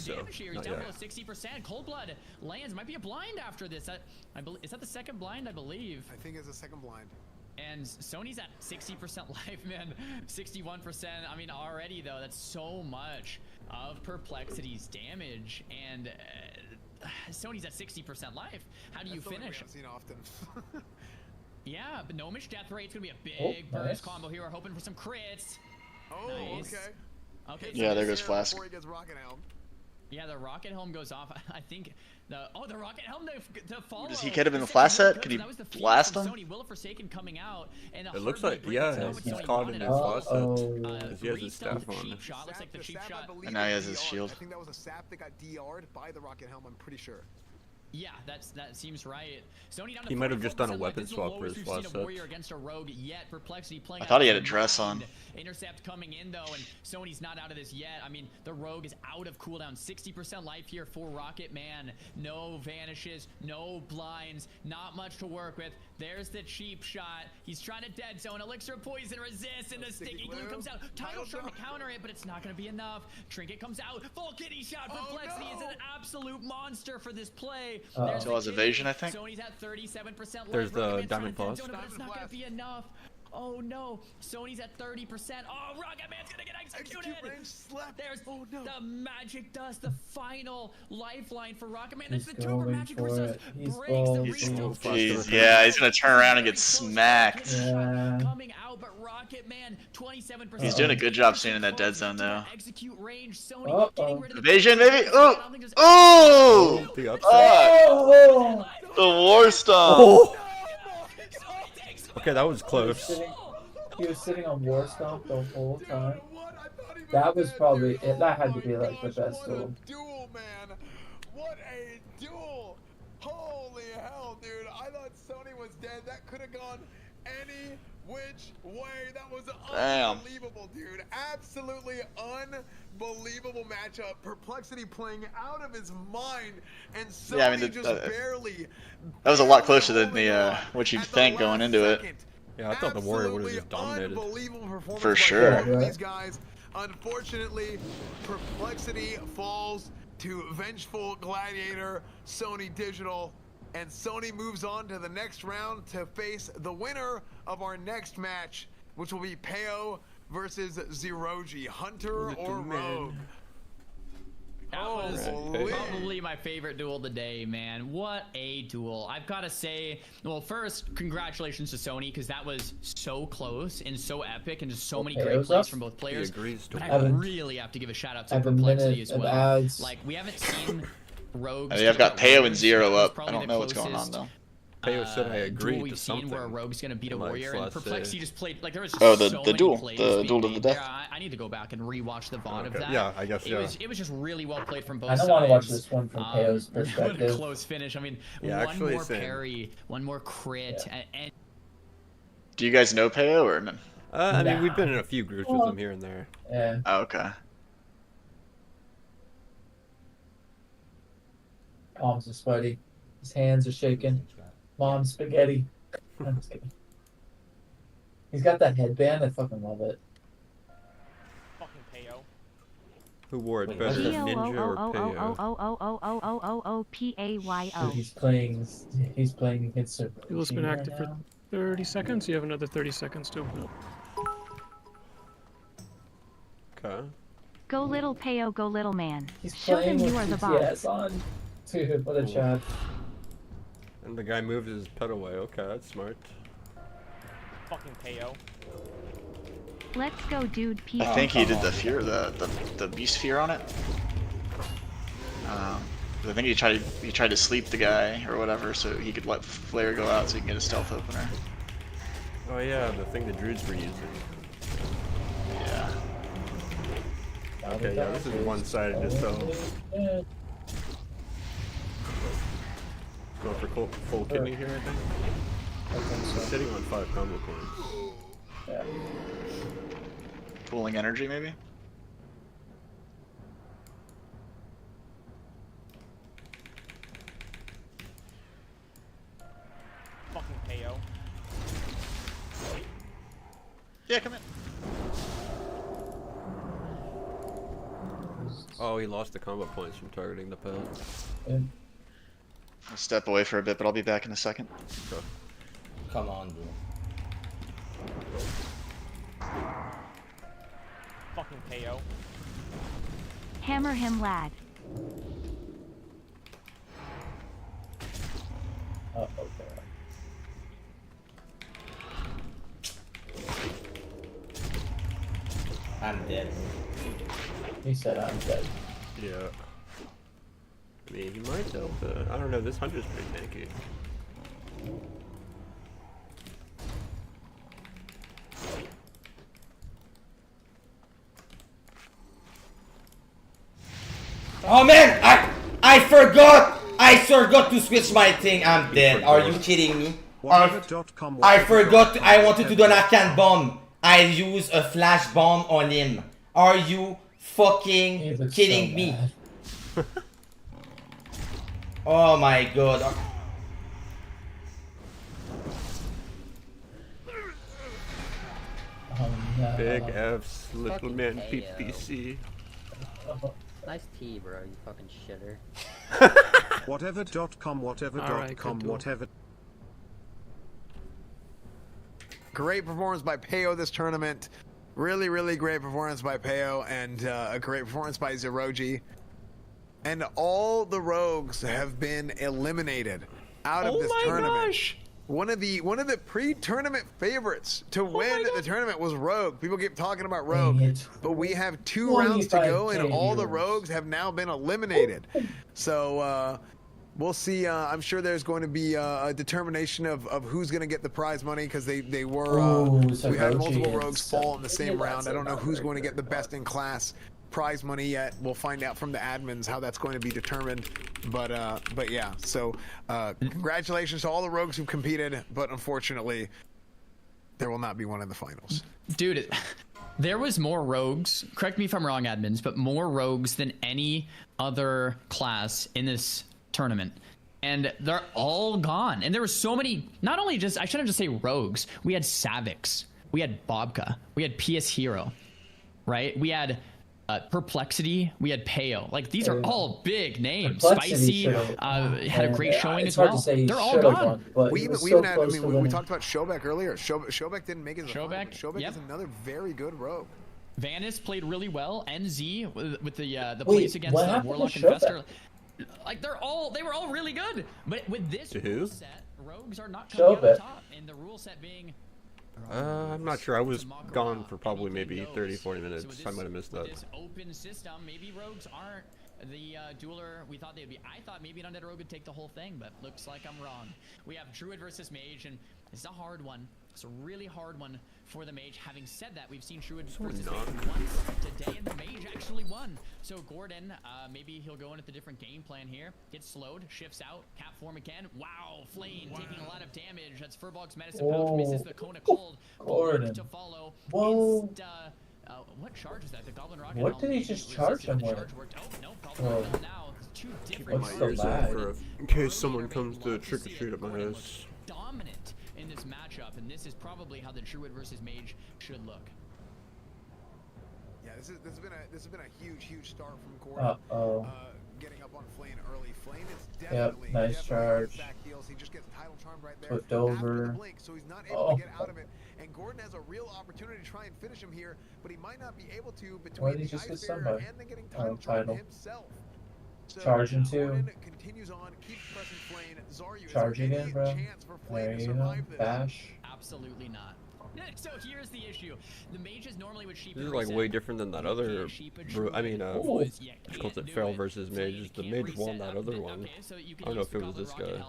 so. Damage here. He's down below 60%. Cold Blood lands. Might be a blind after this. I believe, is that the second blind? I believe. I think it's the second blind. And Sony's at 60% life, man. 61%. I mean, already though, that's so much of Perplexity's damage. And Sony's at 60% life. How do you finish? I've seen often. Yeah, but Gnomish death rate's gonna be a big burst combo here. We're hoping for some crits. Oh, nice. Okay. Yeah, there goes Flask. Before he gets Rocket Helm. Yeah, the Rocket Helm goes off. I think the Rocket Helm to follow. Does he get him in the Flask set? Could he blast him? Sony Will of Forsaken coming out, and It looks like, yeah, he's caught in his Flask set. He has his staff on him. Looks like the cheap shot. And now he has his shield. I think that was a sap that got DR'd by the Rocket Helm, I'm pretty sure. Yeah, that seems right. Sony down to He might have just done a 44%, weapon swap for his we've Flask seen a set. warrior against a rogue yet. Perplexity playing. I thought he had a dress on. Intercept coming in though, and Sony's not out of this yet. I mean, the rogue is out of cooldown. 60% life here for Rocket Man. No vanishes, no blinds, not much to work with. There's the cheap shot. He's trying to dead zone. Elixir of Poison resists, and the sticky glue comes out. Tidal's trying to counter it, but it's not going to be enough. Trinket comes out. Full kitty shot. Perplexity is an absolute monster for this play. There's Still has evasion, I think. Sony's at 37% life. There's the Diamond Boss. But it's not going to be enough. Oh no, Sony's at 30%. Oh, Rocket Man's gonna get executed. There's the magic dust, the final lifeline for Rocket Man. That's the Tuber magic resist. Breaks the restore. Jeez, yeah, he's gonna turn around and get smacked. Coming out, but Rocket Man 27%. He's doing a good job staying in that dead zone though. Execute range. Sony getting rid of the Evasion, maybe. Oh! The upset. The War Stomp. Okay, that was close. He was sitting on War Stomp the whole time. That was probably it. That had to be like the best duel. Duel, man. What a duel. Holy hell, dude. I thought Sony was dead. That could have gone any which way. That was unbelievable, dude. Absolutely unbelievable matchup. Perplexity playing out of his mind, and Sony Yeah, I mean, just barely. That was a lot closer than the what you'd think going into it. Yeah, I thought the Warrior would have just dominated. For sure. These guys, unfortunately, Perplexity falls to Vengeful Gladiator, Sony Digital, and Sony moves on to the next round to face the winner of our next match, which will be Peo versus Zeroji, Hunter or Rogue. That was probably my favorite duel today, man. What a duel. I've got to say, well, first, congratulations to Sony, because that was so close and so epic and just so many great plays from both players. But I really have to give a shout out to Perplexity as well. Like, we haven't seen Rogues. I mean, I've got Peo and Zero up. I don't know what's going on though. Peo said I agree we've seen where a Rogue's gonna beat a warrior, and Perplexity just played like there was just the duel, the duel to the death. I need to go back and rewatch the VOD of that. Yeah, I guess It was just really well played from both sides. I don't want to watch this one from Peo's perspective. What a close finish. I mean, one more parry, one more crit, and do you guys know Peo or no? I mean, we've been in a few groups with him here and there. Yeah. Oh, okay. Palms are sweaty. His hands are shaking. Mom's spaghetti. I'm just kidding. He's got that headband. I fucking love it. Fucking Peo. Who wore it better, Ninja or Peo? He's playing Hitster. Duel's been active for 30 seconds. You have another 30 seconds to open up. Okay. Go little Peo, go little man. He's Show them playing you are the with boss. GTS on. Dude, what a chat. And the guy moved his pet away. Okay, that's smart. Fucking Peo. Let's go, dude. Peo. I think he did the fear, the beast fear on it. I think he tried to sleep the guy or whatever, so he could let flare go out so he can get a stealth opener. Oh yeah, the thing the druids were using. Yeah. Okay, yeah, this is one-sided just so. Going for full kidney here, I think. He's sitting on 5 combo coins. Yeah. Pooling energy, maybe? Fucking Peo. Yeah, come in. Oh, he lost the combo points from targeting the pet. Yeah. I'll step away for a bit, but I'll be back in a second. Okay. Come on, dude. Fucking KO. Hammer him, lad. Okay. I'm dead. He said I'm dead. Yeah. I mean, he might though, but I don't know. This hunter's pretty tanky. Oh man, I forgot to switch my thing. I'm dead. Are you kidding me? I forgot. I wanted to do an arcane bomb. I used a flash bomb on him. Are you fucking kidding me? Oh my god. Oh no. Big F's, little man PPC. Nice tea, bro, you fucking shitter. Whatever.com, whatever.com, whatever. Great performance by Peo this tournament. Really, really great performance by Peo, and a great performance by Zeroji. And all the rogues have been eliminated out of this tournament. Gosh. One of the pre-tournament favorites to win the tournament was Rogue. People keep talking about Rogue, but we have 2 rounds to go, and all the rogues have now been eliminated. So we'll see. I'm sure there's going to be a determination of who's going to get the prize money, because they were we had multiple rogues fall in the same round. I don't know who's going to get the best in class prize money yet. We'll find out from the admins how that's going to be determined. But yeah, so congratulations to all the rogues who competed, but unfortunately there will not be one in the finals. Dude, there was more rogues, correct me if I'm wrong, admins, but more rogues than any other class in this tournament. And they're all gone. And there were so many, not only just, I shouldn't just say rogues. We had Savix, we had Bobka, we had PS Hero, right? We had Perplexity, we had Peo. Like, these are all big names. Spicy had a great showing as well. They're all gone. We even had, I mean, we talked about Shobek earlier. Shobek didn't make it to the final. Shobek is another very good rogue. Vanis played really well. NZ with the plays against the Warlock Infestor. Like, they were all really good. But with this rule set, rogues are not coming out on top. And the rule set being, I'm not sure. I was gone for probably maybe 30-40 minutes. So I might have missed that. This open system, maybe rogues aren't the dueler we thought they'd be. I thought maybe an undead rogue would take the whole thing, but looks like I'm wrong. We have Druid versus Mage, and it's a hard one. It's a really hard one for the Mage. Having said that, we've seen Druid versus Mage once today, and the Mage actually won. So Gordon, maybe he'll go in at the different game plan here. Gets slowed, shifts out, cap form again. Wow, Flame taking a lot of damage. That's Furbolg's medicine pouch, misses the Cone of Cold. Gordon. To follow. Whoa. What charge is that? The Goblin Rocket. What did he just charge him with? Oh, no, Goblin Rocket now. Two different What's the lag? In case someone comes to trick or treat at my house. Dominant in this matchup, and this is probably how the Druid versus Mage should look. Yeah, this has been a huge start from Gordon. Getting up on Flame early. Flame is definitely nice charge. Back heals. He just gets title charm right there. Flipped over. After the blink, so he's not able to get out of it. And Gordon has a real opportunity to try and finish him here, but he might not be able to between the Ice Barrier and then getting title charm himself. So Charging too. Gordon continues on, keeps pressing Flame. Zaryu, Charge is there again, any bro. chance for Flame There to you go. survive this? Bash. Absolutely not. So here's the issue. The mages normally would sheep. This is like way different than that other. I mean, it's called it Feral versus Mage. The Mage won that other one. I don't know if it was this guy.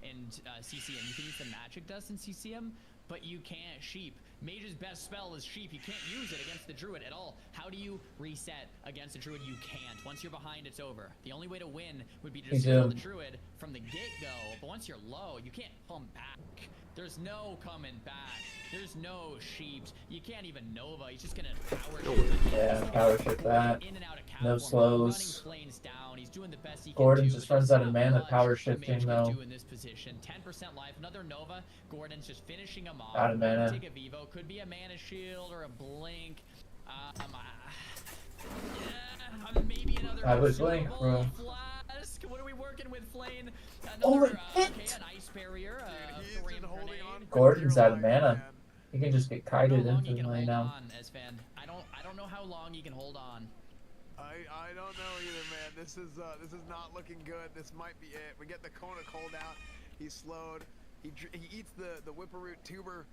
And CCM. You can use the magic dust in CCM, but you can't sheep. Mage's best spell is sheep. You can't use it against the Druid at all. How do you reset against the Druid? You can't. Once you're behind, it's over. The only way to win would be to just kill the Druid from the get-go. But once you're low, you can't come back. There's no coming back. There's no sheeps. You can't even Nova. He's just gonna power shift. Yeah, power shift that. In and out of No slows. Down. He's doing the best he Gordon can do. just runs out of mana power shifting Mage though. can do in this position. 10% life. Another Nova. Gordon's just finishing him off. Out of mana. Take a Vivo. Could be a mana shield or a blink. Maybe another I would blink, bro. flask. What are we working with, Flane? Oh, Another, it hit! okay, an ice barrier. He's just holding on. Gordon's out of Dear life, mana. man. He can just get I don't kited know how long he can infinitely hold now. on, Esfand. I don't know how long he can hold on. I don't know either, man. This is not looking good. This might be it. We get the Kona cold out. He's slowed. He eats the whipperoot tuber.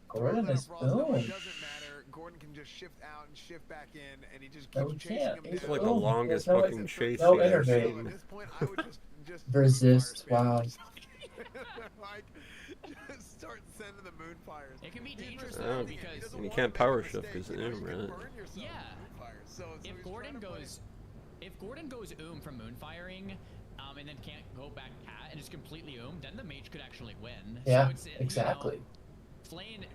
Gordon is It boom. doesn't matter. Gordon can just shift out and shift back in, and he just keeps No, he chasing can't. him He's down. like the boom. longest There's no fucking way- chase no I've ever innovate. So at this point, I would just Resist, fire spam. wow. Like, just start sending the moonfires. It can be dangerous Oh, though because and you can't power shift because you right? can burn yourself Yeah. with moonfires. So if he's Gordon trying to play- goes, from moonfiring, and then can't go back cat and just completely then the mage could actually win. Yeah, so it's, exactly. Flane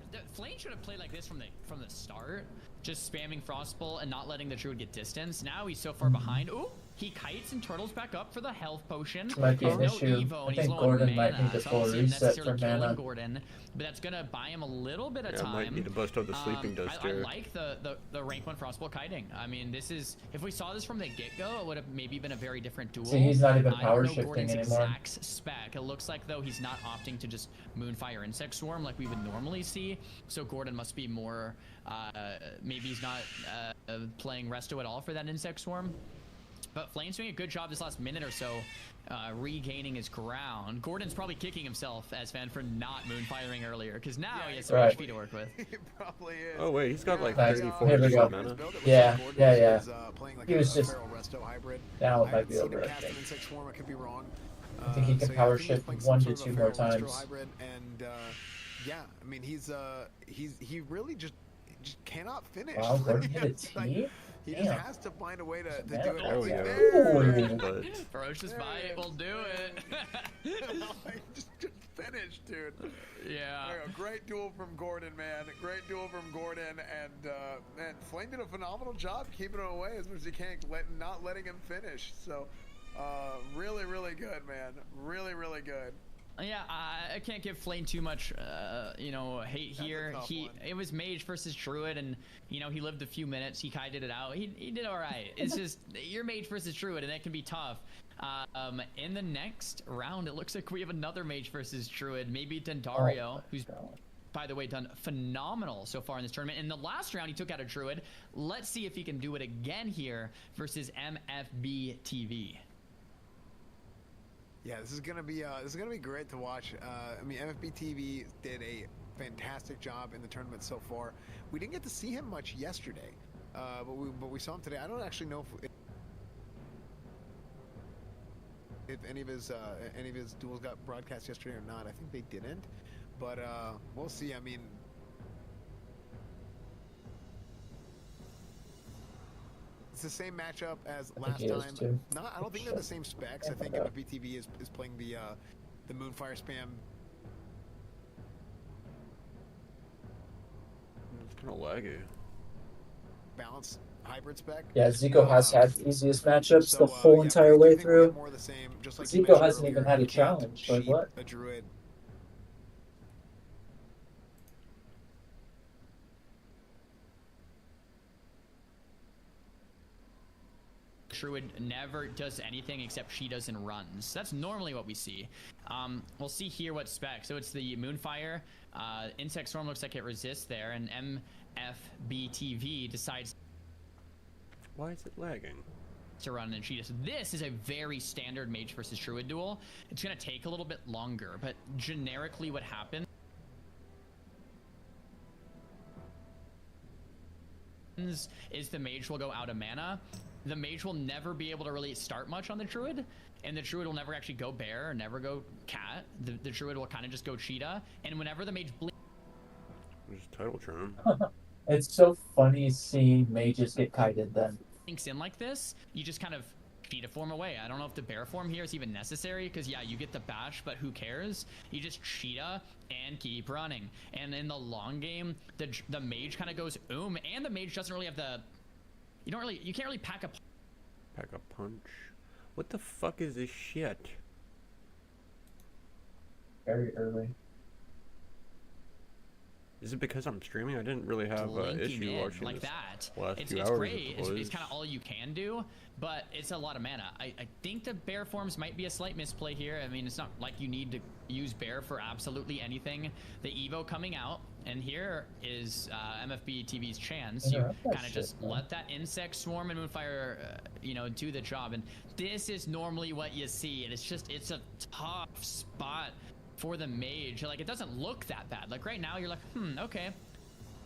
should have played like this from the start, just spamming Frostbolt and not letting the druid get distance. Now he's so far behind. Ooh, he kites and turtles back up for the health potion. Might be He's an no issue. Evo, I and he's think low Gordon on might mana, need a so I full don't see him reset necessarily for killing mana. Gordon, but that's gonna buy him a little bit of Yeah, time. might need to bust out the sleeping dust I here. like the rank 1 Frostbolt kiting. I mean, this is, if we saw this from the get-go, it would have maybe been a very different duel. See, he's not even I power don't know shifting Gordon's anymore. exact spec. It looks like though he's not opting to just Moonfire Insect Swarm like we would normally see. So Gordon must be more, maybe he's not playing Resto at all for that Insect Swarm. But Flame's doing a good job this last minute or so, regaining his ground. Gordon's probably kicking himself as fan for not Moonfiring earlier, because now he has some Right. HP to work with. It probably is. Oh wait, he's got like Nice. 34 Here we go. mana. Yeah, yeah, yeah. Playing like He was just feral resto hybrid. now it I might haven't be seen over. him I cast an think. insect swarm. I could be wrong. I think he can So, power I think he's shift playing 1 some to sort of 2 a more feral resto times. hybrid, and yeah, I mean he really just cannot finish. Wow, Gordon hit a It's like, T? he Damn. just has to find a way to do it. There we go. There. But Ferocious Bite will do it. just finish, dude. Yeah. There you go. Great duel from Gordon, man. Great duel from Gordon, and man, Flame did a phenomenal job keeping him away as much as he can, not letting him finish. So, really, really good, man. Really, really good. Yeah, I can't give Flame too much, hate here. It was Mage versus Druid, and he lived a few minutes. He kited it out. He did all right. It's just you're Mage versus Druid, and that can be tough. In the next round, it looks like we have another Mage versus Druid. Maybe Dendario, who's by the way done phenomenal so far in this tournament. In the last round, he took out a Druid. Let's see if he can do it again here versus MFB TV. Yeah, this is gonna be great to watch. I mean, MFB TV did a fantastic job in the tournament so far. We didn't get to see him much yesterday, but we saw him today. I don't actually know if any of his duels got broadcast yesterday or not. I think they didn't, but we'll see. I mean, it's the same matchup as last time. I don't think they're the same specs. I think MFBTV is playing the Moonfire spam. it's kind of laggy. Balance hybrid spec. Yeah, Zico has had the easiest matchups So, the whole yeah, entire I do way think we'll through. get more of the same, just like you Zico mentioned hasn't even earlier, had a you can't challenge. Like cheat what? a druid. Druid never does anything except she does in runs. That's normally what we see. We'll see here what spec. So it's the Moonfire. Insect Storm looks like it resists there, and MFBTV decides Why is it lagging? to run and cheat us. This is a very standard Mage versus Druid duel. It's going to take a little bit longer, but generically what happens is the Mage will go out of mana. The Mage will never be able to really start much on the Druid, and the Druid will never actually go Bear or never go Cat. The Druid will kind of just go Cheetah, and whenever the Mage Just title churn. It's so funny seeing mages get kited then. blinks in like this, you just kind of Cheetah form away. I don't know if the Bear form here is even necessary, because yeah, you get the bash, but who cares? You just Cheetah and keep running. And in the long game, the Mage kind of goes and the Mage doesn't really have the... You can't really pack a punch. What the fuck is this shit? Very early. Is it because I'm streaming? I didn't really have an issue watching like this that. last It's 2 hours. great. It's kind of all you can do, but it's a lot of mana. I think the bear forms might be a slight misplay here. I mean, it's not like you need to use bear for absolutely anything. The Evo coming out, and here is MFB TV's chance. You kind of just let that insect swarm and Moonfire, you know, do the job. And this is normally what you see, and it's a tough spot for the mage. Like, it doesn't look that bad. Like right now you're like, okay,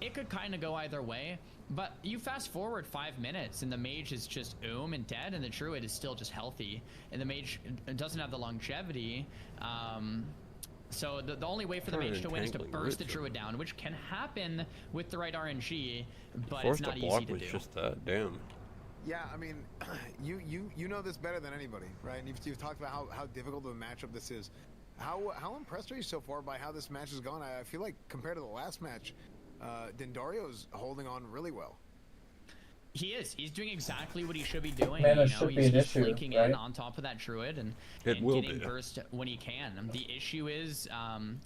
it could kind of go either way, but you fast forward 5 minutes and the mage is just and dead, and the druid is still just healthy, and the mage doesn't have the longevity. So the only way for the mage to win is to burst the druid down, which can happen with the right RNG, but it's not easy to do. Just that, damn. Yeah, I mean, you know this better than anybody, right? And you've talked about how difficult of a matchup this is. How impressed are you so far by how this match has gone? I feel like compared to the last match, Dendario's holding on really well. He is. He's doing exactly what he should be doing. Mana you know, should he's be an just issue, flanking right? in on top of that druid and getting burst when he can. The issue is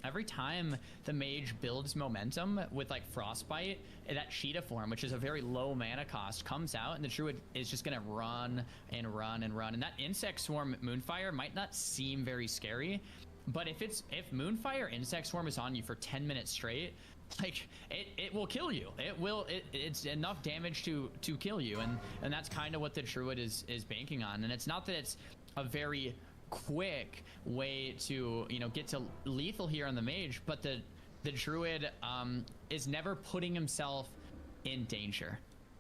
every time the mage builds momentum with like frostbite, that cheetah form, which is a very low mana cost, comes out, and the druid is just gonna run and run and run. And that insect swarm Moonfire might not seem very scary, but if Moonfire insect swarm is on you for 10 minutes straight, like it will kill you. It's enough damage to kill you, and that's kind of what the druid is banking on. And it's not that it's a very quick way to, you know, get to lethal here on the mage, but the druid is never putting himself in danger.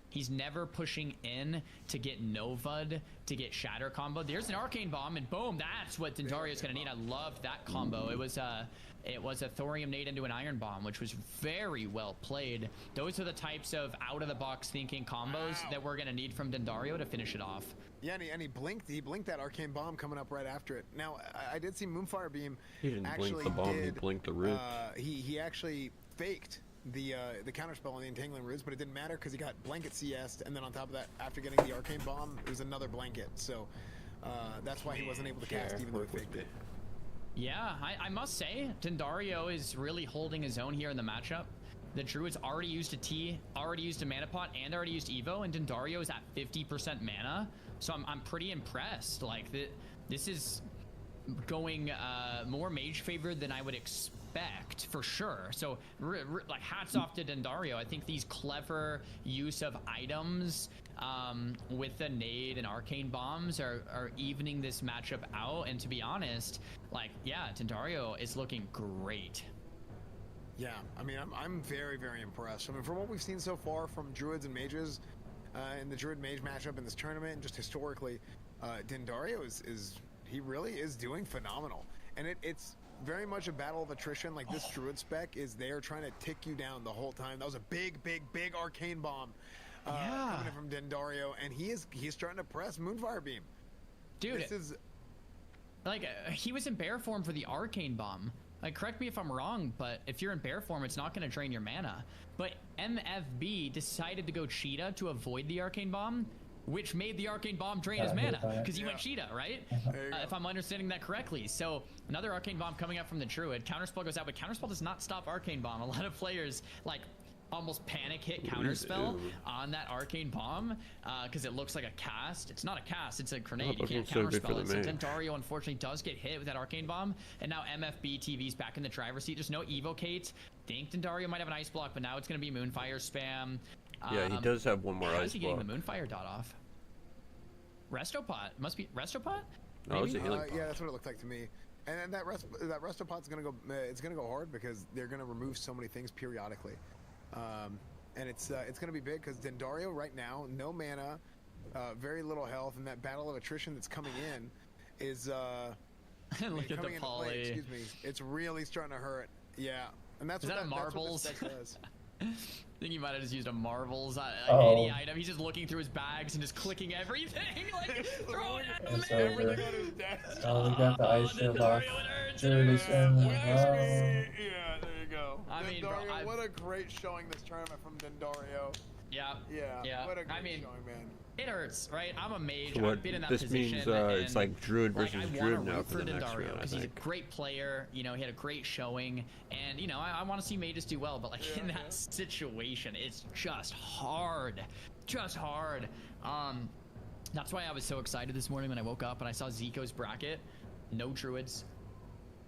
He's never pushing in to get Nova'd, to get Shatter combo. There's an Arcane Bomb, and boom, that's what Dendario's gonna need. I loved that combo. It was a Thorium Nade into an Iron Bomb, which was very well played. Those are the types of out-of-the-box thinking combos that we're gonna need from Dendario to finish it off. Yeah, and he blinked that Arcane Bomb coming up right after it. Now, I did see Moonfire Beam. He didn't blink the bomb, he blinked the root. He actually faked the counterspell on the Entangling Roots, but it didn't matter because he got Blanket CS'd, and then on top of that, after getting the Arcane Bomb, it was another Blanket. So that's why he wasn't able to cast, even though he faked it. Yeah, I must say, Dendario is really holding his own here in the matchup. The Druid's already used a T, already used a mana pot, and already used Evo, and Dendario is at 50% mana. So I'm pretty impressed. Like, this is going more mage favored than I would expect, for sure. So like, hats off to Dendario. I think these clever use of items with the nade and arcane bombs are evening this matchup out. And to be honest, like, yeah, Dendario is looking great. Yeah, I mean, I'm very, very impressed. I mean, from what we've seen so far from Druids and Mages in the Druid Mage matchup in this tournament, and just historically, Dendario he really is doing phenomenal. And it's very much a battle of attrition. Like, this Druid spec is there trying to tick you down the whole time. That was a big, big, big Arcane Bomb coming in from Dendario, and he's starting to press Moonfire Beam. Dude, this is like, he was in bear form for the Arcane Bomb. Like, correct me if I'm wrong, but if you're in bear form, it's not going to drain your mana. But MFB decided to go Cheetah to avoid the Arcane Bomb, which made the Arcane Bomb drain his mana, because he went Cheetah, right? If I'm understanding that correctly. So, another Arcane Bomb coming up from the Druid. Counterspell goes out, but Counterspell does not stop Arcane Bomb. A lot of players, like, almost panic hit Counterspell on that Arcane Bomb, because it looks like a cast. It's not a cast, it's a grenade. You can't Counterspell it. So Dendario unfortunately does get hit with that Arcane Bomb, and now MFB TV's back in the driver's seat. There's no Evocate. Think Dendario might have an Ice Block, but now it's going to be Moonfire spam. Yeah, he does have one more Ice Block. How's he getting the Moonfire dot off? Restopot. Must be Restopot? No, it's a healing pot. Yeah, that's what it looked like to me. And that Restopot's going to go, it's going to go hard because they're going to remove so many things periodically. And it's going to be big because Dendario right now, no mana, very little health, and that battle of attrition that's coming in is look at the poly. Excuse me, it's really starting to hurt. Yeah, and that's what Marbles. That's what this deck does. I think he might have just used a Marvels any item. He's just looking through his bags and just clicking everything, like throw it at him. Everything on his desk. Oh, we got the ice shield off. Druid is in. Yeah, there you go. I mean, Dendario, what a great showing this tournament from Dendario. Yeah. Yeah. What a I great mean, showing, man. it hurts, right? I'm a mage. So what I've been in that this position. means, and, it's like Druid versus I Druid wanna now root for the next Dario round, I because he's a think. great player. You know, he had a great showing, and you know, I want to see mages do well. But like in that situation, it's just hard, That's why I was so excited this morning when I woke up and I saw Zico's bracket. No druids,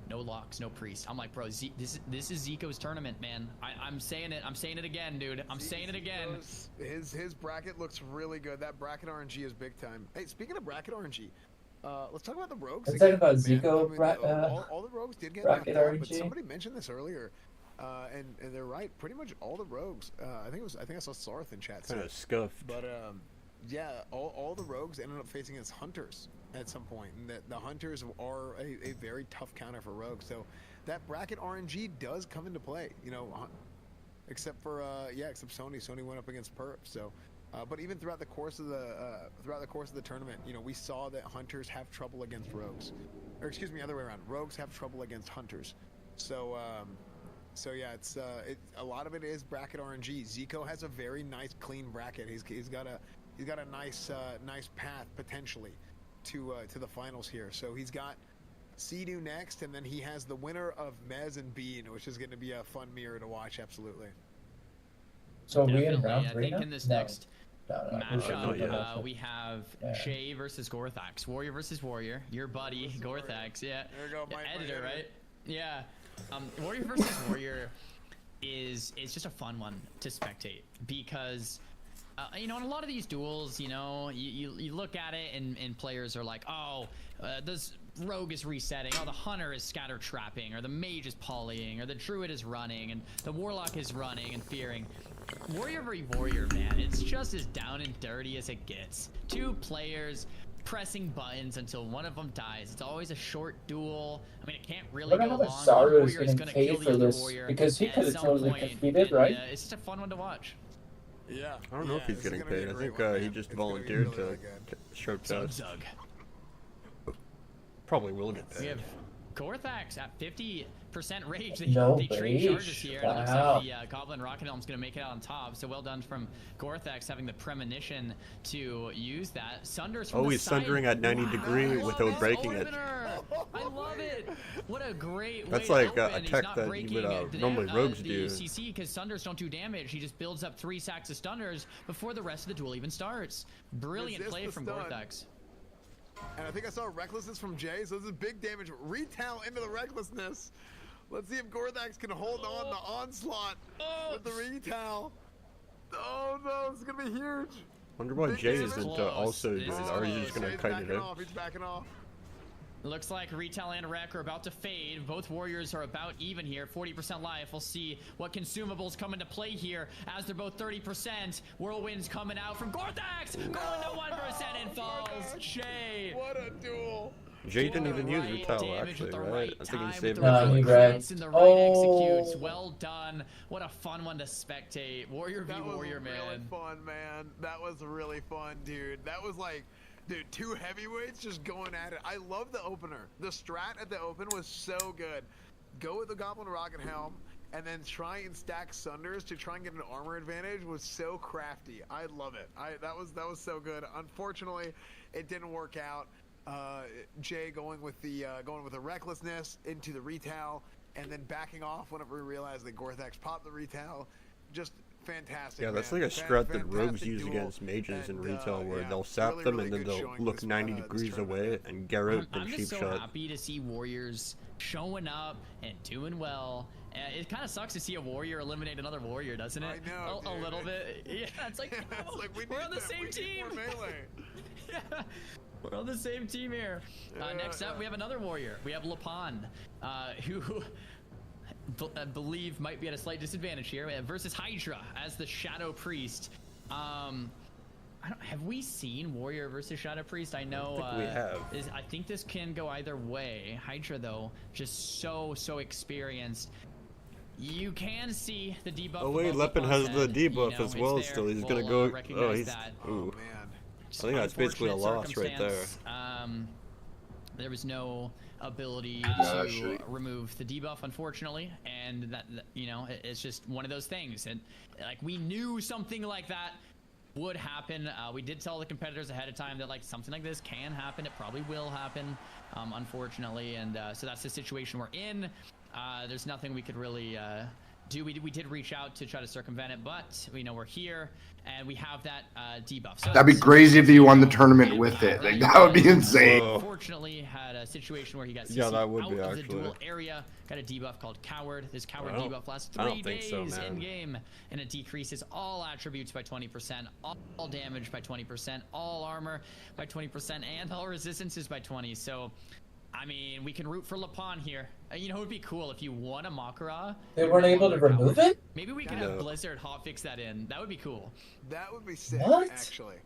no locks, no priests. I'm like, bro, this is Zico's tournament, man. I'm saying it. I'm saying it again, dude. I'm saying it again. His bracket looks really good. That bracket RNG is big time. Hey, speaking of bracket RNG, let's talk about the rogues. Let's talk about man. Zico all the rogues did get bracket knocked out, RNG. but somebody mentioned this earlier, and they're right. Pretty much all the rogues. I think I saw Sarth in chat. Kind of scuffed. But yeah, all the rogues ended up facing as hunters at some point, and that the hunters are a very tough counter for rogues. So that bracket RNG does come into play, you know, except for except Sony. Sony went up against Perp. So, but even throughout the course of the tournament, you know, we saw that hunters have trouble against rogues, or excuse me, other way around. Rogues have trouble against hunters. So. So yeah, it's a lot of it is bracket RNG. Zico has a very nice, clean bracket. He's got a nice path potentially to the finals here. So he's got Sea-Doo next, and then he has the winner of Mez and Bean, which is going to be a fun mirror to watch. Absolutely. So we in round I 3 think now? in this No. next matchup, no. we have Shay versus Gorthax, Warrior versus Warrior. Your buddy Gorthax, yeah. There you go, my editor, right? Yeah. Warrior versus Warrior is just a fun one to spectate because you know, in a lot of these duels, you know, you look at it and players are like, oh, this rogue is resetting, oh, the hunter is scatter trapping, or the mage is polying, or the druid is running, and the warlock is running and fearing. Warrior versus Warrior, man, it's just as down and dirty as it gets. Two players pressing buttons until one of them dies. It's always a short duel. I mean, it can't really Look at go how much long. Saru One is warrior is getting gonna paid kill the for other this warrior because he at could have some totally point, defeated, and, right? it's just a fun one to watch. Yeah. I don't know if he's getting paid. I think he just volunteered to show test. Zug. Probably will get We paid. have Gorthax at 50% rage. No they trade rage. charges here. And it looks Wow. like the Goblin Rocket Helm's going to make it out on top. So well done from Gorthax having the premonition to use that. Sunders from Oh, the he's side. sundering at 90 degree without breaking it. I love it. What a great That's way like to a open. He's tech not that you breaking would normally rogues the do. CC because Sunders don't do damage. He just builds up 3 sacks of stunners before the rest of the duel even starts. Brilliant Resist play the from stun. Gorthax. And I think I saw recklessness from Jay, so this is big damage. Retail into the recklessness. Let's see if Gorthax can hold on the onslaught with the retail. Oh no, this is gonna be huge. Wonder why Big Jay damage. isn't also This doing is it, or he's just close. gonna Jay's kite backing it in. off. He's backing off. Looks like Retail and Wreck are about to fade. Both warriors are about even here. 40% life. We'll see what consumables come into play here as they're both 30%. Whirlwind's coming out from Gorthax. Going to 1% and falls. Shay. What a duel. Jay didn't even use Right retail damage actually, with the right? I think time, he with saved the it No, for he like grabbed. and the right Oh. executes. Well done. What a fun one to spectate. Warrior v That was Warrior, really man. fun, man. That was really fun, dude. That was like, dude, 2 heavyweights just going at it. I love the opener. The strat at the open was so good. Go with the Goblin Rocket Helm, and then try and stack Sunders to try and get an armor advantage was so crafty. I love it. That was so good. Unfortunately, it didn't work out. Jay going with the recklessness into the retail, and then backing off whenever we realized that Gorthax popped the retail. Just fantastic. Yeah, that's man. like a strat that rogues Fantastic use duel. against mages in And, retail, where yeah, they'll sap really, them really and then good they'll showing look this, 90 this degrees tournament, away man. and Garrett I'm and cheap just so shot. happy to see Warriors showing up and doing well. It kind of sucks to see a Warrior eliminate another Warrior, doesn't it? I know, a dude. little bit. Yeah, it's like, It's like we we're need on the that. same We need team. more melee. Yeah, we're on the same team here. Next up, we have another Warrior. We have Lapan, who I believe might be at a slight disadvantage here, versus Hydra as the Shadow Priest. Have we seen Warrior versus Shadow Priest? I know I think we have. I think this can go either way. Hydra, though, just so experienced. You can see the debuff. Oh wait, above Lepin has Lapan's the head. debuff You know, as it's well there. still. He's We'll, gonna go. Oh, recognize he's. that. Ooh. Man. I think that's basically a Unfortunate loss right there. circumstance. there was no ability to remove the debuff, unfortunately, and that you know, it's just one of those things. And like, we knew something like that would happen. We did tell the competitors ahead of time that like something like this can happen. It probably will happen, unfortunately, and so that's the situation we're in. There's nothing we could really do. We did reach out to try to circumvent it, but we know we're here and we have that debuff. So that'd be crazy if you won the tournament with it. Like, that would be insane. Unfortunately, had a situation where he got CC'd that would out be of actually. the dual area. Got a debuff called Coward. This Coward Well, debuff lasts I 3 don't think days so, man. in game, and it decreases all attributes by 20%, all damage by 20%, all armor by 20%, and all resistances by 20. So, I mean, we can root for Lapon here. You know, it would be cool if you won a Makara. They weren't able to remove it? Maybe we can have Blizzard hotfix that in. That would be cool. That would be sick, What? actually.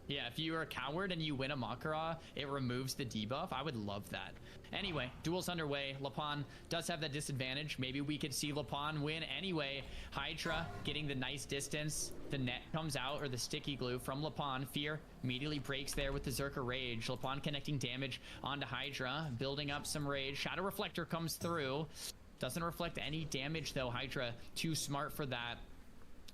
Yeah, if you are a Coward and you win a Makara, it removes the debuff. I would love that. Anyway, duel's underway. Lapon does have that disadvantage. Maybe we could see Lapon win anyway. Hydra getting the nice distance. The net comes out, or the sticky glue from Lapon. Fear immediately breaks there with the Zerker Rage. Lapon connecting damage onto Hydra, building up some rage. Shadow Reflector comes through. Doesn't reflect any damage though. Hydra too smart for that.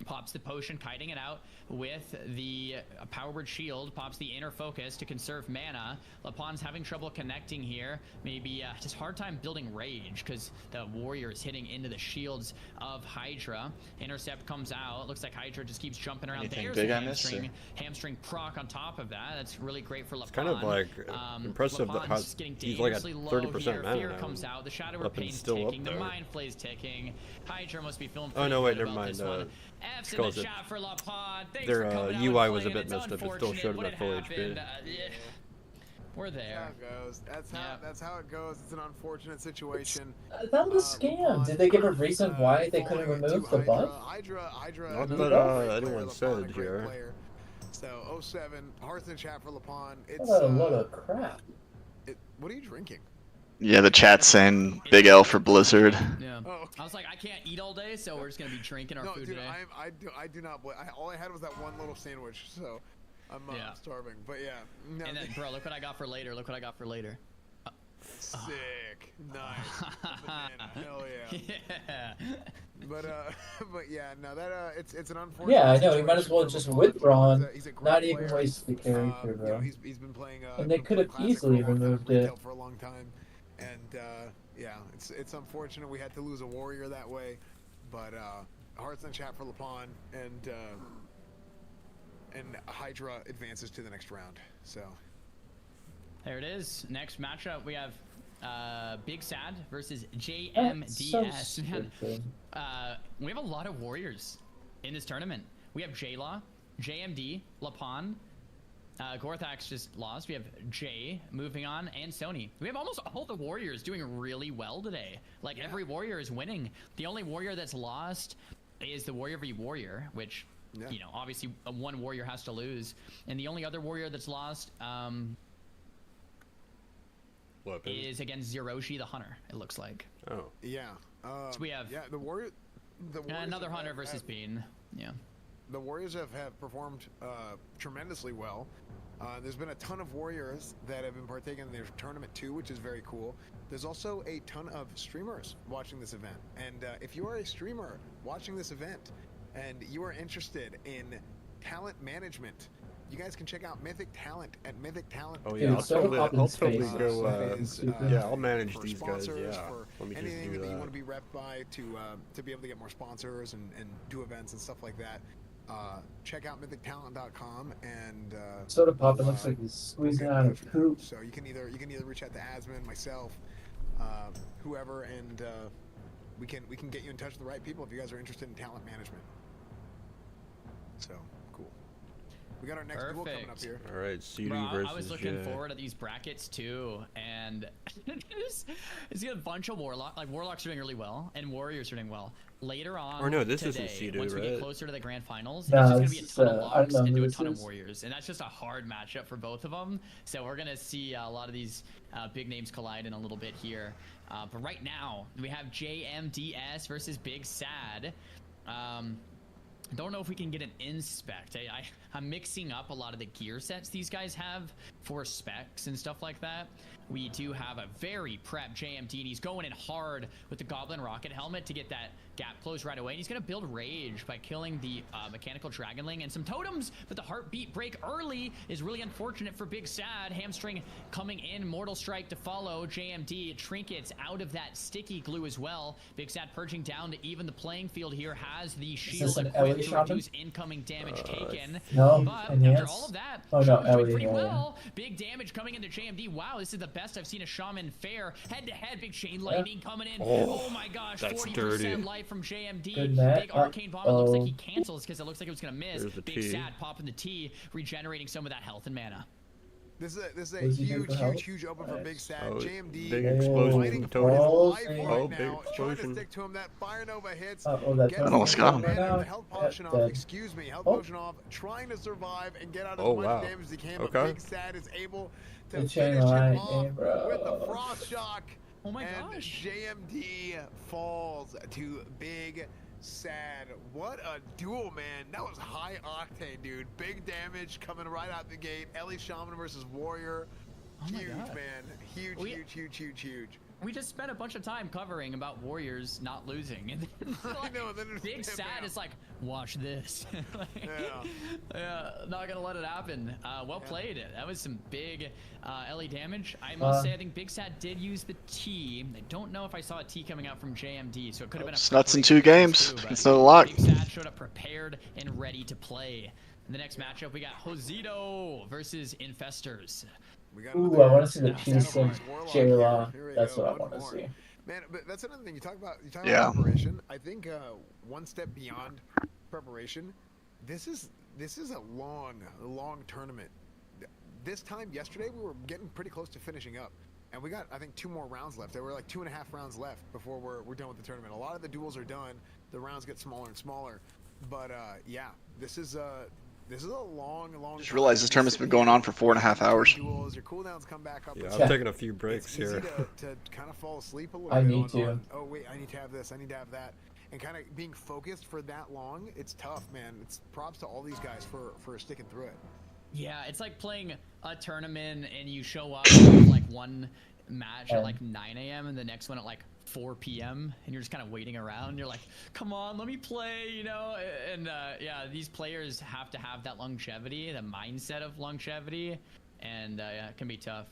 Pops the potion, kiting it out with the Power Word Shield. Pops the Inner Focus to conserve mana. Lapon's having trouble connecting here. Maybe just hard time building rage because the warrior is hitting into the shields of Hydra. Intercept comes out. Looks like Hydra just keeps jumping around. Anything There's big a I missed, hamstring proc on top of that. That's really great for Lapon. It's kind of like impressive that how just getting he's like at dangerously low 30% here. mana Fear now. comes out. The Shadow Weapon's Pain's still up ticking. The there. Mind Flay's ticking. Hydra must be feeling Oh no, pretty wait, good never about mind. this one. F's in Calls the it. chat for Lapon. Thanks Their for coming out UI and was a playing. bit It's messed up. It still unfortunate showed what at full happened. HP. Yeah. We're there. That's how it goes. That's how it goes. It's an unfortunate situation. That was a scam. Did they give a reason why they couldn't remove the buff? Hydra. Not another that great anyone player, said Lapon, a great here. player. So 07, Hearth and chat for Lapon. It's What a load of crap. what are you drinking? Yeah, the chat's saying Big L for Blizzard. Yeah. Oh, okay. I was like, I can't eat all day, so we're just gonna be drinking our No, food dude, today. I do not. All I had was that one little sandwich, so I'm starving. But yeah, no, And then, bro, look what I got for later. Look what I got for later. sick, nice, banana, hell yeah. Yeah. But yeah, no, that it's an unfortunate. Yeah, I know. He might as well situation just for withdrawn. He's a great Not even player. waste the character, You know, bro. he's been playing. And they been could have playing Classic easily for a long time, removed it. retail for a long time, and yeah, it's unfortunate we had to lose a warrior that way, but Hearts and chat for Lapon, and Hydra advances to the next round. So There it is. Next matchup, we have Big Sad versus That's so JMDS. Man, stupid. we have a lot of warriors in this tournament. We have J-Law, JMD, Lapon, Gorthax just lost. We have Jay moving on, and Sony. We have almost all the warriors doing really well today. Like, every warrior is winning. The only warrior that's lost is the Warrior v Warrior, which, you know, obviously one warrior has to lose. And the only other warrior that's lost is against Zeroshi the Hunter, it looks like. Oh. yeah, So we have the Warriors another have- Hunter versus Bean. Yeah. The Warriors have performed tremendously well. There's been a ton of Warriors that have been partaking in their tournament too, which is very cool. There's also a ton of streamers watching this event. And if you are a streamer watching this event and you are interested in talent management, you guys can check out Mythic Talent at Mythic Talent. Oh yeah, I'll totally go. Yeah, I'll manage these guys. Yeah, for let me just anything do that you that. want to be repped by to be able to get more sponsors and do events and stuff like that. Check out mythictalent.com and Soda Poppin looks like he's squeezing out of poop. so you can either reach out to Asman, myself, whoever, and we can get you in touch with the right people if you guys are interested in talent management. So cool. We got our next duel coming up here. All right, CD Bro, versus I was looking Jay. forward to these brackets too, and it's got a bunch of warlocks are doing really well, and warriors are doing well. Later on, Or no, this today, isn't CD, once we get right? closer to the grand finals, No, it's just gonna be a ton of I locks don't know into who a this ton of is. warriors, and that's just a hard matchup for both of them. So we're gonna see a lot of these big names collide in a little bit here. But right now, we have JMDS versus Big Sad. Don't know if we can get an inspect. I'm mixing up a lot of the gear sets these guys have for specs and stuff like that. We do have a very prep JMD, and he's going in hard with the Goblin Rocket Helmet to get that gap closed right away. And he's going to build Rage by killing the Mechanical Dragonling and some totems, but the Heartbeat break early is really unfortunate for Big Sad. Hamstring coming in, Mortal Strike to follow. JMD trinkets out of that sticky glue as well. Big Sad purging down to even the playing field here, has the shield equipped to reduce incoming damage taken. No, but enhance. after all of that, Oh no, Shaman's doing Ellie. pretty well. Big damage coming into JMD. Wow, this is the best I've seen a Shaman fare. Head to head, big chain lightning coming in. Oh my gosh, that's 40% dirty. life from JMD. Good net. Big arcane bomb. It looks like he Uh-oh. cancels because it looks like it was gonna miss. There's the Big T. Sad popping the T, regenerating some of that health and mana. This is a Where's he gonna huge, go? huge open for Big Sad. Oh, JMD big Oh, explosion fighting from for his Tony. life Oh, right big now, trying to explosion. stick to him. That Fire Nova hits. Oh, that Gets Tony almost got him. man, now. the health potion off. Dead. Excuse me, health Oh. potion off. Trying to survive and get out as Oh, much wow. damage as he can. Okay. But Big Sad is able to Good finish chain him lightning, off bro. with the Frost Shock. Oh my and gosh. JMD falls to Big Sad. What a duel, man. That was high octane, dude. Big damage coming right out the gate. Ellie Shaman versus Warrior. Oh my Huge, God. man. Huge, We- huge. We just spent a bunch of time covering about Warriors not losing. And then, I know, and then it's Big him Sad down. is like, watch this. Like, Yeah. yeah, not gonna let it happen. Well played. That was some big LE damage. I must say, I think Big Sad did use the T. I don't know if I saw a T coming out from JMD, so it could have been a It's nuts in preparation 2 games. too, but It's not a lot. Big Sad showed up prepared and ready to play. In the next matchup, we got Josito versus Infestors. We got Ooh, another I want to see the Shadow piece in Box Warlock J-Law. here. Here we That's go, what I one want to more. see. Man, but that's another thing. You talk about Yeah. preparation. I think one step beyond preparation. This is a long tournament. This time yesterday we were getting pretty close to finishing up, and we got I think 2 more rounds left. There were like 2.5 rounds left before we're done with the tournament. A lot of the duels are done. The rounds get smaller and smaller, but yeah, this is a long. Just realized this tournament's been going on for 4.5 hours. Duels, your cooldowns come back up. Yeah, and I'm stuff. taking a few breaks It's easy here. to kind of fall asleep a little I bit. need to. Oh wait, I need to have this. I need to have that. And kind of being focused for that long, it's tough, man. It's props to all these guys for sticking through it. Yeah, it's like playing a tournament and you show up for like one match at like 9 a.m. and the next one at like 4 p.m. and you're just kind of waiting around. You're like, come on, let me play, you know? And yeah, these players have to have that longevity, the mindset of longevity, and yeah, it can be tough.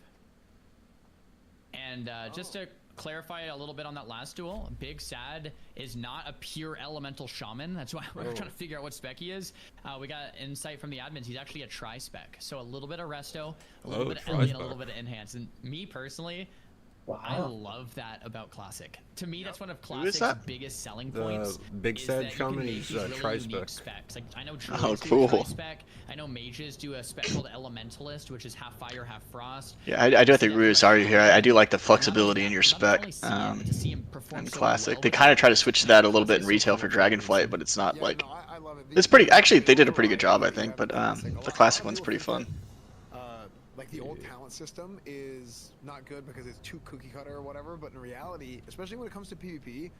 And just to clarify a little bit on that last duel, Big Sad is not a pure elemental shaman. That's why we're trying to figure out what spec he is. We got insight from the admins. He's actually a tri-spec. So a little bit of resto, a little bit of LE, and a little bit of enhance. And me personally, I love that about Classic. To me, that's one of Classic's biggest selling points. Big is Sad that you can Shaman make is these really tri-spec. unique specs. Like, I know Oh, Druids do cool. a tri-spec. I know Mages do a spec called Elementalist, which is half fire, half frost. Yeah, I do think Rue, sorry here. I do like the flexibility in your spec in Classic. They kind of try to switch to that a little bit in retail for Dragonflight, but it's not like... I love it. It's pretty... Actually, they did a pretty good job, I think, but the Classic one's pretty fun. Like the old talent system is not good because it's too cookie cutter or whatever, but in reality, especially when it comes to PvP,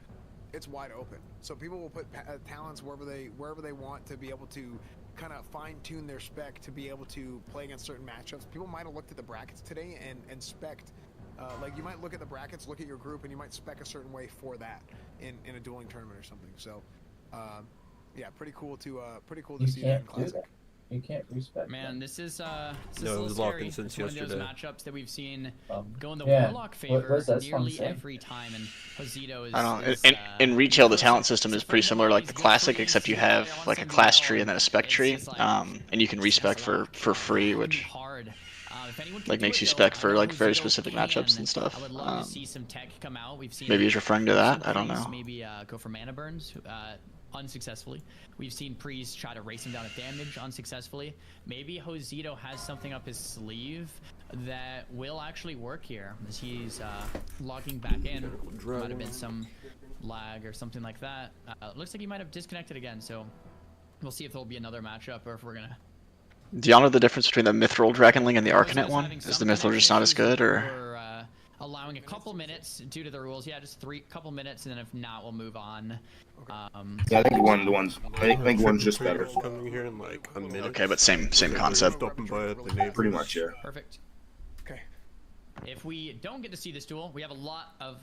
it's wide open. So people will put talents wherever they want to be able to kind of fine tune their spec to be able to play against certain matchups. People might have looked at the brackets today and spec'd. Like you might look at the brackets, look at your group, and you might spec a certain way for that in a dueling tournament or something. So, yeah, pretty cool to see that in Classic. You can't respect. Man, this is a it little was locked scary. in since It's one of those yesterday. matchups that we've seen go in the yeah. Warlock favor What's that nearly song say? every time, and Josito is. I don't is, know. In retail, the talent system is pretty similar like the Classic, except you have like a class tree and then a spec tree, and you can respec for free, which like makes you spec for like very specific matchups and stuff. I would love to see some tech come out. We've seen Maybe he's referring to that. I don't know. Maybe go for mana burns. Unsuccessfully. We've seen Priest try to race him down at damage unsuccessfully. Maybe Josito has something up his sleeve that will actually work here as he's logging back in. Might have been some lag or something like that. Looks like he might have disconnected again, so we'll see if there'll be another matchup or if we're gonna... Do y'all know the difference between the Mithril Dragonling and the Arcanet one? Is the Mithril just not as good, or...? A allowing a couple minutes due to the rules. Yeah, just couple minutes, and then if not, we'll move on. Yeah, I think one's just better. Coming here in like a minute. Okay, but same concept. Stopping by at the neighbors. Pretty much, yeah. Perfect. Okay. If we don't get to see this duel, we have a lot of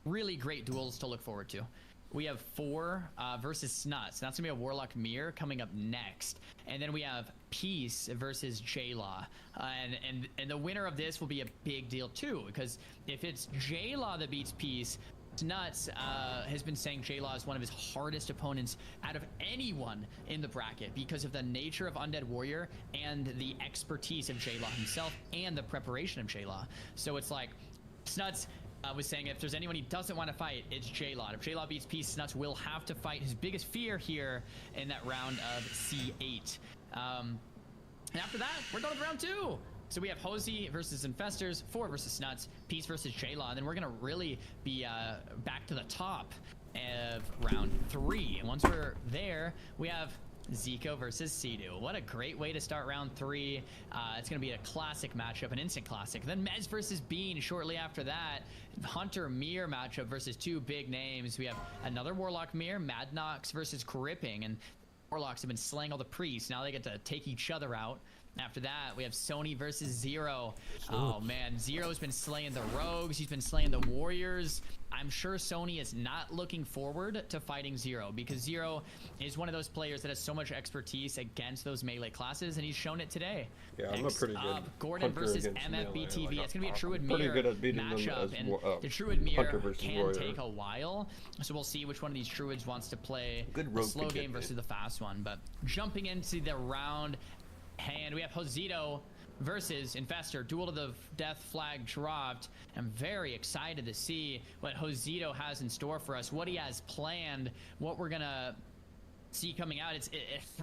really great duels to look forward to. We have 4 versus Snuts. That's gonna be a Warlock Mirror coming up next, and then we have Peace versus J-Law, and the winner of this will be a big deal too, because if it's J-Law that beats Peace, Snuts has been saying J-Law is one of his hardest opponents out of anyone in the bracket because of the nature of Undead Warrior and the expertise of J-Law himself and the preparation of J-Law. So it's like Snuts was saying if there's anyone he doesn't want to fight, it's J-Law. If J-Law beats Peace, Snuts will have to fight his biggest fear here in that round of C8. And after that, we're going to round 2. So we have Hosey versus Infestors, 4 versus Snuts, Peace versus J-Law, and then we're going to really be back to the top of round 3. And once we're there, we have Zico versus Sidu. What a great way to start round 3. It's going to be a classic matchup, an instant classic. Then Mez versus Bean shortly after that. Hunter Mir matchup versus 2 big names. We have another Warlock Mir, Madnox versus Gripping, and Warlocks have been slaying all the priests. Now they get to take each other out. After that, we have Sony versus Zero. Oh man, Zero's been slaying the rogues. He's been slaying the warriors. I'm sure Sony is not looking forward to fighting Zero because Zero is one of those players that has so much expertise against those melee classes, and he's shown it today. Yeah, I'm a pretty good Gordon hunter versus against MFBTV. melee. It's gonna be a Druid pretty Mirror good at beating them matchup, as and the Druid hunter Mirror versus can warrior. take a while. So we'll see which one of these Druids wants to play Good the rogue slow could get game versus it. the fast one. But jumping into the round. And we have Josito versus Infestor. Duel to the death flag dropped. I'm very excited to see what Josito has in store for us, what he has planned, what we're gonna see coming out. It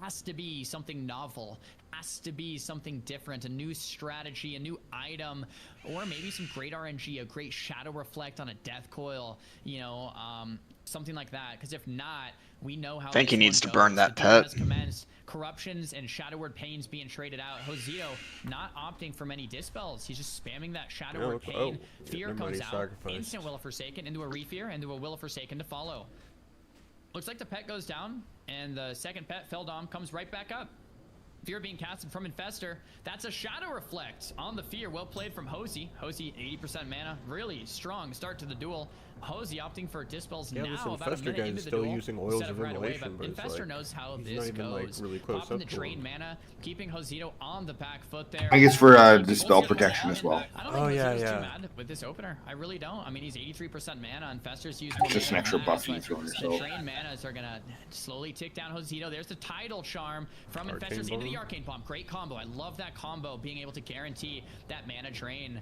has to be something novel, has to be something different, a new strategy, a new item, or maybe some great RNG, a great Shadow Reflect on a Death Coil, you know, something like that. Because if not, we know how. I think he this needs one to burn goes. that The duel pet. has commenced. Corruptions and Shadow Word Pains being traded out. Josito not opting for many dispels. He's just spamming that Shadow Word Pain. Fear comes out. Instant Will of Forsaken into a Refear, into a Will of Forsaken to follow. Looks like the pet goes down, and the second pet, Feldom, comes right back up. Fear being casted from Infestor. That's a Shadow Reflect on the Fear. Well played from Hosey. Hosey, 80% mana. Really strong start to the duel. Hosey opting for Dispels Yeah, now, this about a Infestor minute guy into is the still duel. using Oils Instead of right away, Immolation, but but it's Infestor like, knows how he's this not even, like, goes. really close Popping the up to drain him. mana, keeping Josito on the back foot there. I guess for dispel Josito protection comes as out, well. and I don't think Josito's too mad with this opener. I really don't. I mean, he's 83% mana. Infestor's used more Just an mana extra than buff that, you throw on but yourself. the drain manas are gonna slowly tick down Josito. There's the Tidal Charm from Arcane Infestors into the Bomb. Arcane Bomb. Great combo. I love that combo, being able to guarantee that mana drain.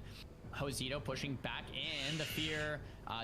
Josito pushing back in. The Fear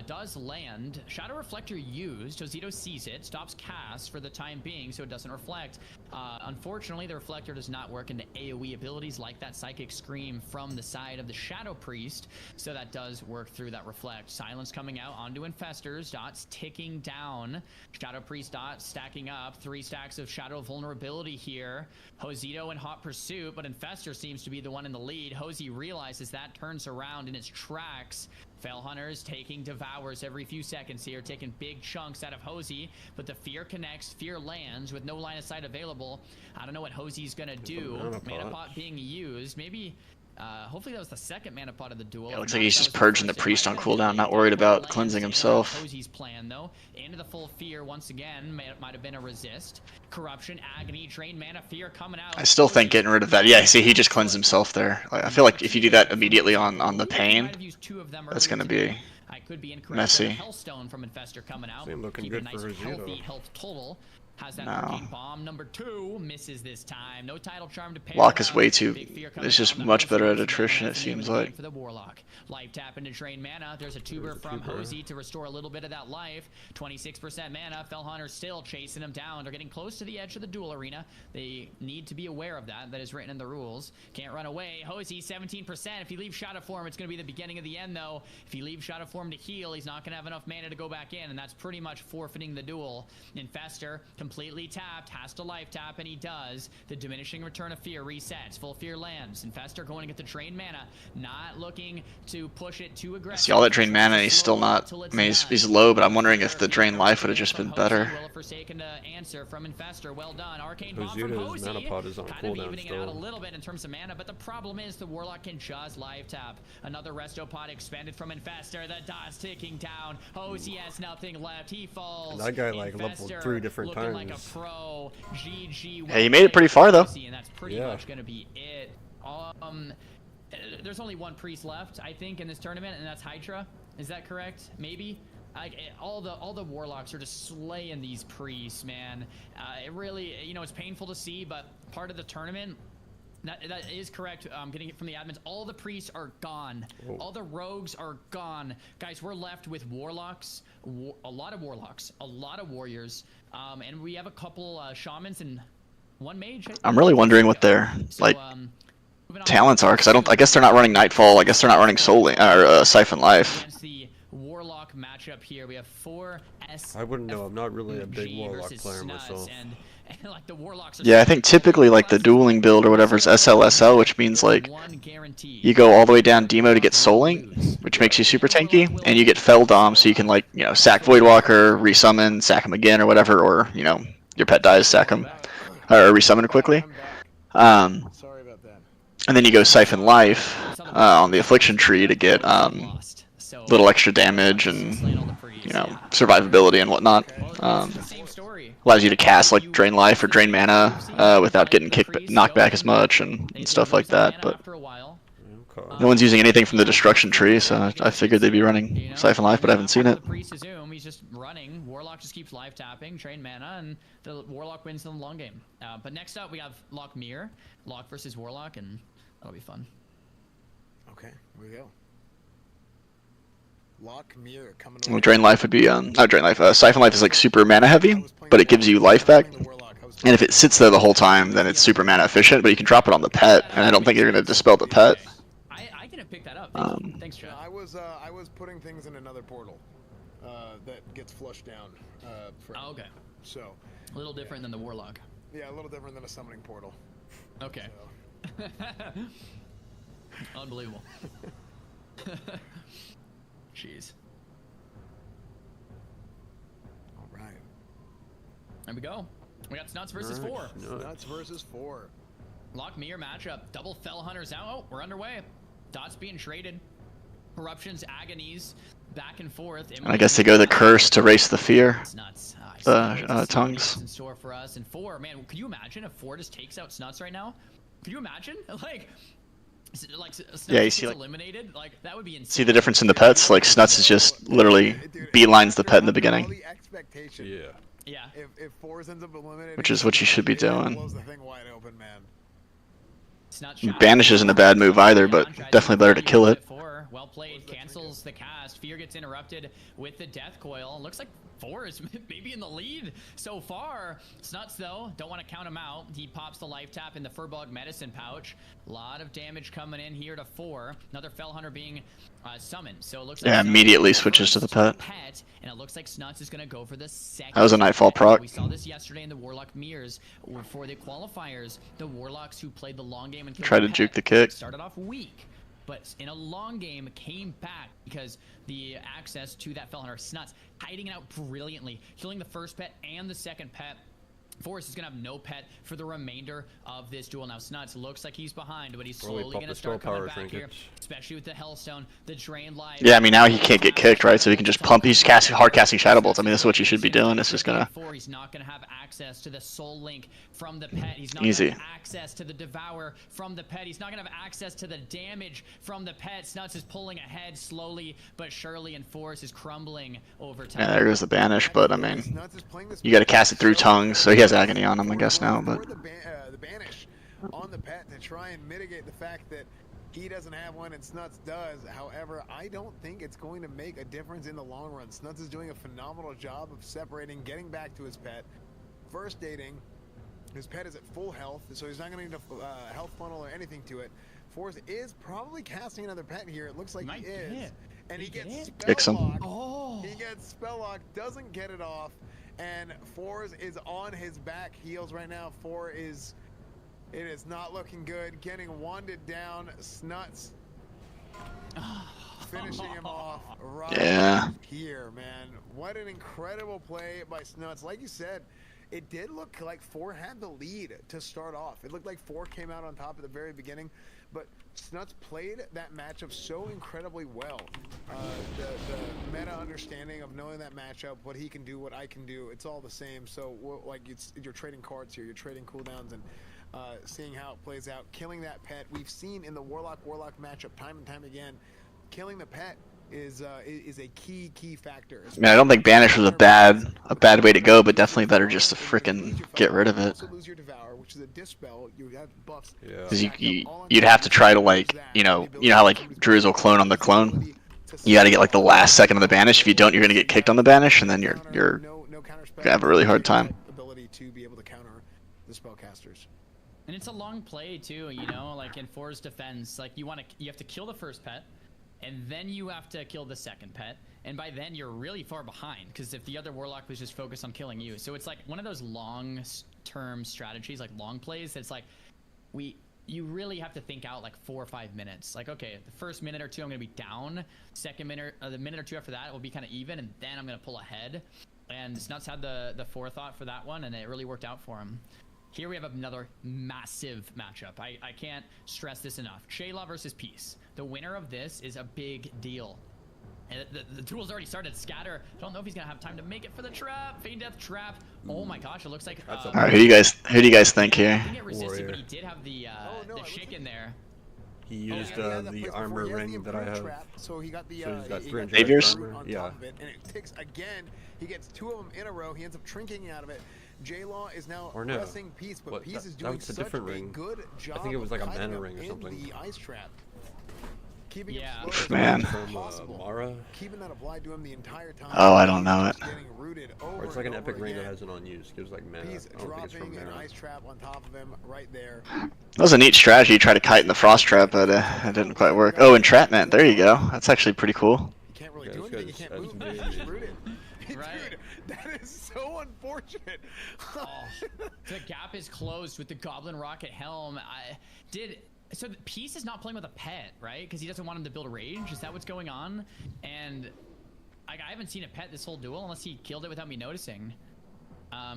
does land. Shadow Reflector used. Josito sees it, stops cast for the time being so it doesn't reflect. Unfortunately, the Reflector does not work into AoE abilities like that Psychic Scream from the side of the Shadow Priest, so that does work through that Reflect. Silence coming out onto Infestors. Dots ticking down. Shadow Priest dots stacking up. 3 stacks of Shadow Vulnerability here. Josito in hot pursuit, but Infestor seems to be the one in the lead. Hosey realizes that, turns around in its tracks. Fell Hunters taking Devours every few seconds here, taking big chunks out of Hosey, but the Fear connects, Fear lands with no line of sight available. I don't know what Hosey's gonna do. Mana pot being used, maybe. Hopefully that was the second mana pot of the duel. Yeah, it looks like he's just purging the priest on cooldown, not worried about cleansing himself. Hosey's plan though, into the full Fear once again. Might have been a resist. Corruption, Agony, drain mana, Fear coming out. I still think getting rid of that. Yeah, see, he just cleansed himself there. Like, I feel like if you do that immediately on the pain, that's gonna be I could be incorrect. messy. Hellstone from Infestor coming out. Same looking Keep a good nice for healthy Josito. health total. Has that No. Arcane Bomb number 2, misses this time. No Tidal Charm to pair. Lock is up. way too. Big Fear coming It's just out on the much better at Hosey. attrition, it That's the name of seems the game like. for the Warlock. Life tap into drain mana. There's a tuber There's a from tuber. Hosey to restore a little bit of that life. 26% mana. Fell Hunter still chasing him down. They're getting close to the edge of the duel arena. They need to be aware of that. That is written in the rules. Can't run away. Hosey 17%. If he leaves Shadow Form, it's going to be the beginning of the end though. If he leaves Shadow Form to heal, he's not going to have enough mana to go back in, and that's pretty much forfeiting the duel. Infestor completely tapped, has to life tap, and he does. The diminishing return of fear resets. Full fear lands. Infestor going to get the drain mana, not looking to push it too aggressive. See all that drain mana, he's still not. I mean, he's low, but I'm wondering if the drain life would have just been better. Answer from Infestor. Well done. Arcane bomb from Hosieda's mana pod is on kind of cooldown evening it out a still. little bit in terms of mana, but the problem is the Warlock can just life tap. Another resto pod expended from Infestor. The dot's ticking down. Hosie has nothing left. He falls. And that guy like leveled 3 different times. Like a pro. GG. Hey, he made it pretty far though. And that's pretty much gonna be it. There's only one priest left, I think, in this tournament, and that's Hydra. Is that correct? Maybe. All the warlocks are just slaying these priests, man. It really, you know, it's painful to see, but part of the tournament. That is correct. I'm getting it from the admins. All the priests are gone. Whoa. All the rogues are gone. Guys, we're left with warlocks, a lot of warlocks, a lot of warriors, and we have a couple shamans and one mage. I'm really wondering what their talents are, because I guess they're not running Nightfall. I guess they're not running Soul or Siphon Life. Against the warlock matchup here, we have 4 S. I wouldn't know. I'm not really a big warlock player myself. And like the warlocks are Yeah, I think typically like the dueling build or whatever is SLSL, which means like you go all the way down Demo to get Souling, which makes you super tanky, and you get Fell Dom, so you can like, you know, sack Voidwalker, resummon, sack him again or whatever, or, you know, your pet dies, sack him, or resummon quickly. And then you go Siphon Life on the Affliction tree to get little extra damage and, you know, survivability and whatnot. Allows you to cast like Drain Life or Drain Mana without getting knocked back as much and stuff like that. But no one's using anything from the Destruction tree, so I figured they'd be running Siphon Life, but I haven't seen it. He's just running. Warlock just keeps life tapping, Drain Mana, and the Warlock wins in the long game. But next up, we have Lock Mirror, Lock versus Warlock, and that'll be fun. Okay, here we go. Lock Mirror coming. Well, Drain Life would be not Drain Life. Siphon Life is like super mana heavy, but it gives you life back. And if it sits there the whole time, then it's super mana efficient. But you can drop it on the pet, and I don't think you're gonna dispel the pet. I didn't pick that up. Thanks, Chad. I was putting things in another portal that gets flushed down. Okay. So. A little different than the Warlock. Yeah, a little different than a summoning portal. Okay. So. Unbelievable. Jeez. All right. There we go. We got Snuts versus 4. Snuts versus 4. Lock Mirror matchup. Double Fell Hunters out. Oh, we're underway. Dots being traded. Eruptions, Agonies, back and forth. And I guess they go the Curse to race the fear. Snuts. Tongues. In store for us. And 4, man, could you imagine if 4 just takes out Snuts right now? Could you imagine? Yeah, you see like eliminated, like that would be insane. See the difference in the pets? Like Snuts is just literally beelines the pet in the beginning. Yeah. If 4 ends up eliminated, which is what you should be doing. blows the thing wide open, man. Banish isn't a bad move either, but definitely better to kill it. Well played, cancels the cast. Fear gets interrupted with the death coil. Looks like 4 is maybe in the lead so far. Snuts though, don't want to count him out. He pops the life tap in the Furbog medicine pouch. A lot of damage coming in here to 4. Another Fell Hunter being summoned. So it looks like immediately switches to the pet. And it looks like Snuts is going to go for the second. That was a Nightfall proc. We saw this yesterday in the Warlock Mirrors for the qualifiers. The Warlocks who played the long game and tried to juke the kick. Started off weak, but in a long game came back because the access to that Fell Hunter Snuts hiding it out brilliantly, killing the first pet and the second pet. Forrest is going to have no pet for the remainder of this duel. Now, Snuts looks like he's behind, but he's slowly going to start coming back here, especially with the Hellstone, the Drain Life. Yeah, I mean, now he can't get kicked, right? So he can just pump. He's hard casting Shadow Bolts. I mean, that's what you should be doing. It's just going to... He's not going to have access to the Soul Link from the pet. He's not Easy. going to have access to the Devour from the pet. He's not going to have access to the damage from the pet. Snuts is pulling ahead slowly, but surely, and Forrest is crumbling over time. Yeah, there goes the Banish, but I mean, you got to cast it through Tongues, so he has Agony on him, I guess, now, but... The Banish on the pet to try and mitigate the fact that he doesn't have one and Snuts does. However, I don't think it's going to make a difference in the long run. Snuts is doing a phenomenal job of separating, getting back to his pet. First dating, his pet is at full health, so he's not going to need a health funnel or anything to it. Forrest is probably casting another pet here. It looks like he is. And he gets Spell Lock. Oh. He gets Spell Lock, doesn't get it off. and Fours is on his back heels right now. It is not looking good. Getting wanded down. Snuts finishing him off right here, man. What an incredible play by Snuts. Like you said, it did look like Four had the lead to start off. It looked like Four came out on top at the very beginning, but Snuts played that matchup so incredibly well. The meta understanding of knowing that matchup, what he can do, what I can do, it's all the same. So like you're trading cards here, you're trading cooldowns, and seeing how it plays out. Killing that pet, we've seen in the Warlock matchup time and time again, killing the pet is a key factor. I mean, I don't think Banish was a bad way to go, but definitely better just to frickin' get rid of it. Because you'd have to try to, like, you know how like Druids will clone on the clone. You got to get like the last second of the Banish. If you don't, you're gonna get kicked on the Banish, and then you're gonna have a really hard time. Ability to be able to counter the spellcasters. And it's a long play too, you know, like in Four's defense, like you have to kill the first pet, and then you have to kill the second pet, and by then you're really far behind, because if the other Warlock was just focused on killing you. So it's like one of those long-term strategies, like long plays, that's like, you really have to think out like 4 or 5 minutes. Like, okay, the first minute or two I'm going to be down, second minute, the minute or two after that will be kind of even, and then I'm going to pull ahead. And Snuts had the forethought for that one, and it really worked out for him. Here we have another massive matchup. I can't stress this enough. Shayla versus Peace. The winner of this is a big deal. And the duel's already started. Scatter. I don't know if he's gonna have time to make it for the trap. Feign Death trap. Oh my gosh, it looks like. All right, who do you guys think here? I think it resisted, but he did have the shake in there. He used the armor ring that I have. So he got the so he's got 300 Saviors? armor on yeah. top of it, and it ticks again. He gets 2 of them in a row. He ends up trinking out of it. J-Law is now pressing Peace, but Peace is doing such a good job. I think it was like a mana ring or something. The ice trap. Keeping him Man. From Mara. Keeping that applied to him the entire time. Oh, I don't know it. Or it's like an epic ring that has an unused. Gives like mana. He's dropping an ice trap on top of him right there. That was a neat strategy. You try to kite in the frost trap, but it didn't quite work. Oh, entrapment. There you go. That's actually pretty cool. You can't really do anything. You can't move. He's rooted. Dude, that is so unfortunate. The gap is closed with the Goblin Rocket Helm. So the Peace is not playing with a pet, right? Because he doesn't want him to build a rage. Is that what's going on? And I haven't seen a pet this whole duel unless he killed it without me noticing.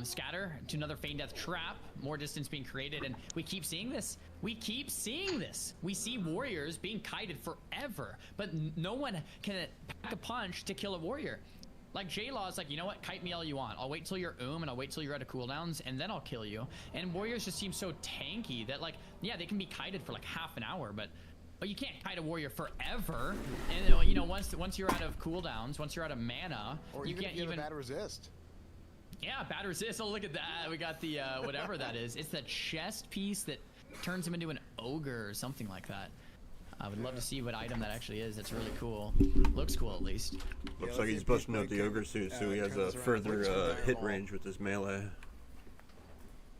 Scatter to another Feign Death trap. More distance being created, and we keep seeing this. We see warriors being kited forever, but no one can pack a punch to kill a warrior. Like, J-Law is like, you know what, kite me all you want. I'll wait till you're and I'll wait till you're out of cooldowns, and then I'll kill you. And warriors just seem so tanky that, like, yeah, they can be kited for like half an hour, but you can't kite a warrior forever. And, you know, once you're out of cooldowns, once you're out of mana, or you can't even bad resist. Yeah, bad resist. Oh, look at that. We got the, whatever that is. It's the chest piece that turns him into an ogre or something like that. I would love to see what item that actually is. It's really cool. Looks cool, at least. Looks like he's busting out the ogre suit, so he has a further hit range with his melee.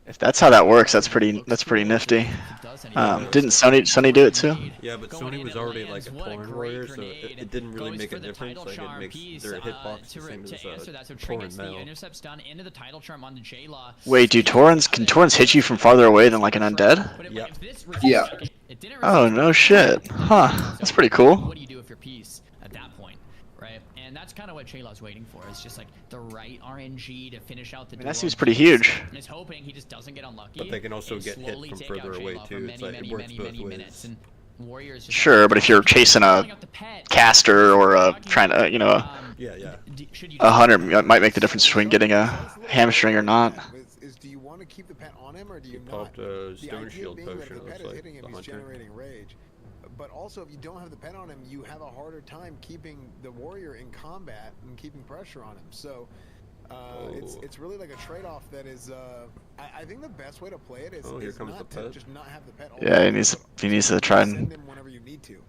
If that's how that works, that's pretty nifty. Didn't Sony do it too? Yeah, but Sony was already like a Tauren warrior, so it didn't really make a difference. Like, it makes their hitbox the same as Tauren now. Intercepts done into the title charm onto J-Law. Wait, can Taurens hit you from farther away than like an undead? Yeah. Yeah. Oh no shit. Huh. That's pretty cool. What do you do if you're Peace at that point, right? And that's kind of what J-Law's waiting for. It's just like the right RNG to finish out the duel. That seems pretty huge. And is hoping he just doesn't get unlucky. But they can also get hit from further away too. It's like it works both ways. Warriors Sure, but if you're chasing a caster or trying to, you know, a hunter might make the difference between getting a hamstring or not. Do you want to keep the pet on him or do you not? Popped a stone shield potion. The pet is hitting him, he's generating rage. But also, if you don't have the pet on him, you have a harder time keeping the warrior in combat and keeping pressure on him. So it's really like a trade-off that is. I think the best way to play it is, not to just not have the pet on. Yeah, he needs to try and send him whenever you need to,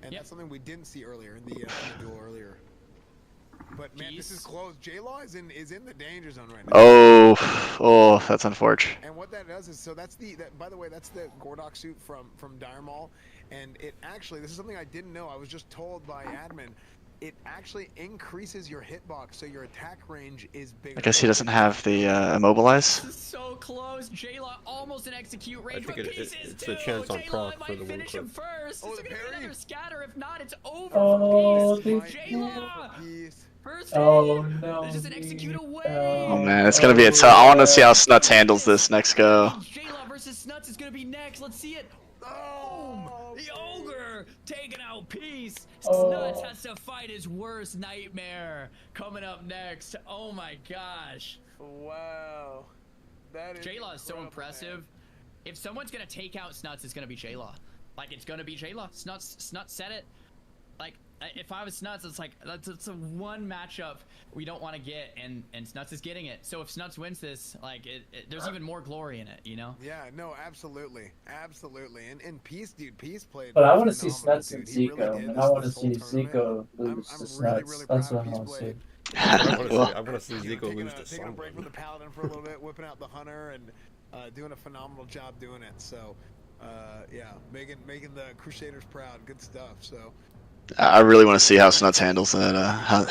and that's something we didn't see earlier in the duel earlier. But man, this is close. J-Law is in the danger zone right now. Oh, that's unfortunate. And what that does is, so that's by the way, that's the Gordok suit from Dire Maul, and it actually, this is something I didn't know. I was just told by admin. it actually increases your hitbox, so your attack range is bigger. I guess he doesn't have the immobilize. This is so close. Jayla almost an execute range, I think but pieces it's too. a chance on Jayla proc might for the win finish him clip. first. Oh, It's the gonna be parry? another scatter. If not, it's over Oh, for Peace. they- Jayla! First Oh hit. no. There's just an execute away. Oh man, it's gonna be a tough. I want to see how Snuts handles this next go. Jayla versus Snuts is gonna be next. Let's see it. Boom! The ogre taking out Peace. Snuts has to fight his worst nightmare. Coming up next. Oh my gosh. Wow. That is Jayla is so impressive. Man. If someone's gonna take out Snuts, it's gonna be Jayla. Like, it's gonna be Jayla. Snuts said it. Like, if I was Snuts, it's like that's a one matchup we don't want to get, and Snuts is getting it. So if Snuts wins this, like, there's even more glory in it, you know? Yeah, no, absolutely, absolutely. And Peace, dude, Peace played. But I want to see phenomenal, Snuts and dude. He Zico, really did and this I want to whole see tournament. Zico lose to I'm Snuts. really That's proud what I of want to Peace see. played. I want to see Zico lose to Taking a break from someone. the Paladin for a little bit, whipping out the Hunter, and doing a phenomenal job doing it. So, yeah, making the Crusaders proud. Good stuff. So. I really want to see how Snuts handles that.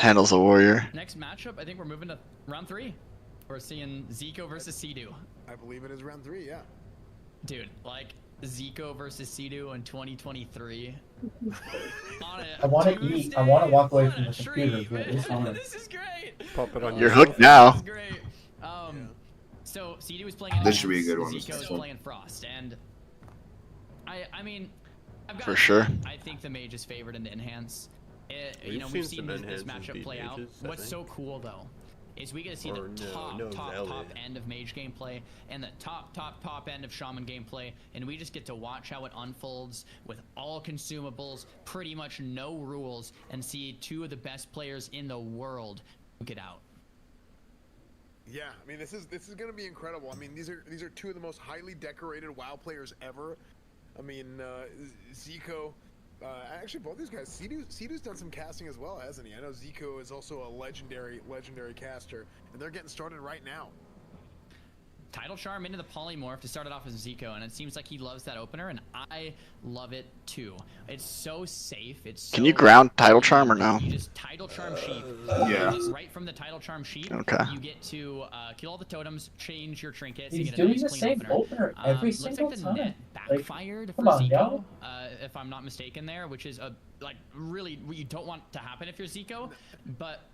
Handles the warrior. Next matchup, I think we're moving to round 3. We're seeing Zico versus Sea-Doo. I believe it is round 3, yeah. Dude, like, Zico versus Sea-Doo in 2023. I want to eat. I want to walk away from the computer, but it's hard. This is great. Pop it on You're your hooked now. This is great. So Sea-Doo is playing. This should be a good one. Zico is playing Frost, and I mean, I've got For sure. I think the mage is favored in the enhance. We've You know, we've seen seen some this enhances matchup beat play out. mages, I What's so think. cool though is we get to see Or the no, top Zelda. end of mage gameplay and the top end of shaman gameplay, and we just get to watch how it unfolds with all consumables, pretty much no rules, and see two of the best players in the world get out. Yeah, I mean this is gonna be incredible. I mean these are two of the most highly decorated WoW players ever. I mean Zico, actually both these guys. Sea-Doo's done some casting as well, hasn't he? I know Zico is also a legendary caster, and they're getting started right now. Tidal Charm into the Polymorph to start it off as Zico, and it seems like he loves that opener, and I love it too. It's so safe. It's Can you ground Tidal Charm or no? You just Tidal Charm sheep. Yeah. Just right from the Tidal Charm sheep, Okay. you get to kill all the totems, change your trinkets. He's you get a doing nice the clean same opener. every Looks single like the time. net Like, backfired come for on, Zico, y'all. if I'm not mistaken there, which is like really what you don't want to happen if you're Zico, but.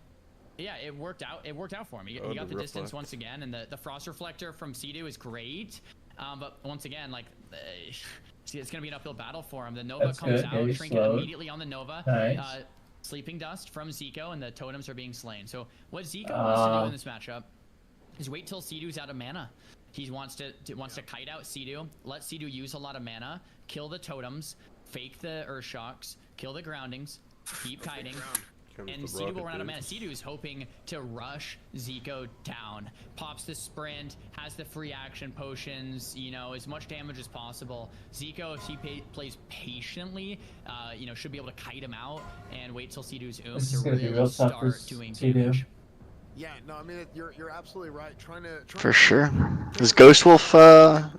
Yeah, it worked out. It worked out for him. He got the distance reflect. once again, and the Frost Reflector from Sea-Doo is great. But once again, like, it's gonna be an uphill battle for him. The Nova That's comes good. out, Maybe trinket slow. immediately on the Nova. Nice. Sleeping Dust from Zico, and the totems are being slain. So what Zico wants to do in this matchup is wait till Sea-Doo's out of mana. He wants to kite out Sea-Doo, let Sea-Doo use a lot of mana, kill the totems, fake the Earth Shocks, kill the groundings, keep kiting. And Sea-Doo will run out of mana. Sea-Doo's hoping to rush Zico down. Pops the sprint, has the free action potions, you know, as much damage as possible. Zico, if he plays patiently, you know, should be able to kite him out and wait till Sea-Doo's This to is gonna be really real tough for start doing Sea-Doo. damage. Yeah, no, I mean you're absolutely right. For sure. Is Ghost Wolf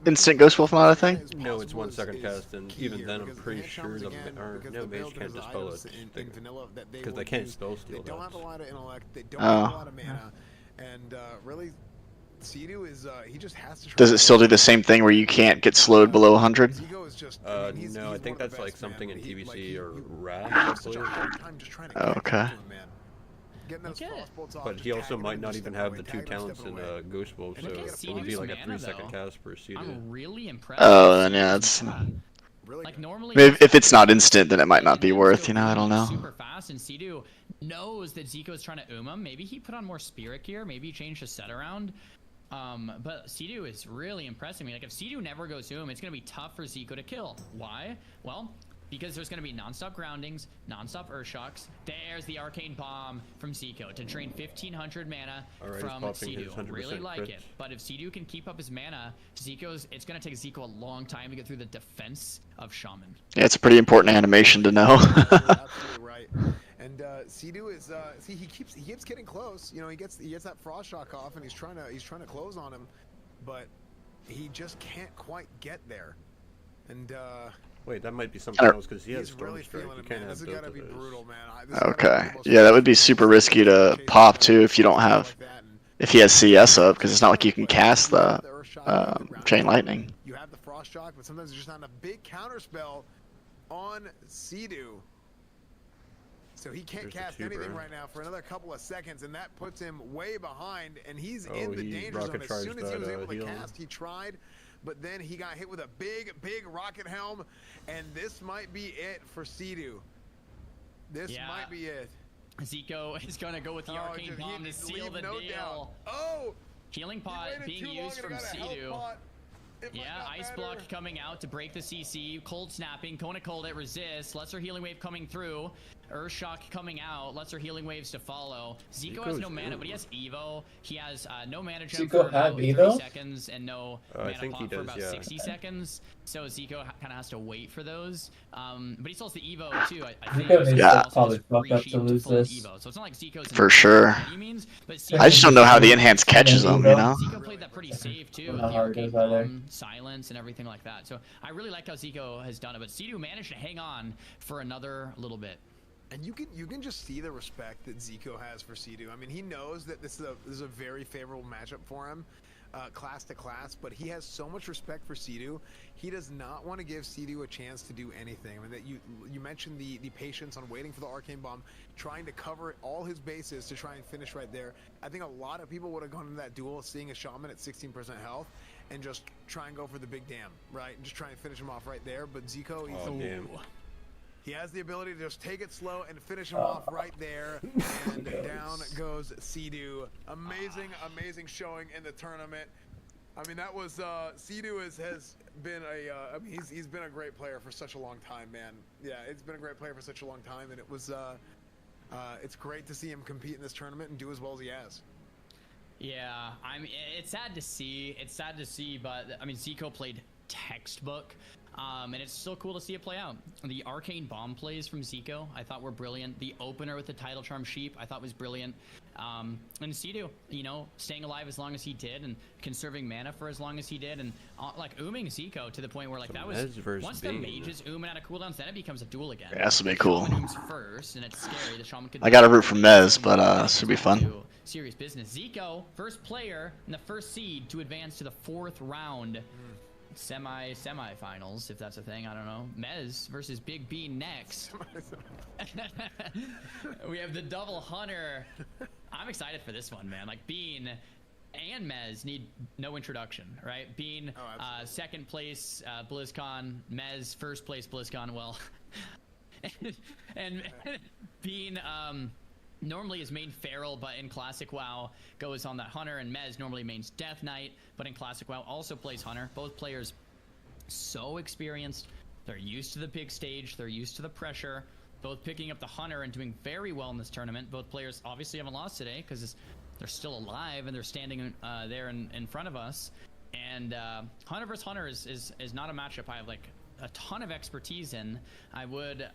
instant Ghost Wolf not a thing? No, it's 1 second cast, and even then I'm pretty sure the mage can't dispel it because they can't spell steal They don't that. have a lot of intellect. They don't have a lot of mana, and really, Sea-Doo is he just has to. Does it still do the same thing where you can't get slowed below 100? Zico is just. No, I think that's like something in TBC or Wrath, I believe. Oh, okay. But he also might not even have the 2 talents in Ghost Wolf, so it would be like a 3-second cast per Sea-Doo. I'm really impressed. Oh, then yeah, it's. Like normally, If it's not instant, then it might not be worth. You know, I don't know. Super fast, and Sea-Doo knows that Zico is trying to him. Maybe he put on more Spirit Gear. Maybe he changed his set around. But Sea-Doo is really impressing me. Like if Sea-Doo never goes it's gonna be tough for Zico to kill. Why? Well, because there's going to be non-stop groundings, non-stop Earth Shocks. There's the Arcane Bomb from Zico to drain 1,500 mana from Sea-Doo. Really like it. But if Sea-Doo can keep up his mana, it's going to take Zico a long time to get through the defense of Shaman. Yeah, it's a pretty important animation to know. Absolutely right. And Sea-Doo is see he keeps getting close. You know, he gets that Frost Shock off, and he's trying to close on him, but he just can't quite get there. And Wait, that might be something else because he has He's Storm really Strike. feeling You it, can't man. have This has both got to of be those. brutal, man. Okay. Yeah, that would be super risky to pop too if you don't have, if he has CS up, because it's not like you can cast the Chain Lightning. You have the Frost Shock, but sometimes there's just not a big counter spell on Sea-Doo. So he can't cast anything right now for another couple of seconds, and that puts him way behind, and he's in the danger zone. As soon as he was able to cast, he tried, but then he got hit with a big rocket helm, and this might be it for Sea-Doo. This might be it. Zico is going to go with the Arcane Bomb to seal the deal. Oh! Healing Pot being used from Sea-Doo. Yeah, Ice Block coming out to break the CC. Cold Snapping. Kona Cold it resists. Lesser Healing Wave coming through. Earth Shock coming out. Lesser Healing Waves to follow. Zico has no mana, but he has Evo. He has no mana gem for about 30 seconds and no mana pop for about 60 seconds. So Zico kind of has to wait for those. But he still has the Evo too. I think probably fucked up to lose this. Evo. So it's not like Zico's For sure. means, but I just don't know how the enhance catches them, you know? Zico played that pretty safe too. With the Arcane Bomb, silence, and everything like that. So I really like how Zico has done it. But Sea-Doo managed to hang on for another little bit. And you can just see the respect that Zico has for Sea-Doo. I mean, he knows that this is a very favorable matchup for him, class to class. But he has so much respect for Sea-Doo. He does not want to give Sea-Doo a chance to do anything. I mean, that you mentioned the patience on waiting for the Arcane Bomb, trying to cover all his bases to try and finish right there. I think a lot of people would have gone into that duel seeing a shaman at 16% health and just try and go for the big dam, right? And just try and finish him off right there. But Zico, he has the ability to just take it slow and finish him off right there. And down goes Sea-Doo. Amazing showing in the tournament. I mean, that was Sea-Doo has been a I mean, he's been a great player for such a long time, man. Yeah, it's been a great player for such a long time, and it was it's great to see him compete in this tournament and do as well as he has. Yeah, I mean, it's sad to see. It's sad to see, but I mean, Zico played textbook. And it's still cool to see it play out. The Arcane Bomb plays from Zico I thought were brilliant. The opener with the Title Charm Sheep I thought was brilliant. And Sea-Doo, you know, staying alive as long as he did and conserving mana for as long as he did, and like ooming Zico to the point where like that was once the mages oom out of cooldowns, then it becomes a duel again. Yeah, this will be cool. First, and it's scary. The shaman could I got a root for Mez, but this will be fun. Serious business. Zico, first player and the first seed to advance to the 4th round. Semi-finals, if that's a thing. I don't know. Mez versus Big B next. We have the double hunter. I'm excited for this one, man. Like Bean and Mez need no introduction, right? Bean, second place BlizzCon. Mez, first place BlizzCon. Well, and Bean normally is main Feral, but in Classic WoW goes on that Hunter, and Mez normally mains Death Knight, but in Classic WoW also plays Hunter. Both players so experienced. They're used to the big stage. They're used to the pressure. Both picking up the Hunter and doing very well in this tournament. Both players obviously haven't lost today because they're still alive and they're standing there in front of us. And Hunter vs. Hunter is not a matchup I have like a ton of expertise in. I would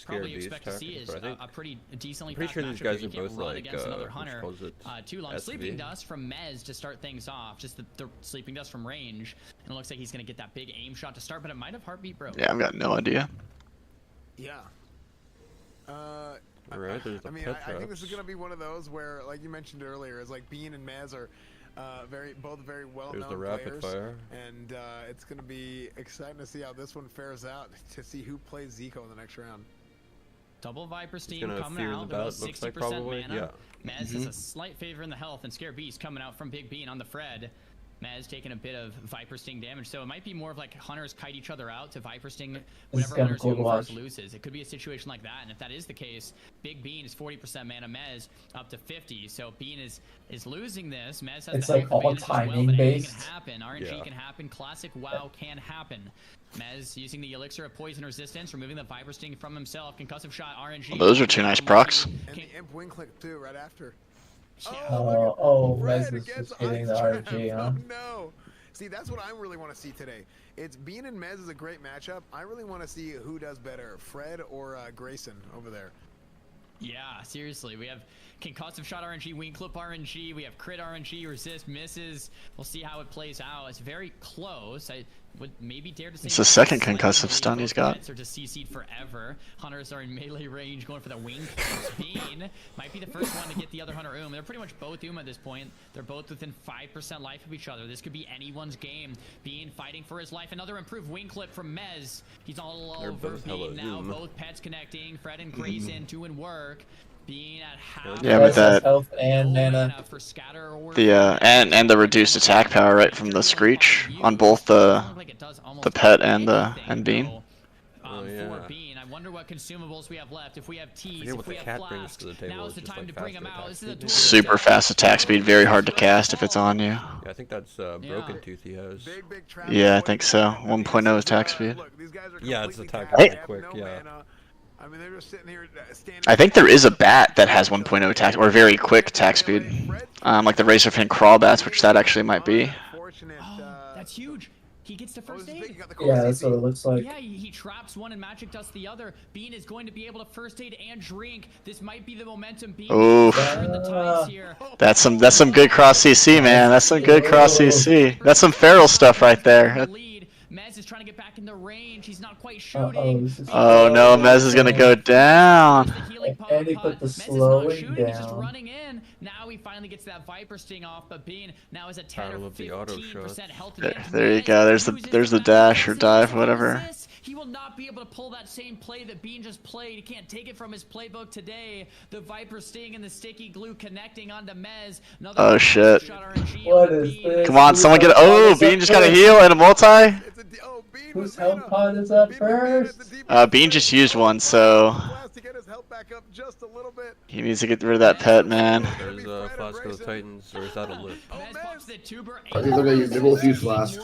probably expect to see is a pretty decently fast sure these matchup guys you are can't both run like against another Hunter too long. SV. Sleeping Dust from Mez to start things off. Just the Sleeping Dust from range, and it looks like he's gonna get that big aim shot to start, but it might have heartbeat broke. Yeah, I've got no idea. Yeah. Alright, there's the I mean, I think this is gonna be one of those where, like you mentioned earlier, is like Bean and Mez are both very well-known There's the rapid players, fire. and it's going to be exciting to see how this one fares out, to see who plays Zico in the next round. Double Viper Steam coming out, about 60% mana. Mez has a slight favor in the health, and Scare Beast coming out from Big Bean on the Fred. Mez taking a bit of Viper Sting damage, so it might be more of like Hunters kite each other out to Viper Sting whatever Hunter's doing first loses. It could be a situation like that, and if that is the case, Big Bean is 40% mana, Mez up to 50, so Bean is losing this. Mez has the like all timing based. Can happen. RNG can happen. Classic WoW can happen. Mez using the Elixir of Poison Resistance, removing the Viper Sting from himself. Concussive Shot, RNG. Well, those are two nice procs. And the Imp Wing Click too, right after. Mez is just hitting the RNG, huh? Oh, no. See, that's what I really want to see today. It's Bean and Mez is a great matchup. I really want to see who does better, Fred or Grayson over there. Yeah, seriously. We have Concussive Shot RNG, Wing Clip RNG. We have Crit RNG, Resist, Misses. We'll see how it plays out. It's very close. would maybe dare to say It's the second concussive stun he's got. Or to CC'd forever. Hunters are in melee range, going for the wing. Bean might be the first one to get the other hunter They're pretty much both at this point. They're both within 5% life of each other. This could be anyone's game. Bean fighting for his life. Another improved wing clip from Mez. He's all over Bean now. Both pets connecting. Fred and Grayson doing work. Being at half. Yeah, with that, health and mana. And the reduced attack power right from the Screech on both the pet and Bean. Oh yeah. I wonder what consumables we have left. If we have teas, Forget if what we the have cat brings flasks, to the table. now is It's the just time like to bring them faster out. attack This is a speed. Super fast attack speed, very hard to cast if it's on you. Yeah, I think that's Broken Tooth he has. Yeah, I think so. 1.0 attack speed. Yeah, it's attack Hey. really quick. Yeah. I mean, they're just sitting here standing. I think there is a bat that has 1.0 attack or very quick attack speed, like the Razorfin crawl bats, which that actually might be. Oh, that's huge. He gets the first aid. Yeah, that's what it looks like. Yeah, he traps one and magic dust the other. Bean is going to be able to first aid and drink. This might be the momentum Bean. Oof. That's some good cross CC, man. That's some good cross CC. That's some feral stuff right there. Mez is trying to get back in the range. He's not quite shooting. Oh no, Mez is gonna go down. And he put the slowing He's just down. running in. Now he finally gets that Viper Sting off, but Bean now is at 10 or 15% health advantage. There you go. There's the dash or dive, whatever. He will not be able to pull that same play that Bean just played. He can't take it from his playbook today. The Viper Sting and the sticky glue connecting onto Mez. Oh shit. What is this? Come on, someone get. Oh, Bean just got a heal and a multi. Whose health pod is up first? Bean just used one, so he needs to get rid of that pet, man. There's a Flask of the Titans, or is that a lip? I think they both use flasks.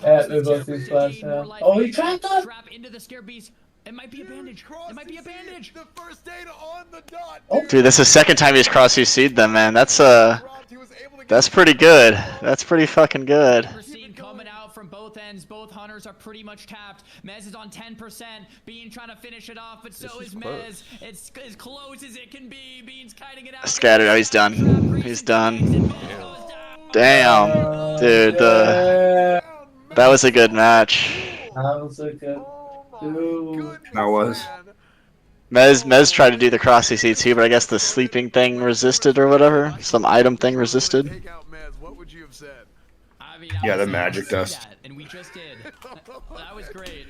Yeah, they both use flasks now. Oh, he trapped us! Into the scare beast. It might be a bandage. It might be a bandage. The first aid on the dot. Dude, this is the second time he's cross CC'd them, man. That's pretty good. That's pretty fucking good. Coming out from both ends. Both hunters are pretty much tapped. Mez is on 10%. Bean trying to finish it off, but so is Mez. It's as close as it can be. Bean's kiting it out. Scattered. Oh, he's done. He's done. Damn, dude. That was a good match. That was a good. Dude. That was. Mez tried to do the cross CC too, but I guess the sleeping thing resisted or whatever. Some item thing resisted. Take out Mez. What would you have said? I mean, Yeah, the magic dust. And we just did. That was great.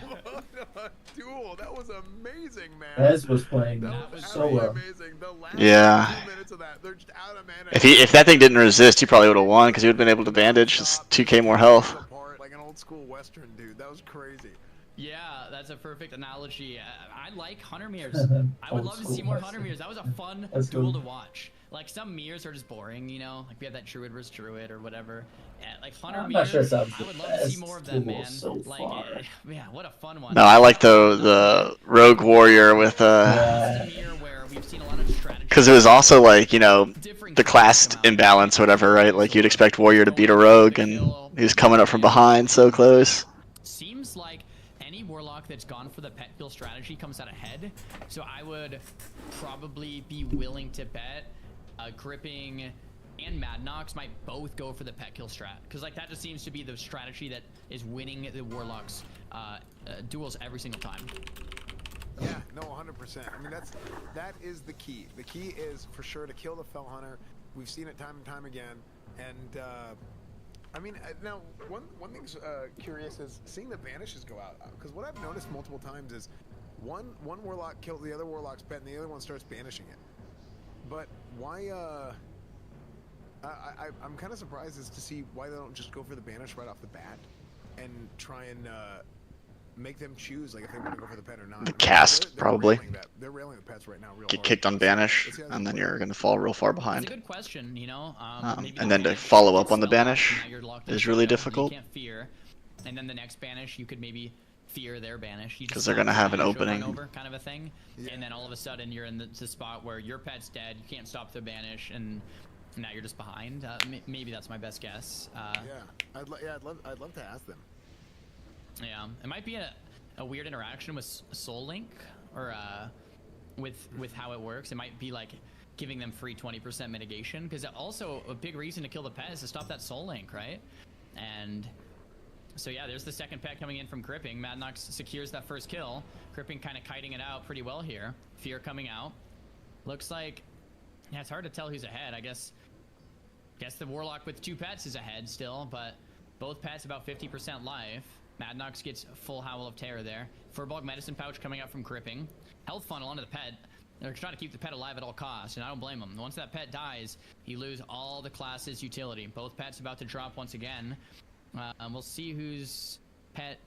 What a duel. That was amazing, man. Mez was playing so well. Amazing. The last Yeah. 2 minutes of that, they're just out of mana. If that thing didn't resist, he probably would have won because he would have been able to bandage just 2k more health. Like an old school Western dude. That was crazy. Yeah, that's a perfect analogy. I like Hunter Mirrors. I would love to see more Hunter Mirrors. That was a fun duel to watch. Like, some mirrors are just boring, you know? Like, we have that Druid versus Druid or whatever. Like, Hunter Mirrors, not sure I would love to see more of them, man. So like, yeah, what a fun one. No, I like the Rogue Warrior with because it was also like, you know, the class imbalance, whatever, right? Like you'd expect Warrior to beat a Rogue, and he's coming up from behind so close. Seems like any Warlock that's gone for the pet kill strategy comes out ahead. So I would probably be willing to bet Gripping and Mad Nox might both go for the pet kill strat, because like that just seems to be the strategy that is winning the Warlocks duels every single time. Yeah, no, 100%. I mean, that is the key. The key is for sure to kill the Fell Hunter. We've seen it time and time again. And I mean, now one thing's curious is seeing the vanishes go out. Because what I've noticed multiple times is one Warlock kills the other Warlock's pet, and the other one starts banishing it. But why? I'm kind of surprised as to see why they don't just go for the banish right off the bat and try and make them choose like if they want to go for the pet or not. Cast probably. They're railing the pets right now. Real Get hard. kicked on banish, and then you're gonna fall real far behind. It's a good question, you know. And then to follow up on the banish is really difficult. You can't fear, and then the next banish you could maybe fear their banish because they're gonna have an opening, kind of a thing. Yeah. And then all of a sudden you're in the spot where your pet's dead, you can't stop the banish, and now you're just behind. Maybe that's my best guess. Yeah, I'd love to ask them. Yeah, it might be a weird interaction with Soul Link, or with how it works. It might be like giving them free 20% mitigation, because also a big reason to kill the pet is to stop that Soul Link, right? And So yeah, there's the second pet coming in from Gripping. Madnox secures that first kill. Gripping kind of kiting it out pretty well here. Fear coming out. Looks like, yeah, it's hard to tell who's ahead. I guess the Warlock with 2 pets is ahead still, but both pets about 50% life. Madnox gets full Howl of Terror there. Furbog Medicine Pouch coming out from Gripping. Health Funnel onto the pet. They're trying to keep the pet alive at all costs, and I don't blame them. Once that pet dies, you lose all the class's utility. Both pets about to drop once again. We'll see whose pet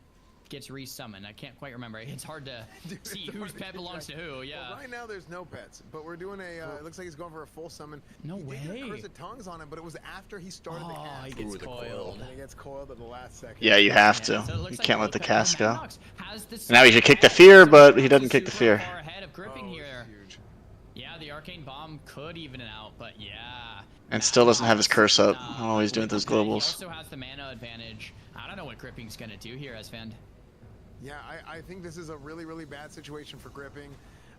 gets resummoned. I can't quite remember. It's hard to see whose pet belongs to who. Yeah. Well, right now there's no pets, but we're doing a. It looks like he's going for a full summon. No he way. Did get Curse of Tongues on him, but it was after he started the cast. He gets coiled. And he gets coiled at the last second. Yeah, you have to. So You can't let the cast go. Has Now he should kick the fear, but he doesn't kick the fear. Far ahead of Gripping here. Yeah, the Arcane Bomb could even it out, but yeah. And still doesn't have his curse up. I don't know what he's doing with those He globals. also has the mana advantage. I don't know what Gripping's gonna do here, Esfand. Yeah, I think this is a really, really bad situation for Gripping.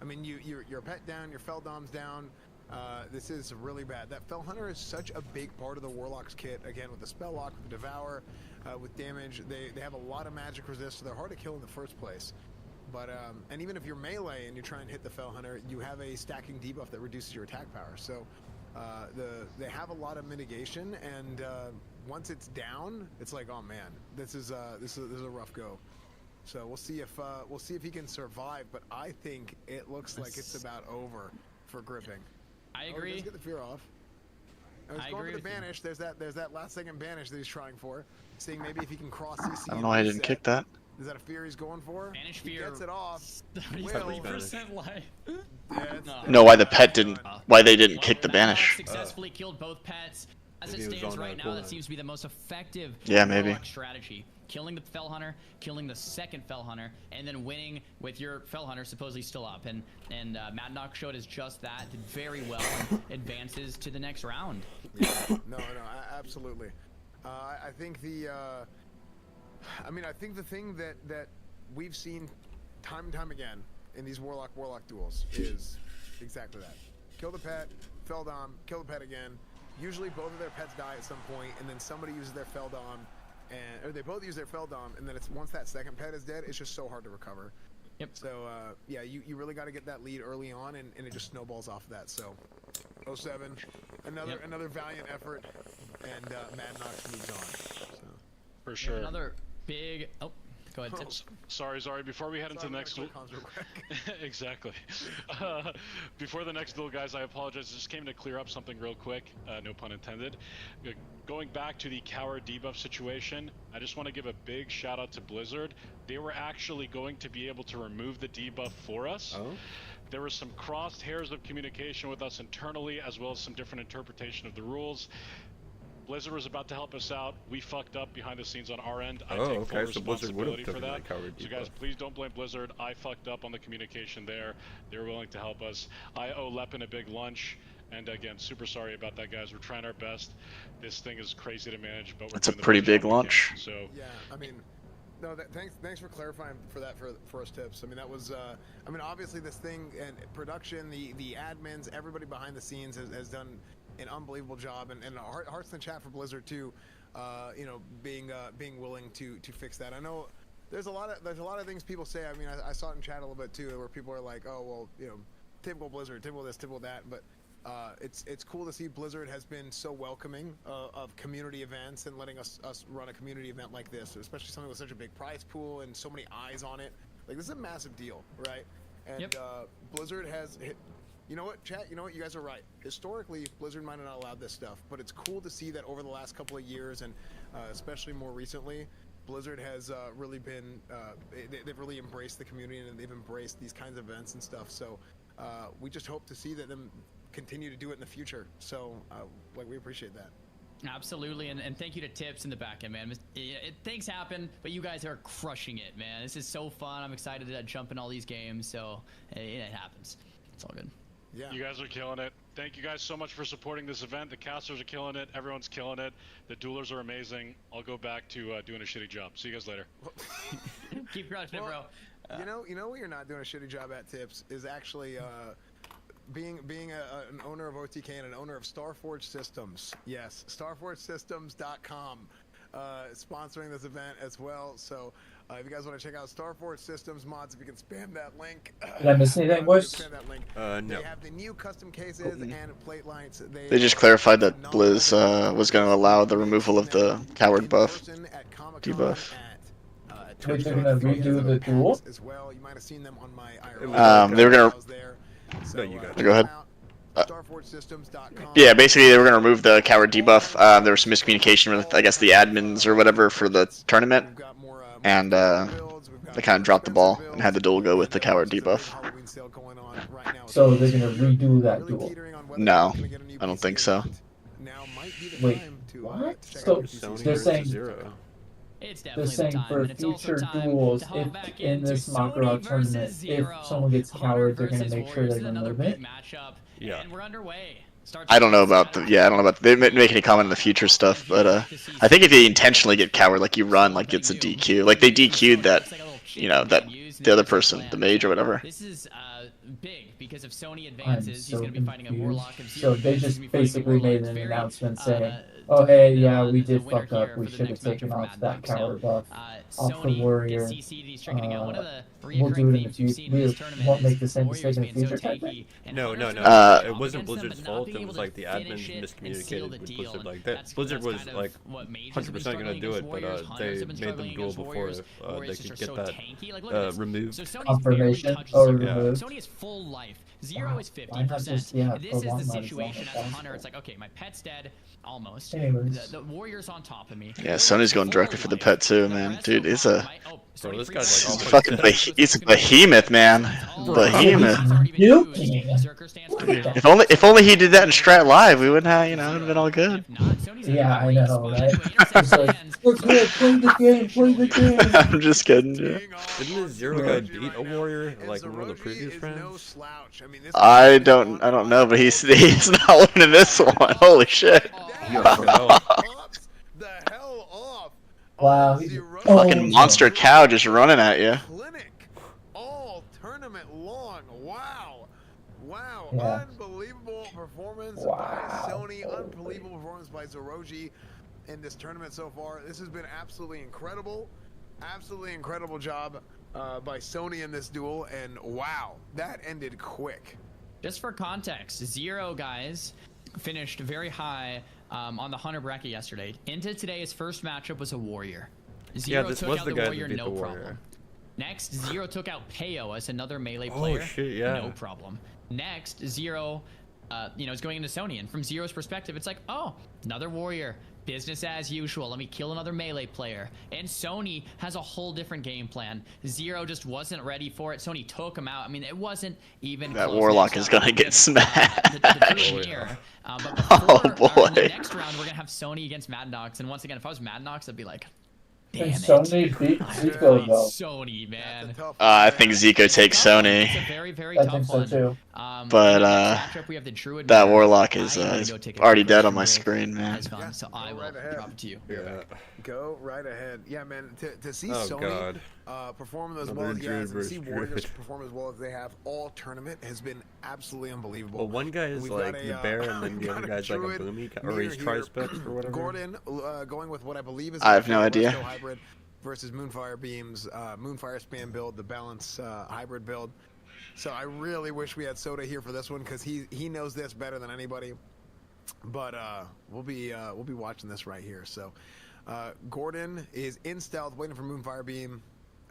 I mean, your pet down, your Feldom's down. This is really bad. That Fel Hunter is such a big part of the Warlock's kit. Again, with the Spell Lock, with the Devour, with damage. They have a lot of magic resist, so they're hard to kill in the first place. But and even if you're melee and you try and hit the Fel Hunter, you have a stacking debuff that reduces your attack power. So they have a lot of mitigation, and once it's down, it's like, oh man, this is a rough go. So we'll see if he can survive. But I think it looks like it's about over for Gripping. I agree. Let's get the fear off. I agree for the banish. There's that last second banish that he's trying for, seeing maybe if he can cross CC. I don't know why I didn't kick that. Is that a fear he's going for? Banish He fear. gets it off. 30% life. No, why the pet didn't? Why they didn't kick the banish? Successfully killed both pets. As it Maybe it was stands on right that now, that cooldown. seems to be the most effective maybe. strategy. Killing the Fel Hunter, killing the second Fel Hunter, and then winning with your Fel Hunter supposedly still up. And Madnox showed us just that, did very well, and advances to the next round. Yeah. No, absolutely. I think I think the thing that we've seen time and time again in these Warlock duels is exactly that. Kill the pet, Feldom, kill the pet again. Usually both of their pets die at some point, and then somebody uses their Feldom, or they both use their Feldom, and then it's once that second pet is dead, it's just so hard to recover. Yep. So yeah, you really got to get that lead early on, and it just snowballs off of that. So 07, another valiant effort, and Madnox moves on. So. For sure. Another big. Oh, go ahead, Tips. Sorry. Before we head into the next duel, exactly. Before the next duel, guys, I apologize. I just came to clear up something real quick. No pun intended. Going back to the coward debuff situation, I just want to give a big shout out to Blizzard. They were actually going to be able to remove the debuff for us. Oh. There were some crossed hairs of communication with us internally, as well as some different interpretation of the rules. Blizzard was about to help us out. We fucked up behind the scenes on our end. I take full responsibility for that. So guys, please don't blame Blizzard. I fucked up on the communication there. They were willing to help us. I owe Lepin a big lunch. And again, super sorry about that, guys. We're trying our best. This thing is crazy to manage, but we're It's a doing the pretty best big job we lunch. can. So Yeah, I mean, no, thanks for clarifying for that for us, Tips. I mean, that was, I mean, obviously this thing and production, the admins, everybody behind the scenes has done an unbelievable job, and hearts in the chat for Blizzard too. You know, being willing to fix that. I know there's a lot of things people say. I mean, I saw it in chat a little bit too, where people are like, oh well, you know, typical Blizzard, typical this, typical that, but. It's cool to see Blizzard has been so welcoming of community events and letting us run a community event like this, especially something with such a big prize pool and so many eyes on it. Like, this is a massive deal, right? And Blizzard has hit. You know what, chat? You know what? You guys are right. Historically, Blizzard might have not allowed this stuff, but it's cool to see that over the last couple of years, and especially more recently, Blizzard has really been. They've really embraced the community, and they've embraced these kinds of events and stuff. So we just hope to see that them continue to do it in the future. So like, we appreciate that. Absolutely, and thank you to Tips in the back end, man. Things happen, but you guys are crushing it, man. This is so fun. I'm excited to jump in all these games, so it happens. It's all good. Yeah. You guys are killing it. Thank you guys so much for supporting this event. The casters are killing it. Everyone's killing it. The duelers are amazing. I'll go back to doing a shitty job. See you guys later. Keep crushing it, bro. You know what you're not doing a shitty job at, Tips, is actually being an owner of OTK and an owner of Starforge Systems. Yes, starforgesystems.com. sponsoring this event as well. So if you guys want to check out Starforge Systems mods, if you can spam that link. Did I miss anything, boys? Spam that link. No. They have the new custom cases and plate lights. They just clarified that Blizz was going to allow the removal of the coward buff, debuff. Wait, they're gonna redo the duel? As well. You might have seen them on my They were gonna. No, you got it. Go ahead. Yeah, basically they were gonna remove the coward debuff. There was some miscommunication with, I guess, the admins or whatever for the tournament, and they kind of dropped the ball and had the duel go with the coward debuff. So they're gonna redo that duel? No, I don't think so. Wait, what? So they're saying they're saying for future duels, if in this Majora tournament, if someone gets coward, they're gonna make sure they remove it. Yeah. I don't know about the. Yeah, I don't know about. They didn't make any comment on the future stuff, but I think if you intentionally get coward, like you run, like it's a DQ. Like they DQ'd that, you know, that the other person, the mage or whatever. This is big because if Sony advances, he's going to be fighting a warlock of So they just basically made an announcement saying, "Oh hey, yeah, we did fuck up. We should have taken off that coward buff off the warrior. We'll do it in the future. We won't make the same mistake in the future." Type thing? No. It wasn't Blizzard's fault. It was like the admins miscommunicated with Blizzard. Like that, Blizzard was like 100% gonna do it, but they made them duel before they could get that removed. Confirmation or removed. Sony is full life. Zero is 50%. This is the situation as a hunter. It's like, okay, my pet's dead, almost. The warrior's on top of me. Yeah, Sony's going directly for the pet too, man. Dude, he's a Bro, this guy's like fucking he's a behemoth, man. Behemoth. If only he did that in Strat Live, we wouldn't have, you know, it would have been all good. Yeah, I know, right? It's like, we're good, play the game, play the game. I'm just kidding, yeah. Didn't the Zero guy beat a warrior like in one of the previous rounds? I don't know, but he's not winning this one. Holy shit. Wow. Fucking monster cow just running at you. All tournament long. Wow. Yeah. Unbelievable performance by Sony. Unbelievable performance by Zoroji in this tournament so far. This has been absolutely incredible. Absolutely incredible job by Sony in this duel. And wow, that ended quick. Just for context, Zero, guys, finished very high on the hunter bracket yesterday. Into today, his first matchup was a warrior. Zero this took was out the the guy warrior, that beat no the warrior. problem. Next, Zero took out Peo as another melee player. Oh shit, yeah. No problem. Next, Zero, is going into Sony, and from Zero's perspective, it's like, oh, another warrior. Business as usual. Let me kill another melee player. And Sony has a whole different game plan. Zero just wasn't ready for it. Sony took him out. I mean, it wasn't even That close. warlock is gonna get smashed. Oh boy. The next round, we're gonna have Sony against Mad Nox, and once again, if I was Mad Nox, I'd be like, damn it. Sony beat Zico though. Sony, man. I think Zico takes Sony. It's a very, very I tough think so one. too. But We have the Druid that player. warlock is already dead on my Druid. screen, man. So I will drop it to you. Yeah. Go right ahead. Yeah, man. To see Oh, Sony God. perform as Another well as Druid and versus see Warriors Druid. perform as well as they have all tournament has been absolutely unbelievable. Well, one guy is We've like got a, the bear, and then we've the got other a guy's like a Druid boomy, or mirror he's here. tri-spec or whatever. Gordon going with what I believe is I have no a idea. hybrid versus Moonfire Beams, Moonfire spam build, the balance hybrid build. So I really wish we had Soda here for this one because he knows this better than anybody. But we'll be watching this right here. So Gordon is in stealth, waiting for Moonfire Beam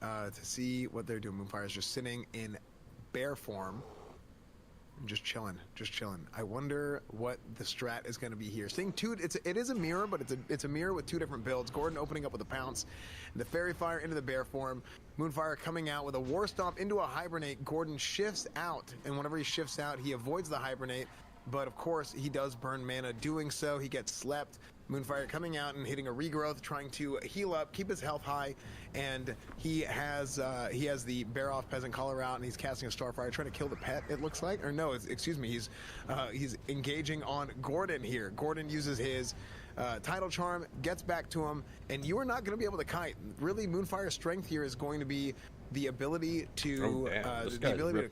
to see what they're doing. Moonfire is just sitting in bear form, just chilling. I wonder what the strat is going to be here. Seeing two, it is a mirror, but it's a mirror with two different builds. Gordon opening up with a pounce, the fairy fire into the bear form. Moonfire coming out with a war stomp into a hibernate. Gordon shifts out, and whenever he shifts out, he avoids the hibernate. But of course, he does burn mana. Doing so, he gets slept. Moonfire coming out and hitting a regrowth, trying to heal up, keep his health high, and he has the bear off peasant collar out, and he's casting a starfire, trying to kill the pet. It looks like, or no, excuse me, he's engaging on Gordon here. Gordon uses his tidal charm, gets back to him, and you are not going to be able to kite. Really, Moonfire's strength here is going to be the ability to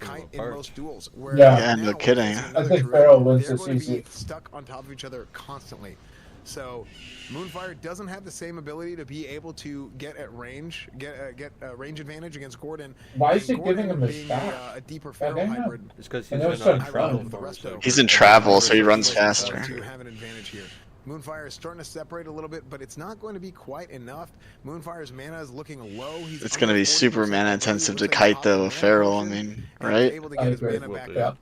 kite in most duels. Yeah, no kidding. I think Pharaoh wins this easy. Stuck on top of each other constantly. So Moonfire doesn't have the same ability to be able to get at range, get a range advantage against Gordon. Why is he giving him his back? A deeper feral hybrid. It's because he's in travel. He's in travel, so he runs faster. To have an advantage here. Moonfire is starting to separate a little bit, but it's not going to be quite enough. Moonfire's mana is looking low. It's going to be super mana intensive to kite the feral, I mean, right? Able to get his mana back up.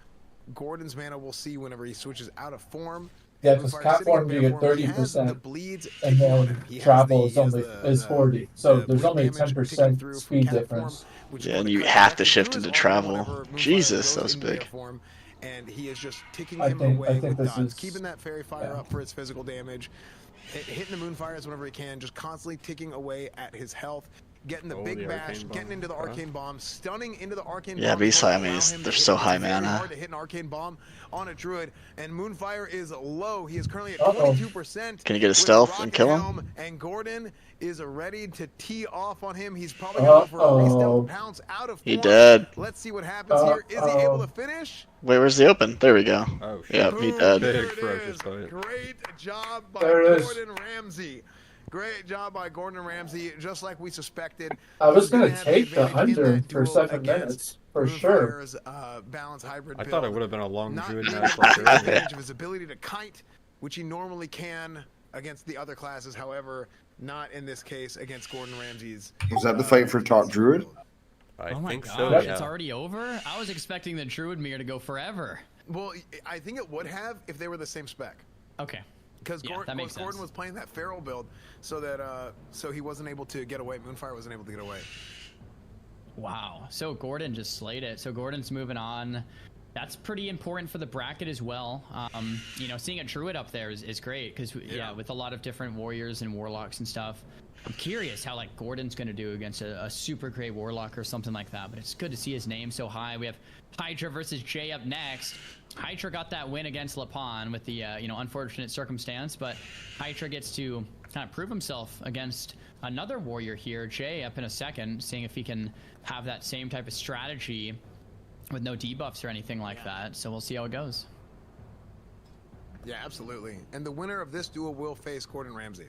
Gordon's mana we'll see whenever he switches out of form. Yeah, because cat form you get 30%, and then travel is 40. So there's only a 10% speed difference. Yeah, and you have to shift into travel. Jesus, that was big. And he is just ticking him away with dots, keeping that fairy fire up for its physical damage, hitting the Moonfires whenever he can, just constantly ticking away at his health, getting the big bash, getting into the arcane bomb, stunning into the arcane bomb. Yeah, but he's high, I mean, they're so high mana. Hard to hit an arcane bomb on a druid, and Moonfire is low. He is currently at 22%. Can you get a stealth and kill him? And Gordon is ready to tee off on him. He's probably going for a re-stealth pounce out of form. He dead. Let's see what happens here. Is he able to finish? Wait, where's the open? There we go. Oh, shit. Yep, he dead. Great job by Gordon Ramsay. Great job by Gordon Ramsay, just like we suspected. I was going to take the under for 7 minutes, for sure. Balance hybrid I thought it would have been a long druid match. Advantage of his ability to kite, which he normally can against the other classes. However, not in this case against Gordon Ramsay's. Was that the fight for top druid? I think gosh, so, yeah. It's already over? I was expecting the druid mirror to go forever. Well, I think it would have if they were the same spec. Okay. Because Gordon was playing that feral build, so that so he wasn't able to get away. Moonfire wasn't able to get away. Wow. So Gordon just slayed it. So Gordon's moving on. That's pretty important for the bracket as well. You know, seeing a druid up there is great because yeah, with a lot of different warriors and warlocks and stuff. I'm curious how like Gordon's gonna do against a super great warlock or something like that. But it's good to see his name so high. We have Hydra versus Jay up next. Hydra got that win against Lapon with the you know, unfortunate circumstance, but Hydra gets to kind of prove himself against another warrior here. Jay up in a second, seeing if he can have that same type of strategy with no debuffs or anything like that. So we'll see how it goes. Yeah, absolutely. And the winner of this duel will face Gordon Ramsay.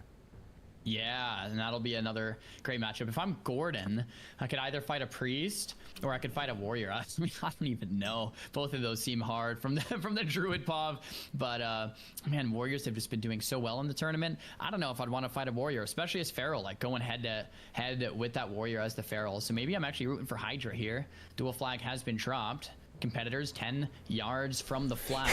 Yeah, and that'll be another great matchup. If I'm Gordon, I could either fight a priest or I could fight a warrior. I mean, I don't even know. Both of those seem hard from the druid pov. But man, warriors have just been doing so well in the tournament. I don't know if I'd want to fight a warrior, especially as feral, like going head to head with that warrior as the feral. So maybe I'm actually rooting for Hydra here. Dual flag has been dropped. Competitors 10 yards from the flag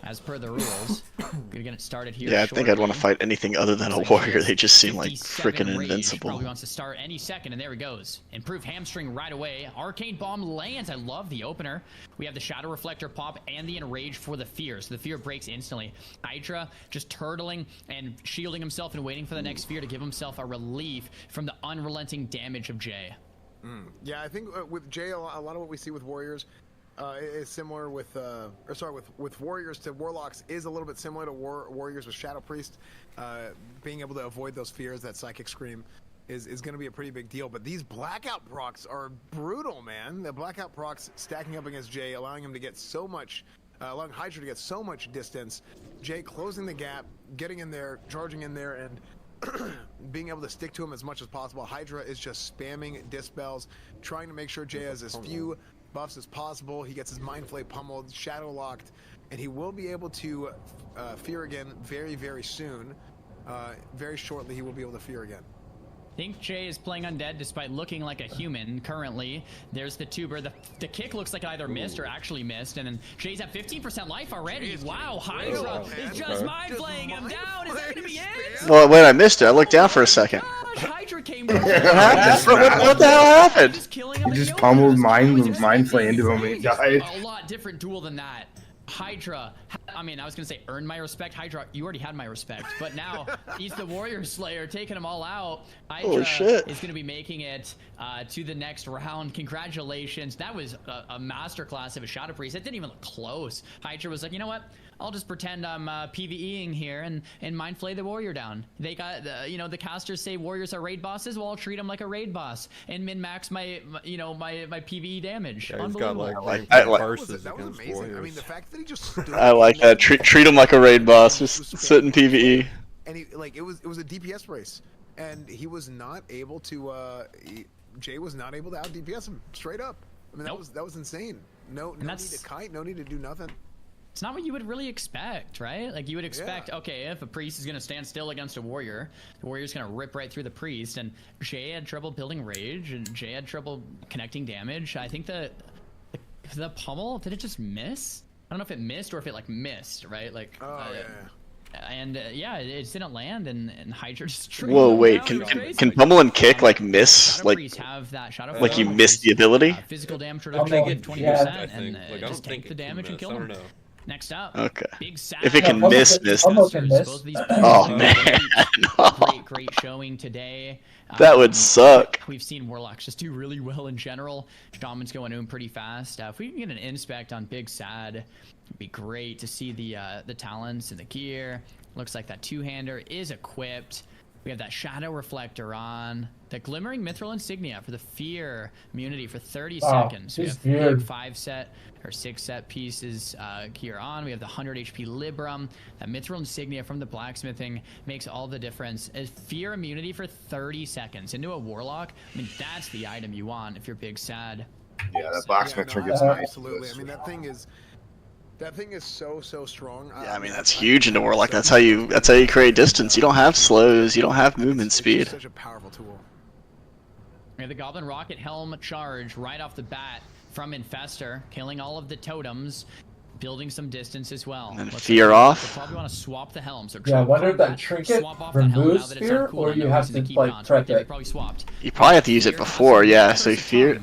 as per the rules. Gonna get it started here. Yeah, I think I'd want to fight anything other than a warrior. They just seem like freaking invincible. Probably wants to start any second, and there he goes. Improved hamstring right away. Arcane bomb lands. I love the opener. We have the shadow reflector pop and the enrage for the fear. So the fear breaks instantly. Hydra just turtling and shielding himself and waiting for the next fear to give himself a relief from the unrelenting damage of Jay. Yeah, I think with Jay, a lot of what we see with warriors is similar with, with warriors to warlocks is a little bit similar to warriors with Shadow Priest. Being able to avoid those fears, that psychic scream, is going to be a pretty big deal. But these blackout procs are brutal, man. The blackout procs stacking up against Jay, allowing him to get so much, allowing Hydra to get so much distance. Jay closing the gap, getting in there, charging in there, and being able to stick to him as much as possible. Hydra is just spamming dispels, trying to make sure Jay has as few buffs as possible. He gets his Mind Flay pummeled, shadow locked, and he will be able to fear again very, very soon. Very shortly, he will be able to fear again. I think Jay is playing undead despite looking like a human currently. There's the tuber. The kick looks like it either missed or actually missed, and then Jay's at 15% life already. Wow, Hydra is just mind playing him down. Is that gonna be it? Well, wait, I missed it. I looked down for a second. Hydra came what the hell happened? He just pummeled mind flay into him and he died. A lot different duel than that. Hydra, I mean, I was gonna say earn my respect. Hydra, you already had my respect, but now he's the warrior slayer, taking them all out. Hydra is gonna be making it to the next round. Congratulations. That was a masterclass of a Shadow Priest. It didn't even look close. Hydra was like, you know what? I'll just pretend I'm PvEing here and mind flay the warrior down. They got, you know, the casters say warriors are raid bosses. Well, I'll treat them like a raid boss and min-max my, you know, my PvE damage. Yeah, he's got like that was amazing. I mean, the fact that he just stood I like that. Treat him like a raid boss. Just sit in PvE. and he like it was a DPS race, and he was not able to. Jay was not able to out DPS him straight up. I mean, that was insane. No need to kite, no need to do nothing. It's not what you would really expect, right? Like you would expect, okay, if a priest is gonna stand still against a warrior, the warrior's gonna rip right through the priest. And Jay had trouble building rage, and Jay had trouble connecting damage. I think the pummel, did it just miss? I don't know if it missed or if it like missed, right? Like, yeah, it just didn't land, and Hydra just. Whoa, wait, can pummel and kick like miss, like you missed the ability? Physical damage reduction of 20%, and just take the damage and kill him. Next up, okay. Big Sad. If it can miss. Oh man. Great showing today. That would suck. We've seen Warlocks just do really well in general. Shaman's going in pretty fast. If we can get an inspect on Big Sad, it'd be great to see the talents and the gear. Looks like that two-hander is equipped. We have that Shadow Reflector on. The Glimmering Mithril Insignia for the Fear immunity for 30 seconds. We have big 5-set or 6-set pieces gear on. We have the 100 HP Librum. That Mithril Insignia from the blacksmithing makes all the difference. Fear immunity for 30 seconds into a Warlock. I mean, that's the item you want if you're Big Sad. Yeah, that blacksmith trick is nice. Absolutely. I mean, that thing is so strong. Yeah, I mean that's huge into Warlock. That's how you create distance. You don't have slows. You don't have movement speed. Such a powerful tool. We have the Goblin Rocket Helm charge right off the bat from Infestor, killing all of the totems, building some distance as well. And then fear off. We'll probably want to swap the helm. So yeah, I wonder if that trinket removes fear, or you have to like prep it. Probably swapped. You probably have to use it before, yeah. So fear.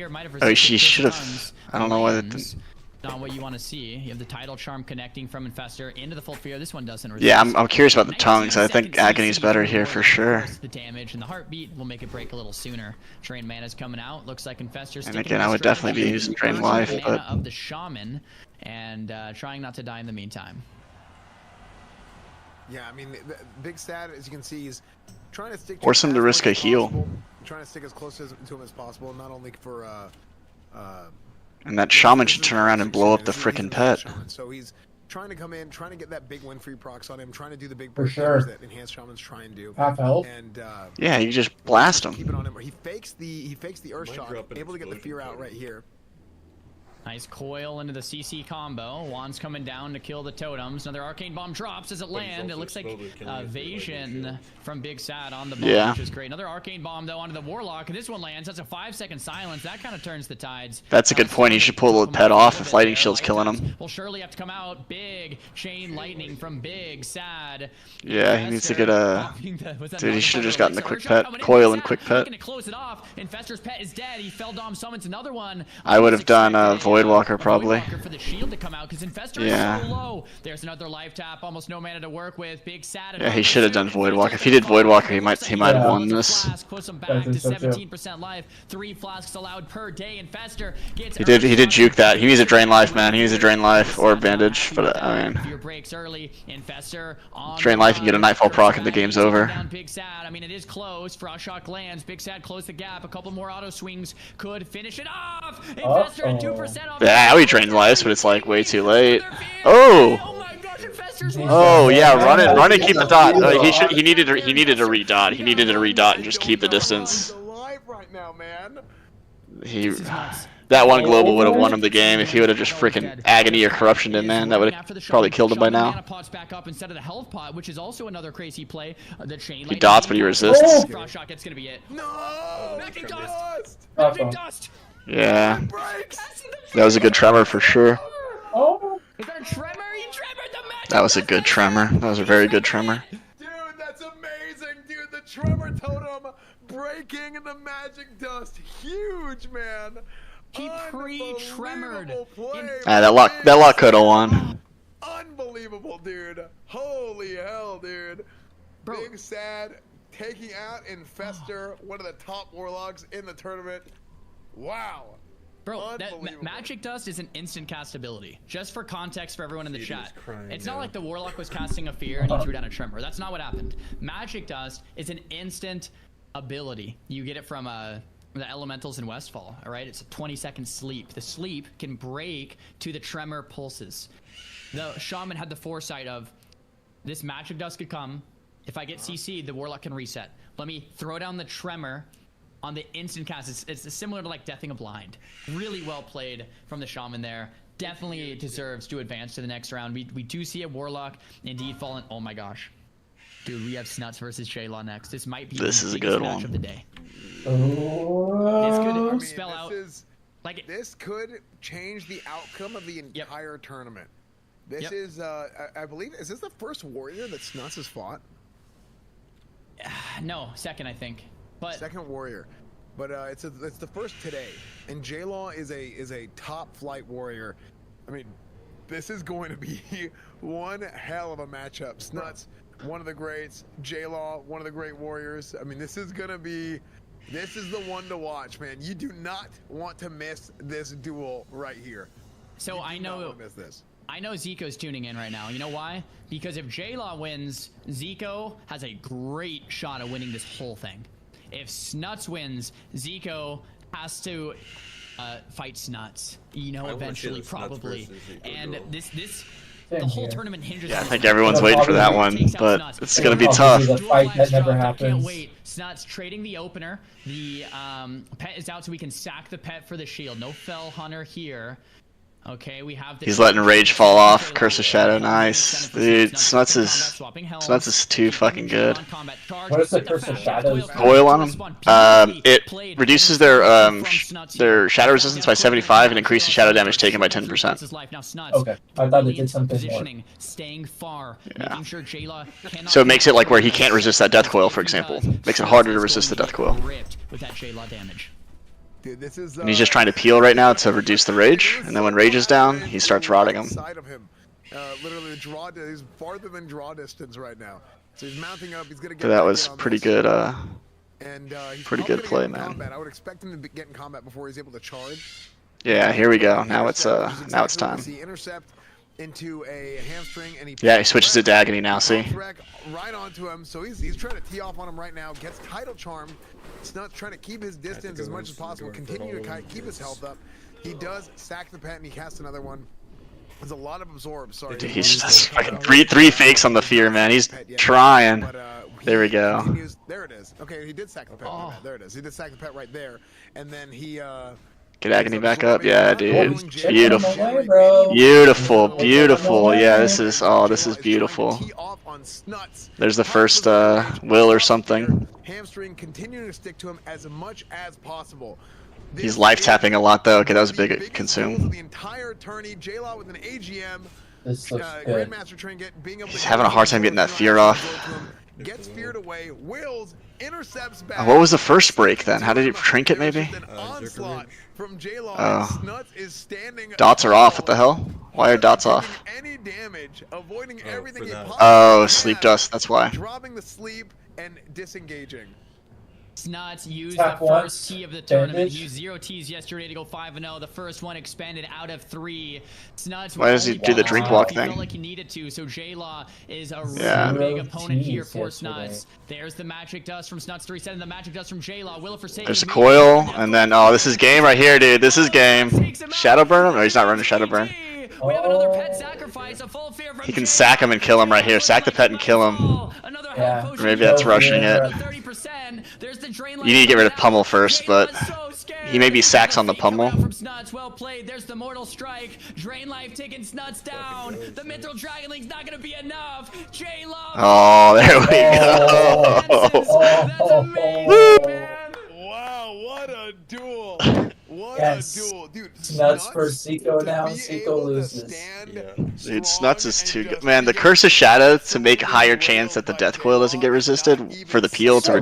Might have. Oh, she should have. I don't know why that didn't. Not what you want to see. You have the Tidal Charm connecting from Infestor into the full fear. This one doesn't. Yeah, I'm curious about the tongues. I think Agony's better here for sure. The damage and the heartbeat will make it break a little sooner. Drain mana's coming out. Looks like Infestor's. And again, I would definitely be using Drain Life, but of the Shaman and trying not to die in the meantime. Yeah, I mean, the Big Sad, as you can see, is trying to stick. Force him to risk a heal. Trying to stick as close to him as possible, not only for and that Shaman should turn around and blow up the frickin' pet. So he's trying to come in, trying to get that big win free procs on him, trying to do the big for sure that enhanced Shamans try and do. Half health. And yeah, you just blast him. Keep it on him. He fakes the Earth Shock, able to get the fear out right here. Nice coil into the CC combo. Juan's coming down to kill the totems. Another Arcane Bomb drops as it lands. It looks like evasion from Big Sad on the bomb, which is great. Another Arcane Bomb, though, onto the Warlock. This one lands. That's a 5-second silence. That kind of turns the tides. That's a good point. He should pull the pet off if Lightning Shield's killing him. Will surely have to come out. Big Chain Lightning from Big Sad. Yeah, he needs to get a... Dude, he should have just gotten the quick pet. Coil and quick pet. Close it off. Infestor's pet is dead. He fell Dom summons another one. I would have done Voidwalker probably. For the shield to come out because Infestor is so low. There's another life tap, almost no mana to work with. Big Sad. Yeah, he should have done Voidwalker. If he did Voidwalker, he might have won this. Puts him back to 17% life. 3 flasks allowed per day. Infestor gets. He did juke that. He needs a drain life, man. He needs a drain life or bandage. But I mean, fear breaks early. Infestor on drain life and get a Nightfall proc and the game's over. Big Sad. I mean, it is close. Frost Shock lands. Big Sad closed the gap. A couple more auto swings could finish it off. Infestor at 2% off. Yeah, we drained lives, but it's like way too late. Oh! Oh yeah, run it, keep the dot. He needed to redot. He needed to redot and just keep the distance. That one global would have won him the game if he would have just freaking Agony or Corruption in, man. That would have probably killed him by now. Which is also another crazy play. He dots, but he resists. Frost Shock, it's gonna be it. No! Magic Dust! Magic Dust! Yeah. That was a good tremor for sure. Oh! Is that a tremor? He tremored the magic. That was a good tremor. That was a very good tremor. Dude, that's amazing, dude. The tremor totem breaking in the magic dust. Huge, man. He pre-tremored. That luck could have won. Unbelievable, dude. Holy hell, dude. Bro. Big Sad taking out Infestor, one of the top Warlocks in the tournament. Wow. Bro, that Magic Dust is an instant cast ability. Just for context for everyone in the chat. It's not like the Warlock was casting a fear and he threw down a tremor. That's not what happened. Magic Dust is an instant ability. You get it from the elementals in Westfall, alright? It's a 20-second sleep. The sleep can break to the tremor pulses. The Shaman had the foresight of this Magic Dust could come, If I get CC'd, the Warlock can reset. Let me throw down the Tremor on the instant cast. It's similar to like Deathing a Blind. Really well played from the Shaman there. Definitely deserves to advance to the next round. We do see a Warlock indeed fallen. Oh my gosh. Dude, we have Snuts versus Jaylaw next. This might be the is a good match one of the day. Oh. This could spell out like this could change the outcome of the entire tournament. This is I believe, is this the first warrior that Snuts has fought? No, second I think. But second warrior. But it's the first today. And Jaylaw is a top flight warrior. I mean, this is going to be one hell of a matchup. Snuts, one of the greats. Jaylaw, one of the great warriors. I mean, this is the one to watch, man. You do not want to miss this duel right here. So I know Zico's tuning in right now. You know why? Because if Jaylaw wins, Zico has a great shot at winning this whole thing. If Snuts wins, Zico has to fight Snuts. You know, eventually, probably. And the whole tournament hinges. Yeah, I think everyone's waiting for that one, but it's gonna be tough. That never happens. Can't wait. Snuts trading the opener. The pet is out, so we can sack the pet for the shield. No Fell Hunter here. Okay, we have He's letting Rage fall off. Curse of Shadow, nice. Dude, Snuts is too fucking good. What is the Curse of Shadows? Coil on him. It reduces their shadow resistance by 75 and increases shadow damage taken by 10%. Okay, I thought it did something more. Yeah. So it makes it like where he can't resist that Death Coil, for example. Makes it harder to resist the Death Coil. Dude, this is, and he's just trying to peel right now to reduce the rage, and then when rage is down, he starts rotting him. Literally, he's farther than draw distance right now. So he's mounting up. He's gonna get. So that was pretty good. He's pretty good play, man. Combat. I would expect him to get in combat before he's able to charge. Yeah, here we go. Now it's time. Intercept into a hamstring, and he switches to Agony now. See. Right onto him. So he's trying to tee off on him right now. Gets Tidal Charm. Snuts trying to keep his distance as much as possible, continue to keep his health up. He does sack the pet and he casts another one. There's a lot of absorbs. Sorry. Dude, he's just fucking three fakes on the fear, man. He's trying. There we go. There it is. Okay, he did sack the pet. There it is. He did sack the pet right there, and then he get Agony back up. Yeah, dude. Beautiful. Beautiful. Yeah, this is beautiful. There's the first will or something. Hamstring continuing to stick to him as much as possible. He's life tapping a lot though. Okay, that was a big consume. The entire tourney, Jaylaw with an AGM. Grandmaster Trinket being able He's having a hard time getting that fear off. Gets feared away. Wills intercepts back. What was the first break then? How did it Trinket maybe? From Jaylaw. Snuts is standing. Dots are off. What the hell? Why are dots off? Any damage, avoiding everything he possibly can. Sleep dust. That's why. Dropping the sleep and disengaging. Snuts used the first T of the tournament. He used 0 Ts yesterday to go 5-0. The first one expanded out of 3. Snuts. Why does he do the drink walk thing? He felt like he needed to. So Jaylaw is a really big opponent here for Snuts. There's the magic dust from Snuts to reset, and the magic dust from Jaylaw. Will forsake. There's a coil, and then this is game right here, dude. This is game. Shadow burn him? No, he's not running Shadow burn. We have another pet sacrifice. A full fear from he can sack him and kill him right here. Sack the pet and kill him. Yeah. Or maybe that's rushing it. You need to get rid of Pummel first, but he maybe sacks on the Pummel. Well played. There's the mortal strike. Drain life taking Snuts down. The Mithril Dragon Link's not gonna be enough. Jaylaw. Oh, there we go. That's amazing, man. Wow, what a duel. What a duel. Dude, Snuts for Zico now. Zico loses. Dude, Snuts is too good. Man, the Curse of Shadow to make a higher chance that the Death Coil doesn't get resisted for the peel to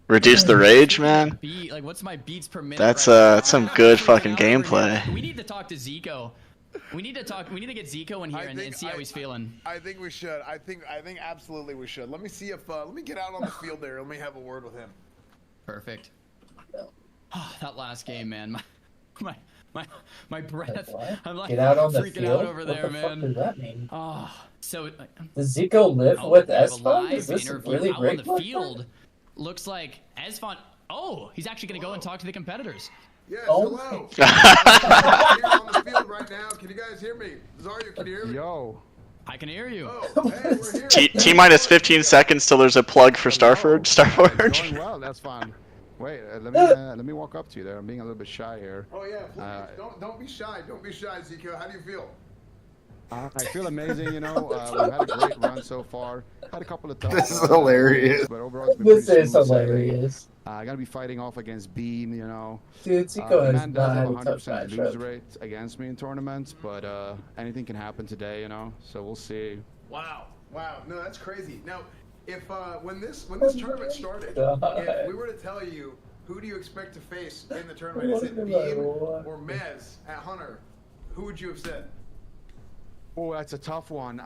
reduce the rage, man. Like, what's my beats per minute? That's some good fucking gameplay. We need to talk to Zico. We need to get Zico in here and see how he's feeling. I think we should. I think absolutely we should. Let me see if let me get out on the field there. Let me have a word with him. Perfect. Oh, that last game, man. My breath. I'm like get out on the freaking field? out over there, what the man. Fuck does that mean? Oh, so does Zico live with Esfon? Is this interview really out great? On the field, looks like Esfon. Oh, he's actually gonna go and talk to the competitors. Yes, hello. I'm here on the field right now. Can you guys hear me? Zarya, can you hear me? Yo. I can hear you. Oh, hey, we're here. T-minus 15 seconds till there's a plug for Starforge. Going well, that's fine. Wait, let me walk up to you there. I'm being a little bit shy here. Oh yeah, please. Don't be shy. Don't be shy, Zico. How do you feel? I feel amazing, you know. We've had a great run so far. Had a couple of tough This is hilarious. But overall, it's been This pretty is smooth hilarious. sailing. Gotta be fighting off against Bean, you know. Dude, Zico has man does have a not had a tough 100% lose matchup. rate against me in tournaments, but anything can happen today, you know. So we'll see. Wow. No, that's crazy. Now, if when this tournament started, God. if we were to tell you who do you expect to face in the tournament, is it Bean or Mez at Hunter? Who would you have said? Oh, that's a tough one.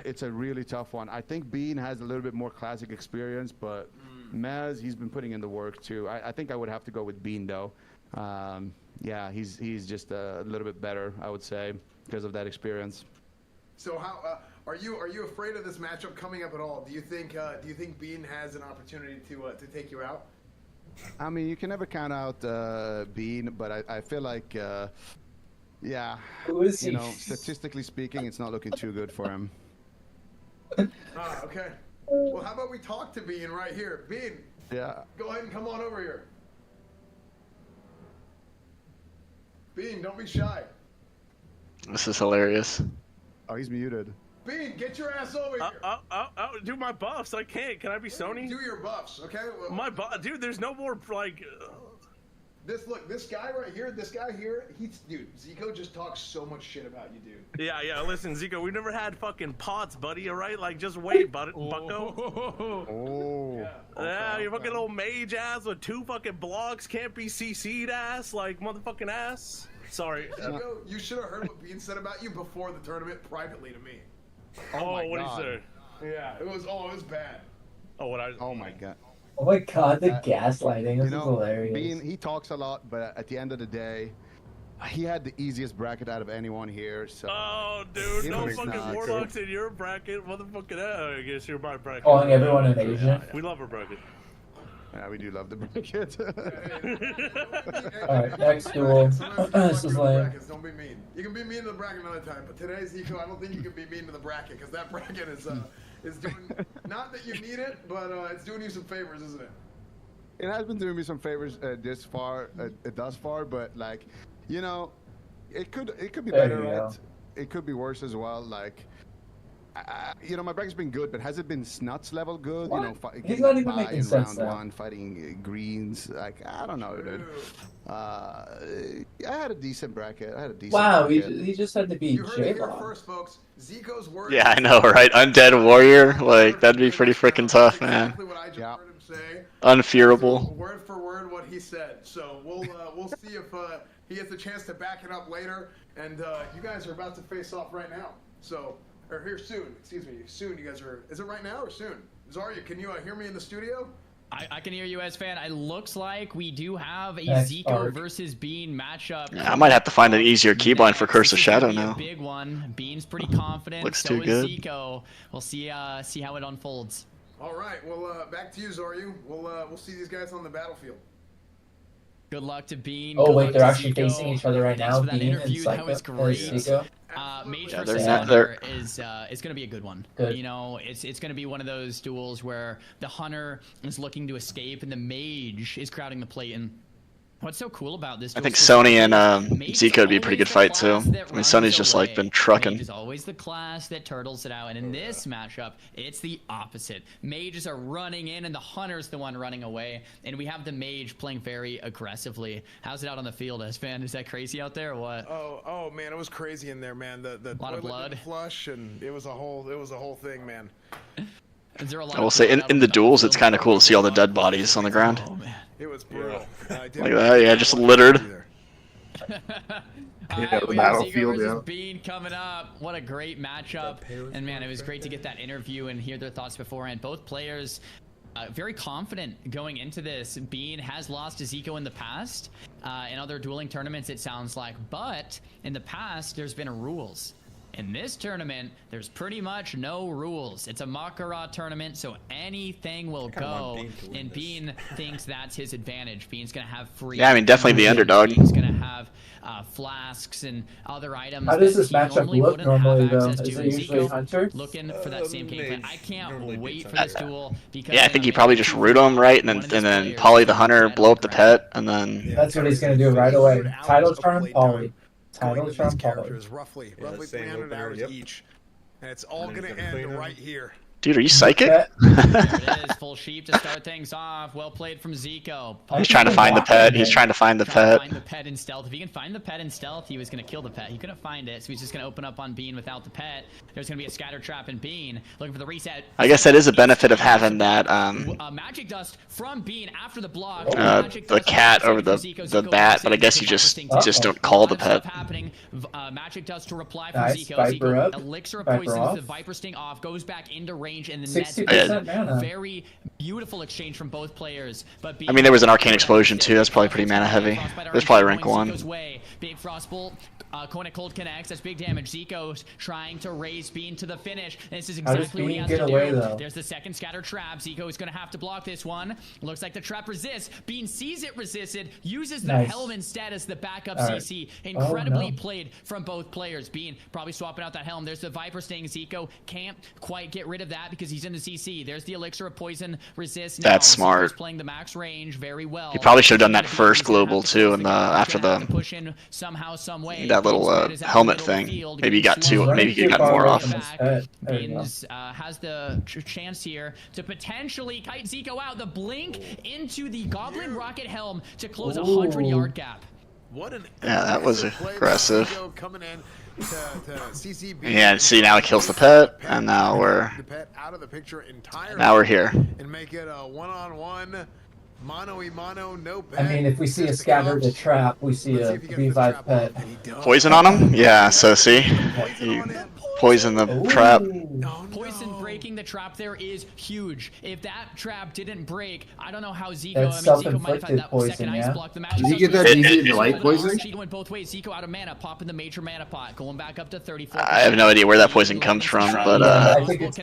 It's a really tough one. I think Bean has a little bit more classic experience, but Mez, he's been putting in the work too. I think I would have to go with Bean though. Yeah, he's just a little bit better, I would say, because of that experience. So how are you afraid of this matchup coming up at all? Do you think Bean has an opportunity to take you out? I mean, you can never count out Bean, but I feel like yeah, Who is he? you know, statistically speaking, it's not looking too good for him. Okay. Well, how about we talk to Bean right here? Bean, Yeah. go ahead and come on over here. Bean, don't be shy. This is hilarious. Oh, he's muted. Bean, get your ass over here. Do my buffs. I can't. Can I be Sony? Do your buffs, okay? My buff, dude. There's no more like. This guy right here, dude, Zico just talks so much shit about you, dude. Yeah. Listen, Zico, we've never had fucking pots, buddy. All right, like just wait, bucko. Oh. Yeah, you fucking little mage ass with 2 fucking blocks, can't be CC'd ass, like motherfucking ass. Sorry. Zico, you should have heard what Bean said about you before the tournament privately to me. Oh, my what did God. he say? Yeah, it was bad. Oh my God. Oh my god, the gaslighting. This You is know, hilarious. Bean, he talks a lot, but at the end of the day, he had the easiest bracket out of anyone here. So. Oh, dude, You no know it's fucking not. warlocks in your bracket, motherfucking. I guess you're my bracket. Calling everyone an Asian. We love our bracket. Yeah, we do love the bracket. Alright, next duel. This is lame. Don't be mean. You can be mean to the bracket another time, but today, Zico, I don't think you can be mean to the bracket because that bracket is doing, not that you need it, but it's doing you some favors, isn't it? It has been doing me some favors thus far, but like, you know, it could be There better, you go. right? It could be worse as well. Like, you know, my bracket's been good, but has it been Snuts level good? What? You know, He's not even by making in sense round now. 1, fighting greens. Like, I don't know, dude. I had a decent bracket. Wow, bracket. he just had to be You heard it here J-Rock. first, folks. Zico's words. Yeah, I know, right? Undead Warrior? Like, that'd be pretty freaking tough, man. Exactly what I just heard him say. Unfearable. Word for word what he said. So we'll see if he gets a chance to back it up later. And you guys are about to face off right now. So, or here soon. Excuse me. Soon. You guys are. Is it right now or soon? Zarya, can you hear me in the studio? I can hear you, as fan. It looks like we do have a Next Zico arc. versus Bean matchup. Yeah, I might have to find an easier keybind for Curse of This is gonna Shadow be a now. big one. Bean's pretty confident. Looks so too is good. Zico. We'll see how it unfolds. All right. Well, back to you, Zarya. We'll see these guys on the battlefield. Good luck to Bean. Oh Good wait, luck they're to actually Zico. facing each other right Thanks now. for that Bean and interview. That Psycho. was great. Zico. Mage Yeah, versus they're not- Hunter is going to be a good one. Good. You know, it's going to be one of those duels where the Hunter is looking to escape and the Mage is crowding the plate. And what's so cool about this? I duel think specifically Sony and is Mage is Zico would be a pretty always good the fight too. class that I mean, runs Sony's just like away. been trucking. Mage is always the class that turtles it out, and in this matchup, it's the opposite. Mages are running in, and the Hunter's the one running away, and we have the Mage playing very aggressively. How's it out on the field, S-Fan? Is that crazy out there, or what? Oh man, it was crazy in there, man. The Lot of toilet blood. didn't flush, and it was a whole thing, man. Is there a lot I will of say, blood out in on the duels, field? it's kind of cool to see all the dead bodies on the ground. Oh man. It was brutal. Like that, yeah, just littered. Yeah, the we have Zico battlefield, versus yeah. Bean coming up. What a great matchup. And man, it was great to get that interview and hear their thoughts beforehand. Both players very confident going into this. Bean has lost to Zico in the past, in other dueling tournaments, it sounds like. But in the past, there's been rules. In this tournament, there's pretty much no rules. It's a Makara tournament, so anything will go. And Bean thinks that's his advantage. Bean's gonna have free. Yeah, I mean, definitely the underdog. Bean's gonna have flasks and other items. How does this matchup look normally, though? Is it usually Hunter? Looking for that same game plan. I can't wait for this duel because yeah, I think he probably just root him right, and then Polly the Hunter, blow up the pet, and then. That's what he's gonna do right away. Title charm Polly. Title charm Polly. Characters roughly 300 hours each, and it's all gonna end right here. Dude, are you psychic? There it is, full sheep to start things off. Well played from Zico. He's trying to find the pet. He's trying to find the pet. Find the pet in stealth. If he can find the pet in stealth, he was going to kill the pet. He couldn't find it, so he's just going to open up on Bean without the pet. There's going to be a scatter trap in Bean. Looking for the reset. I guess that is a benefit of having that magic dust from Bean after the block. the cat over the bat, but I guess you just don't call the pet. Magic dust to reply from Zico. Zico elixir of poison with the Viper Sting off, goes back into range and the net. Very beautiful exchange from both players. But I mean, there was an arcane explosion too. That's probably pretty mana heavy. There's probably rank 1. Big Frostbolt, Kona Cold connects. That's big damage. Zico's trying to raise Bean to the finish. And this is exactly what he has to do. There's the second scatter trap. Zico is going to have to block this one. Looks like the trap resists. Bean sees it resisted, uses the helm instead as the backup CC. Incredibly played from both players. Bean probably swapping out that helm. There's the Viper Sting. Zico can't quite get rid of that because he's in the CC. There's the elixir of poison resist. That's smart. Playing the max range very well. He probably should have done that first global too, and after the push in somehow, some way. That little helmet thing. Maybe he got 2. Maybe he got more off. Beans has the chance here to potentially kite Zico out. The blink into the Goblin Rocket Helm to close a 100-yard gap. What an that was aggressive. Coming in to CCB. Yeah, see, now it kills the pet, and now we're here. And make it a one-on-one, mano-y-mano, no pet. I mean, if we see a scatter to trap, we see a V5 pet. Poison on him? Yeah, so see? You poison the trap. Poison breaking the trap there is huge. If that trap didn't break, I don't know how Zico. That's Zico might have had that poison, second ice block. The magic did you get that deviant light poison? She went both ways. Zico out of mana, popping the major mana pot, going back up to 34. I have no idea where that poison comes from, but I think it's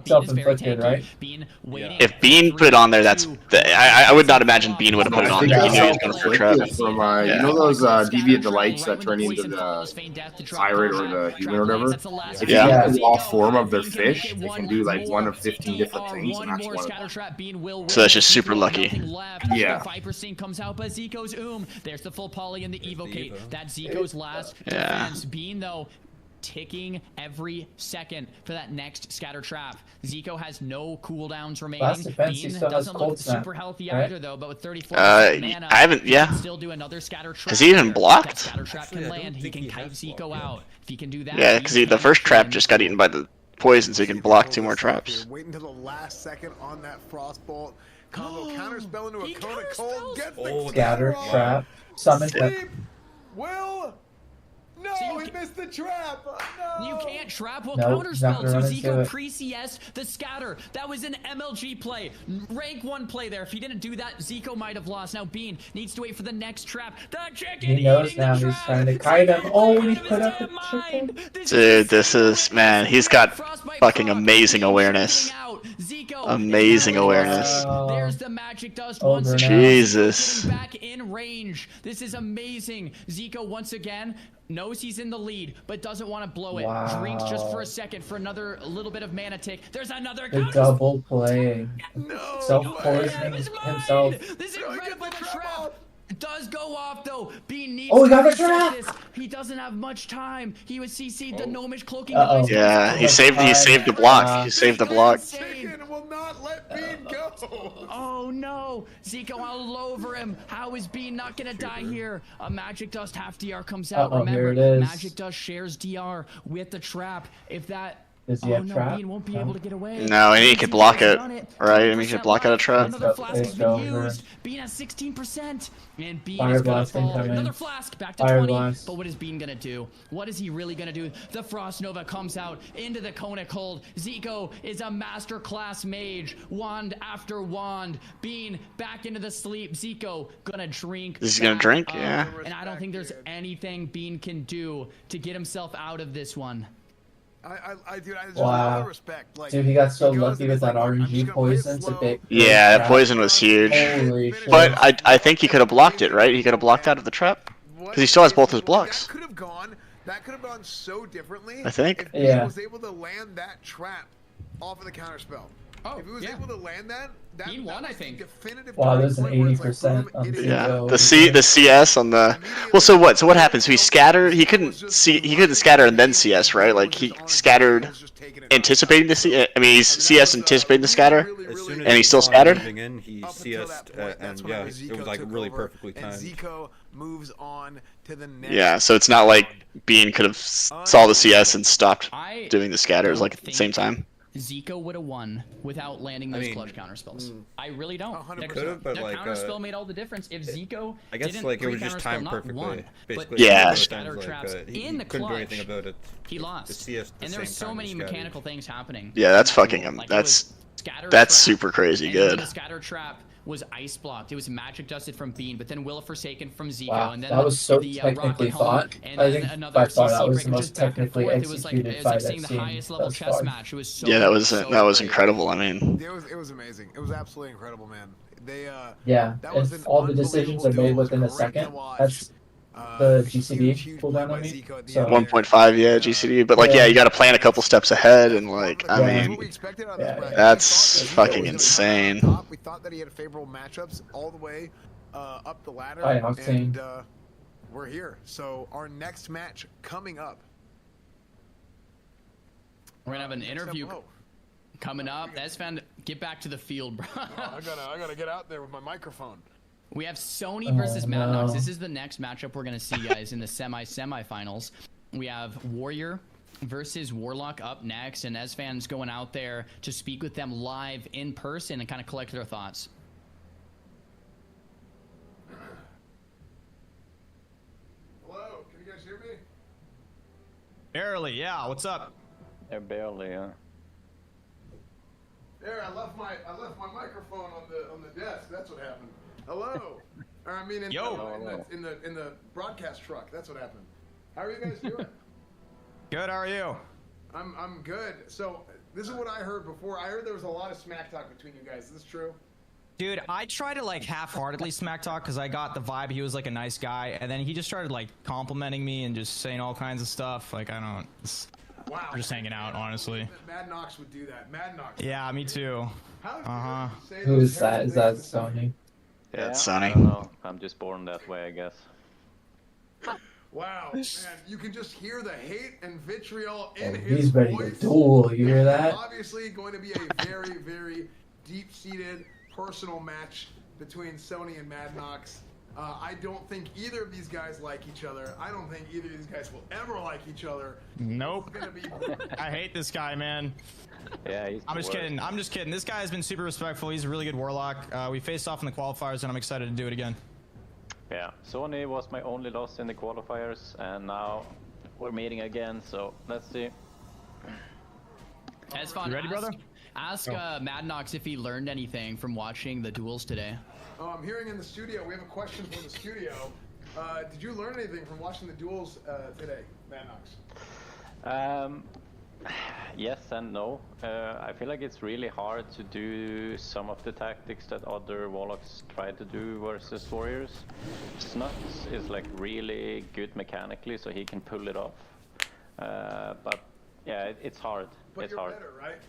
self-inflicted, right? If Bean put it on there, I would not imagine Bean would have put it on there. He knew he was going for a trap. From, you know those deviant delights that turn into the pirate or the human or whatever? If you get the raw form of their fish, they can do like 1 of 15 different things, and that's one of them. So that's just super lucky. Yeah. Viper Sting comes out, but Zico's There's the full poly and the evocate. That's Zico's last defense. Bean though ticking every second for that next scatter trap. Zico has no cooldowns remaining. Bean doesn't look super healthy either though, but with 34 mana, I haven't. Yeah. Still do another scatter trap. Has he even blocked? That scatter trap can land. He can kite Zico out. If he can do that. Yeah, because the first trap just got eaten by the poison, so he can block 2 more traps. Wait until the last second on that Frostbolt. Combo counterspell into a Kona Cold. Gets the scatter trap. Summon trap. Will. No, he missed the trap. No. You can't trap. Well, counterspell. So Zico pre-CS the scatter. That was an MLG play. Rank 1 play there. If he didn't do that, Zico might have lost. Now Bean needs to wait for the next trap. The chicken. He knows now. He's trying to kite him. Oh, he put up the chicken. Dude, this is, man, he's got fucking amazing awareness. Amazing awareness. There's the magic dust once again. Jesus. Back in range. This is amazing. Zico once again knows he's in the lead, but doesn't want to blow it. Drinks just for a second for another little bit of mana tick. There's another double playing. Self-poisoning himself. This incredible trap does go off though. Bean needs he got the trap. He doesn't have much time. He was CC'd. The gnomish cloaking. Yeah, he saved the block. He saved the block. Chicken will not let Bean go. Oh no, Zico all over him. How is Bean not gonna die here? A magic dust half DR comes out. Remember, magic dust shares DR with the trap. If that Does he have trap? Bean won't be able to get away. No, and he could block it, right? I mean, he could block out a trap. Another flask has been used. Bean has 16%, and Bean is gonna fall. Another flask back to 20. But what is Bean gonna do? What is he really gonna do? The Frost Nova comes out into the Kona Cold. Zico is a masterclass mage. Wand after wand. Bean back into the sleep. Zico gonna drink. Is he gonna drink? Yeah. And I don't think there's anything Bean can do to get himself out of this one. There's a Wow. lot of respect. Like, Dude, he got so goes lucky and with he's that like, I'm just RNG gonna play it poison to slow. pick. Yeah, that poison was huge. Holy shit. But I think he could have blocked it, right? He could have blocked out of the trap. Because he still has both his blocks. That could have gone so differently. I think. If he was able to land that trap off of the counterspell. Oh, if he was able to land that he won, I think. Wow, there's an 80% on the Yeah, the CS on the. Well, so what? So what happens? So he scattered. He couldn't scatter and then CS, right? Like he scattered, anticipating the CS. I mean, he's CS anticipating the scatter, and he still scattered. In, he CS'd, and yeah, it was like really perfectly timed. Zico moves on to the next. Yeah, so it's not like Bean could have saw the CS and stopped doing the scatters like at the same time. Zico would have won without landing those clutch counterspells. I really don't. That counterspell made all the difference. If Zico I guess like it was just timed perfectly. Basically, yeah. Scatter traps in the clutch. Couldn't do anything about it. He lost. And there were so many mechanical things happening. Yeah, that's fucking that's super crazy good. The scatter trap was ice blocked. It was magic dusted from Bean, but then Will of Forsaken from Zico, Wow, and then that was so the technically thought. and I think another by far CC that was break, the most technically executed fight I've seeing the seen highest level thus chess far. match. It was so Yeah, that was incredible. I mean, it was amazing. It was absolutely incredible, man. They yeah, if all the decisions are made within a second, that's the GCD cooldown on me. So 1.5, yeah, GCD. But like, yeah, you got to plan a couple steps ahead, and like, I mean, that's fucking insane. We thought that he had favorable matchups all the way up the ladder, Hi, and we're here. So our next match coming up. We're gonna have an interview coming up. Esfand, get back to the field, bro. I gotta get out there with my microphone. We have Sony versus Madnox. This is the next matchup we're gonna see, guys, in the semifinals. We have Warrior versus Warlock up next, and Esfand's going out there to speak with them live in person and kind of collect their thoughts. Hello, can you guys hear me? Barely, yeah. What's up? Yeah, barely, yeah. There, I left my microphone on the desk. That's what happened. Hello. Or I mean, in the broadcast truck. That's what happened. How are you guys doing? Good. How are you? I'm good. So this is what I heard before. I heard there was a lot of smack talk between you guys. Is this true? Dude, I tried to like half-heartedly smack talk because I got the vibe he was like a nice guy, and then he just started like complimenting me and just saying all kinds of stuff. Like I don't. Wow. We're just hanging out, honestly. Madnox would do that. Madnox. Yeah, me too. Who is that? Is that Sony? Yeah, it's Sony. I don't know. I'm just born that way, I guess. Wow, man, you can just hear the hate and vitriol in his He's ready voice. to duel. You hear that? Obviously, going to be a very, very deep-seated personal match between Sony and Madnox. I don't think either of these guys like each other. I don't think either of these guys will ever like each other. Nope. I hate this guy, man. Yeah, I'm just kidding. I'm just kidding. This guy has been super respectful. He's a really good warlock. We faced off in the qualifiers, and I'm excited to do it again. Yeah, Sony was my only loss in the qualifiers, and now we're meeting again, so let's see. That's fun. You ready, brother? Ask Madnox if he learned anything from watching the duels today. Oh, I'm hearing in the studio. We have a question from the studio. Did you learn anything from watching the duels today, Madnox? Yes and no. I feel like it's really hard to do some of the tactics that other warlocks try to do versus warriors. Snuts is like really good mechanically, so he can pull it off. But yeah, it's hard. But it's you're hard. better, right?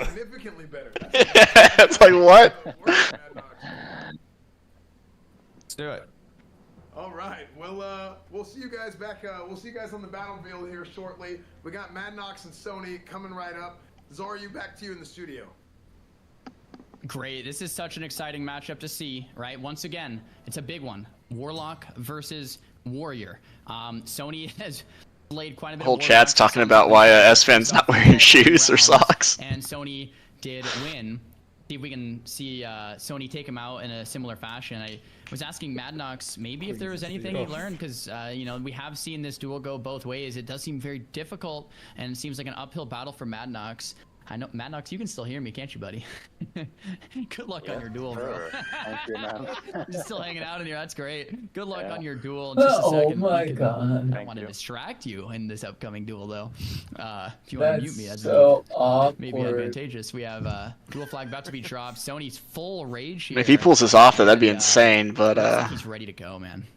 Significantly better. It's like what? Let's do it. All right. Well, we'll see you guys back. We'll see you guys on the battlefield here shortly. We got Madnox and Sony coming right up. Zaryu, back to you in the studio. Great. This is such an exciting matchup to see, right? Once again, it's a big one. Warlock versus Warrior. Sony has played quite a bit. Whole chat's talking about why S-Fan's not wearing shoes or socks. And Sony did win. See if we can see Sony take him out in a similar fashion. I was asking Madnox maybe if there was anything he learned, because you know, we have seen this duel go both ways. It does seem very difficult, and it seems like an uphill battle for Madnox. I know, Madnox, you can still hear me, can't you, buddy? Good luck on your duel, bro. Thank you, man. You're still hanging out in here. That's great. Good luck on your duel. In just a second. Oh my god. I don't want to distract you in this upcoming duel, though. If you That's want to mute me, that'd so be awkward. maybe advantageous. We have duel flag about to be dropped. Sony's full rage here. If he pulls this off, that'd be insane. But he's ready to go, man.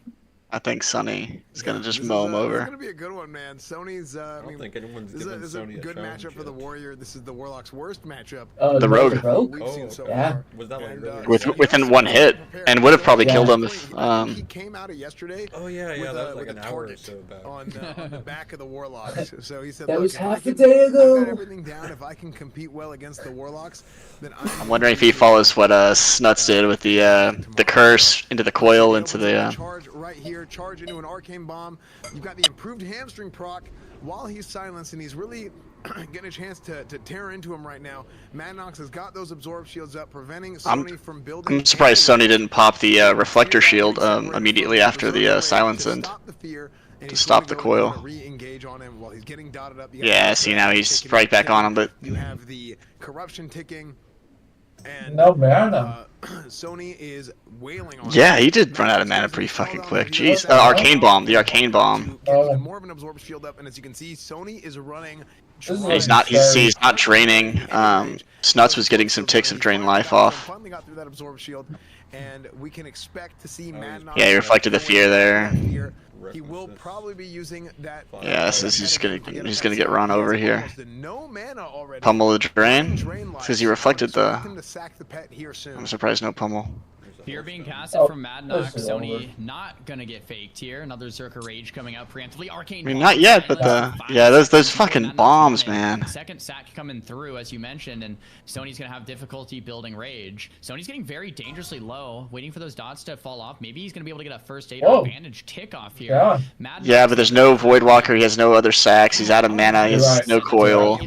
I think Sonny is gonna just mow him over. It's gonna be a good one, man. Sony's. I don't think anyone's this given is a Sony a good challenge matchup for the Warrior. This is the Warlock's worst matchup. The Rogue. We've seen so yeah. far. Was that like really Within one hit, and would have probably killed him if. He came out of yesterday. Oh yeah, with that was like with an a hour or target so back. on the back of the Warlocks. So he said, That "Look, was if half I a can- day ago." I've got everything down. If I can compete well against the Warlocks, then I'm wondering if he follows what Snuts did with the curse into the coil into the. Charge right here, charge into an arcane bomb. You've got the improved hamstring proc while he's silenced, and he's really getting a chance to tear into him right now. Madnox has got those absorb shields up, preventing Sony from building. I'm surprised Sony didn't pop the reflector shield immediately after the silence end to stop the coil. Yeah, see now he's right back on him, but you have the corruption ticking. And no mana. Sony is wailing on. Yeah, he did run out of mana pretty fucking quick. Jeez, arcane bomb, the arcane bomb. More of an absorb shield up, and as you can see, Sony is running. He's not draining. Snuts was getting some ticks of drain life off. Finally got through that absorb shield, and we can expect to see Madnox. Yeah, he reflected the fear there. He will probably be using that. Yeah, so he's gonna get run over here. No mana already. Pummel the drain, because he reflected the. I'm I'm surprised no pummel. Fear being casted from Madnox. Sony not gonna get faked here. Another Zerka Rage coming out preemptively. Arcane. I mean, not yet, but those fucking bombs, man. Second sack coming through, as you mentioned, and Sony's gonna have difficulty building Rage. Sony's getting very dangerously low, waiting for those dots to fall off. Maybe he's gonna be able to get a first aid or advantage tick off here. Yeah. Yeah, but there's no Void Walker. He has no other sacks. He's out of mana. He has no coil.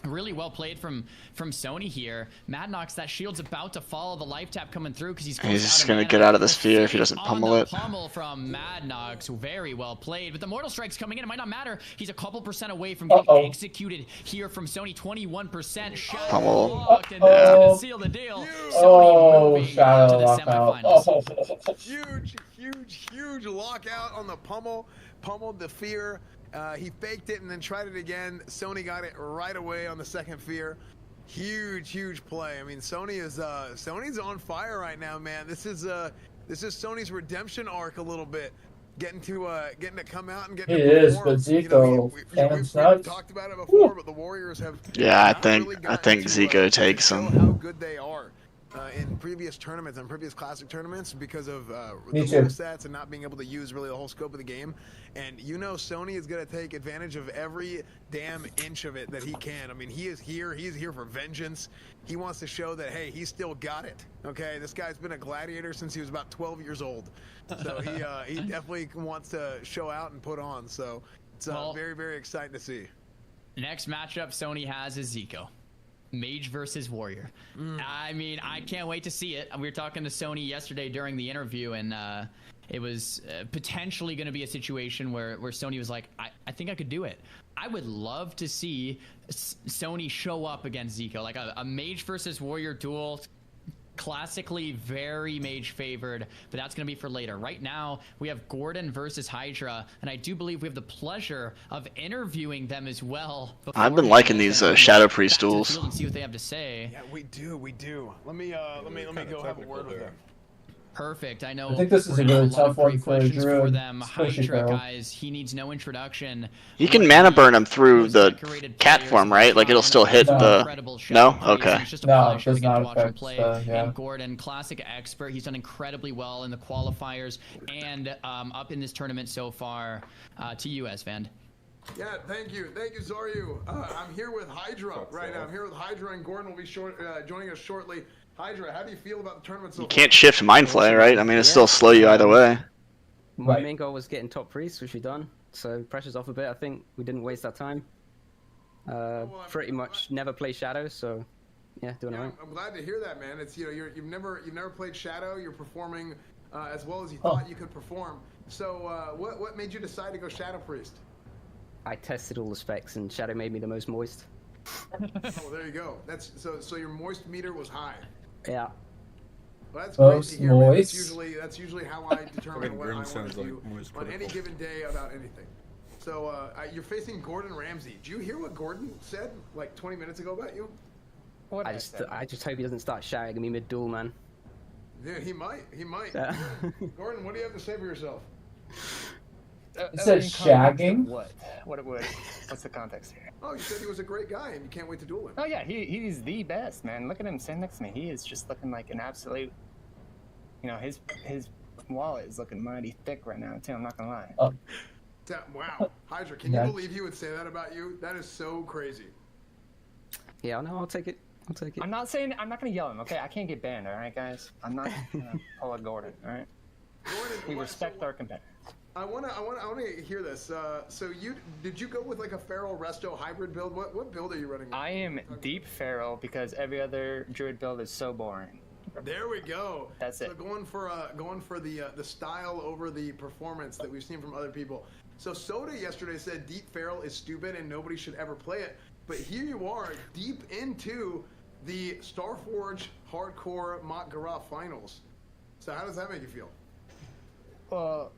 Really well played from Sony here. Madnox, that shield's about to follow the life tap coming through because he's just gonna get out of this fear if he doesn't pummel it. Pummel from Madnox, very well played. But the Mortal Strike's coming in. It might not matter. He's a couple percent away from getting executed here from Sony. 21% shot blocked, and that's gonna seal the deal. Sony moving to the semifinals. Huge lockout on the pummel. Pummeled the fear. He faked it and then tried it again. Sony got it right away on the second fear. Huge play. I mean, Sony's on fire right now, man. This is Sony's redemption arc a little bit. Getting to come out and getting to perform. It is, but Zico we've talked about it before, but the Warriors have. Yeah, I think Zico takes him. How good they are. In previous tournaments and previous classic tournaments because of the rule sets and not being able to use really the whole scope of the game. And you know Sony is going to take advantage of every damn inch of it that he can. I mean, he is here for vengeance. He wants to show that, hey, he's still got it. Okay, this guy's been a gladiator since he was about 12 years old. So he definitely wants to show out and put on. So it's very exciting to see. Next matchup Sony has is Zico. Mage versus Warrior. I mean, I can't wait to see it. We were talking to Sony yesterday during the interview, and it was potentially going to be a situation where Sony was like, I think I could do it. I would love to see Sony show up against Zico, like a Mage versus Warrior duel. Classically very mage favored, but that's going to be for later. Right now, we have Gordon versus Hydra, and I do believe we have the pleasure of interviewing them as well. I've been liking these Shadow Priest duels. And see what they have to say. Yeah, we do. Let me go have a word with them. Perfect. I know. I think this is a really tough one for Drew. Hydra, guys, he needs no introduction. You can mana burn him through the cat form, right? Like it'll still hit the. No? Okay. No, it does not affect. And Gordon, classic expert. He's done incredibly well in the qualifiers and up in this tournament so far. To you, Esvand. Yeah, thank you, Zoryu. I'm here with Hydra right now. I'm here with Hydra, and Gordon will be joining us shortly. Hydra, how do you feel about the tournament so far? You can't shift Mind Flay, right? I mean, it'll still slow you either way. My main goal was getting top priest, which we done. So pressure's off a bit. I think we didn't waste that time. Pretty much never play Shadow, so yeah, doing alright. I'm glad to hear that, man. It's you've never played Shadow. You're performing as well as you thought you could perform. So what made you decide to go Shadow Priest? I tested all the specs, and Shadow made me the most moist. Oh, there you go. That's so your moist meter was high. Yeah. Well, that's great to hear, man. Moist. That's usually how I determine what I want sounds to like do moist on any critical. given day about anything. So you're facing Gordon Ramsay. Did you hear what Gordon said like 20 minutes ago about you? I just hope he doesn't start shouting at me mid-duel, man. Yeah, he might. He might. Yeah. Gordon, what do you have to say for yourself? It says shagging. What's the context here? Oh, you said he was a great guy and you can't wait to duel him. Oh yeah, he's the best, man. Look at him sitting next to me. He is just looking like an absolute. You know, his wallet is looking mighty thick right now too. I'm not gonna lie. Oh. Wow, Hydra, can you believe he would say that about you? That is so crazy. Yeah, no, I'll take it. I'll take it. I'm not gonna yell at him. Okay, I can't get banned. All right, guys. I'm not gonna pull a Gordon. All right. Gordon, we respect our competitors. I wanna hear this. So did you go with like a Feral Resto hybrid build? What build are you running? I am deep Feral because every other Druid build is so boring. There we go. That's it. So going for the style over the performance that we've seen from other people. So Soda yesterday said Deep Feral is stupid and nobody should ever play it. But here you are, deep into the Starforge Hardcore Mont Garra finals. So how does that make you feel? Well,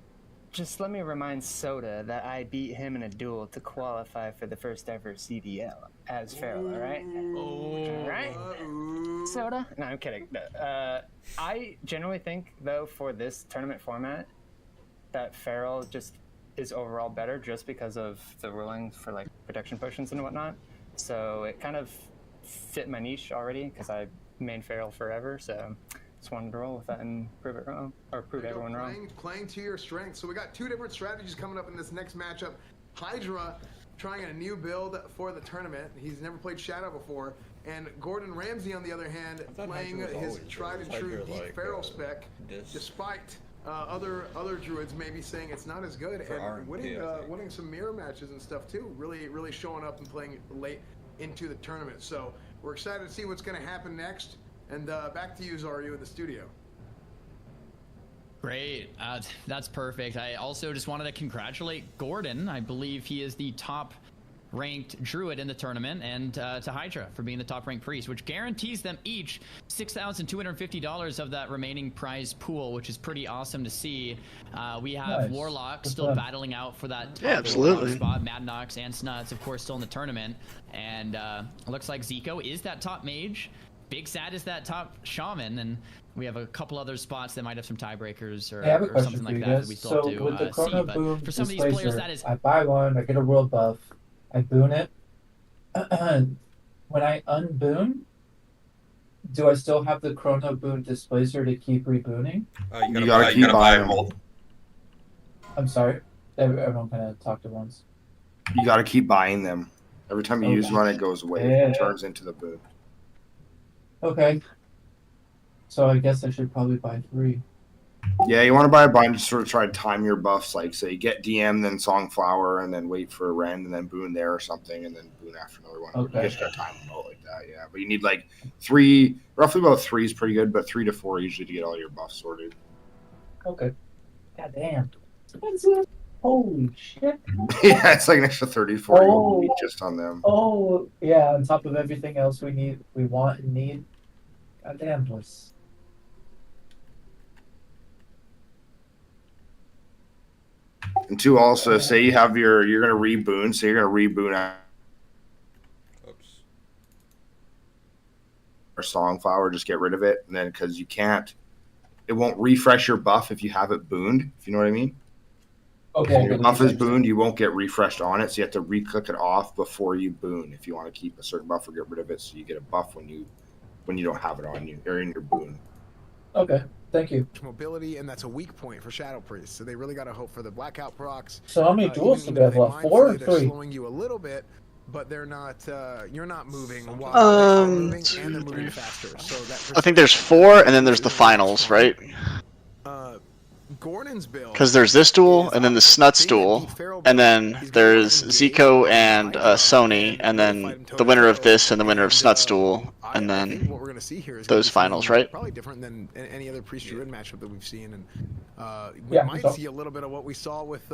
just let me remind Soda that I beat him in a duel to qualify for the first ever CDL as Feral, alright? Alright? Soda? No, I'm kidding. I generally think, though, for this tournament format, that Feral just is overall better just because of the rulings for, like, protection potions and whatnot. So it kind of fit my niche already because I main Feral forever, so just wanted to roll with that and prove it wrong, or prove everyone wrong. Playing to your strengths. So we got two different strategies coming up in this next matchup. Hydra trying a new build for the tournament. He's never played Shadow before. And Gordon Ramsay, on the other hand, playing his tried and true Deep Feral spec, despite other druids maybe saying it's not as good, and winning some mirror matches and stuff too. Really showing up and playing late into the tournament. So we're excited to see what's going to happen next. And back to you, Zaryu, in the studio. Great. That's perfect. I also just wanted to congratulate Gordon. I believe he is the top ranked druid in the tournament, and to Hydra for being the top ranked priest, which guarantees them each $6,250 of that remaining prize pool, which is pretty awesome to see. We have Warlock still battling out for that top spot. Mad Nox and Snuts, of course, still in the tournament, and it looks like Zico is that top mage. Big Sad is that top shaman, and we have a couple other spots that might have some tiebreakers or something like that we still have to with the Chrono see. Boom But for some of these players, that is... I buy one, I get a world buff, I boon it. When I unboon, do I still have the Chrono Boon Displacer to keep rebooning? You gotta keep buying them. I'm sorry, everyone kind of talked at once. You gotta keep buying them. Every time you use one, it goes away. It turns into the boon. Okay. So I guess I should probably buy 3. Yeah, you want to buy a bind to sort of try to time your buffs, like say get DM, then Songflower, and then wait for a rend, and then boon there or something, and then boon after another one. Okay. You just got to time them out like that, yeah. But you need like 3, roughly about 3 is pretty good, but 3 to 4 usually to get all your buffs sorted. Okay. God damn. Expensive. Holy shit. Yeah, it's like an extra 30 to 40 you need just on them. Oh, yeah, on top of everything else we want and need. God damn, boys. And 2, also, say you have you're going to reboon, so you're going to reboon out. Oops. Or Songflower, just get rid of it. And then, because you can't, it won't refresh your buff if you have it booned, if you know what I mean. Okay. If your buff is booned, you won't get refreshed on it, so you have to re-click it off before you boon if you want to keep a certain buff or get rid of it, so you get a buff when you don't have it on you or in your boon. Okay, thank you. Mobility, and that's a weak point for Shadow Priest, so they really got to hope for the Blackout procs. So how many duels do they have left? 4 or 3? Slowing you a little bit, but they're not. You're not moving while they're moving, and they're moving faster. So that I think there's 4, and then there's the finals, right? Gordon's build. Because there's this duel, and then the Snuts duel, and then there's Zico and Sony, and then the winner of this and the winner of Snuts duel, and then those finals, right? Probably different than any other Priest Druid matchup that we've seen, and we might see a little bit of what we saw with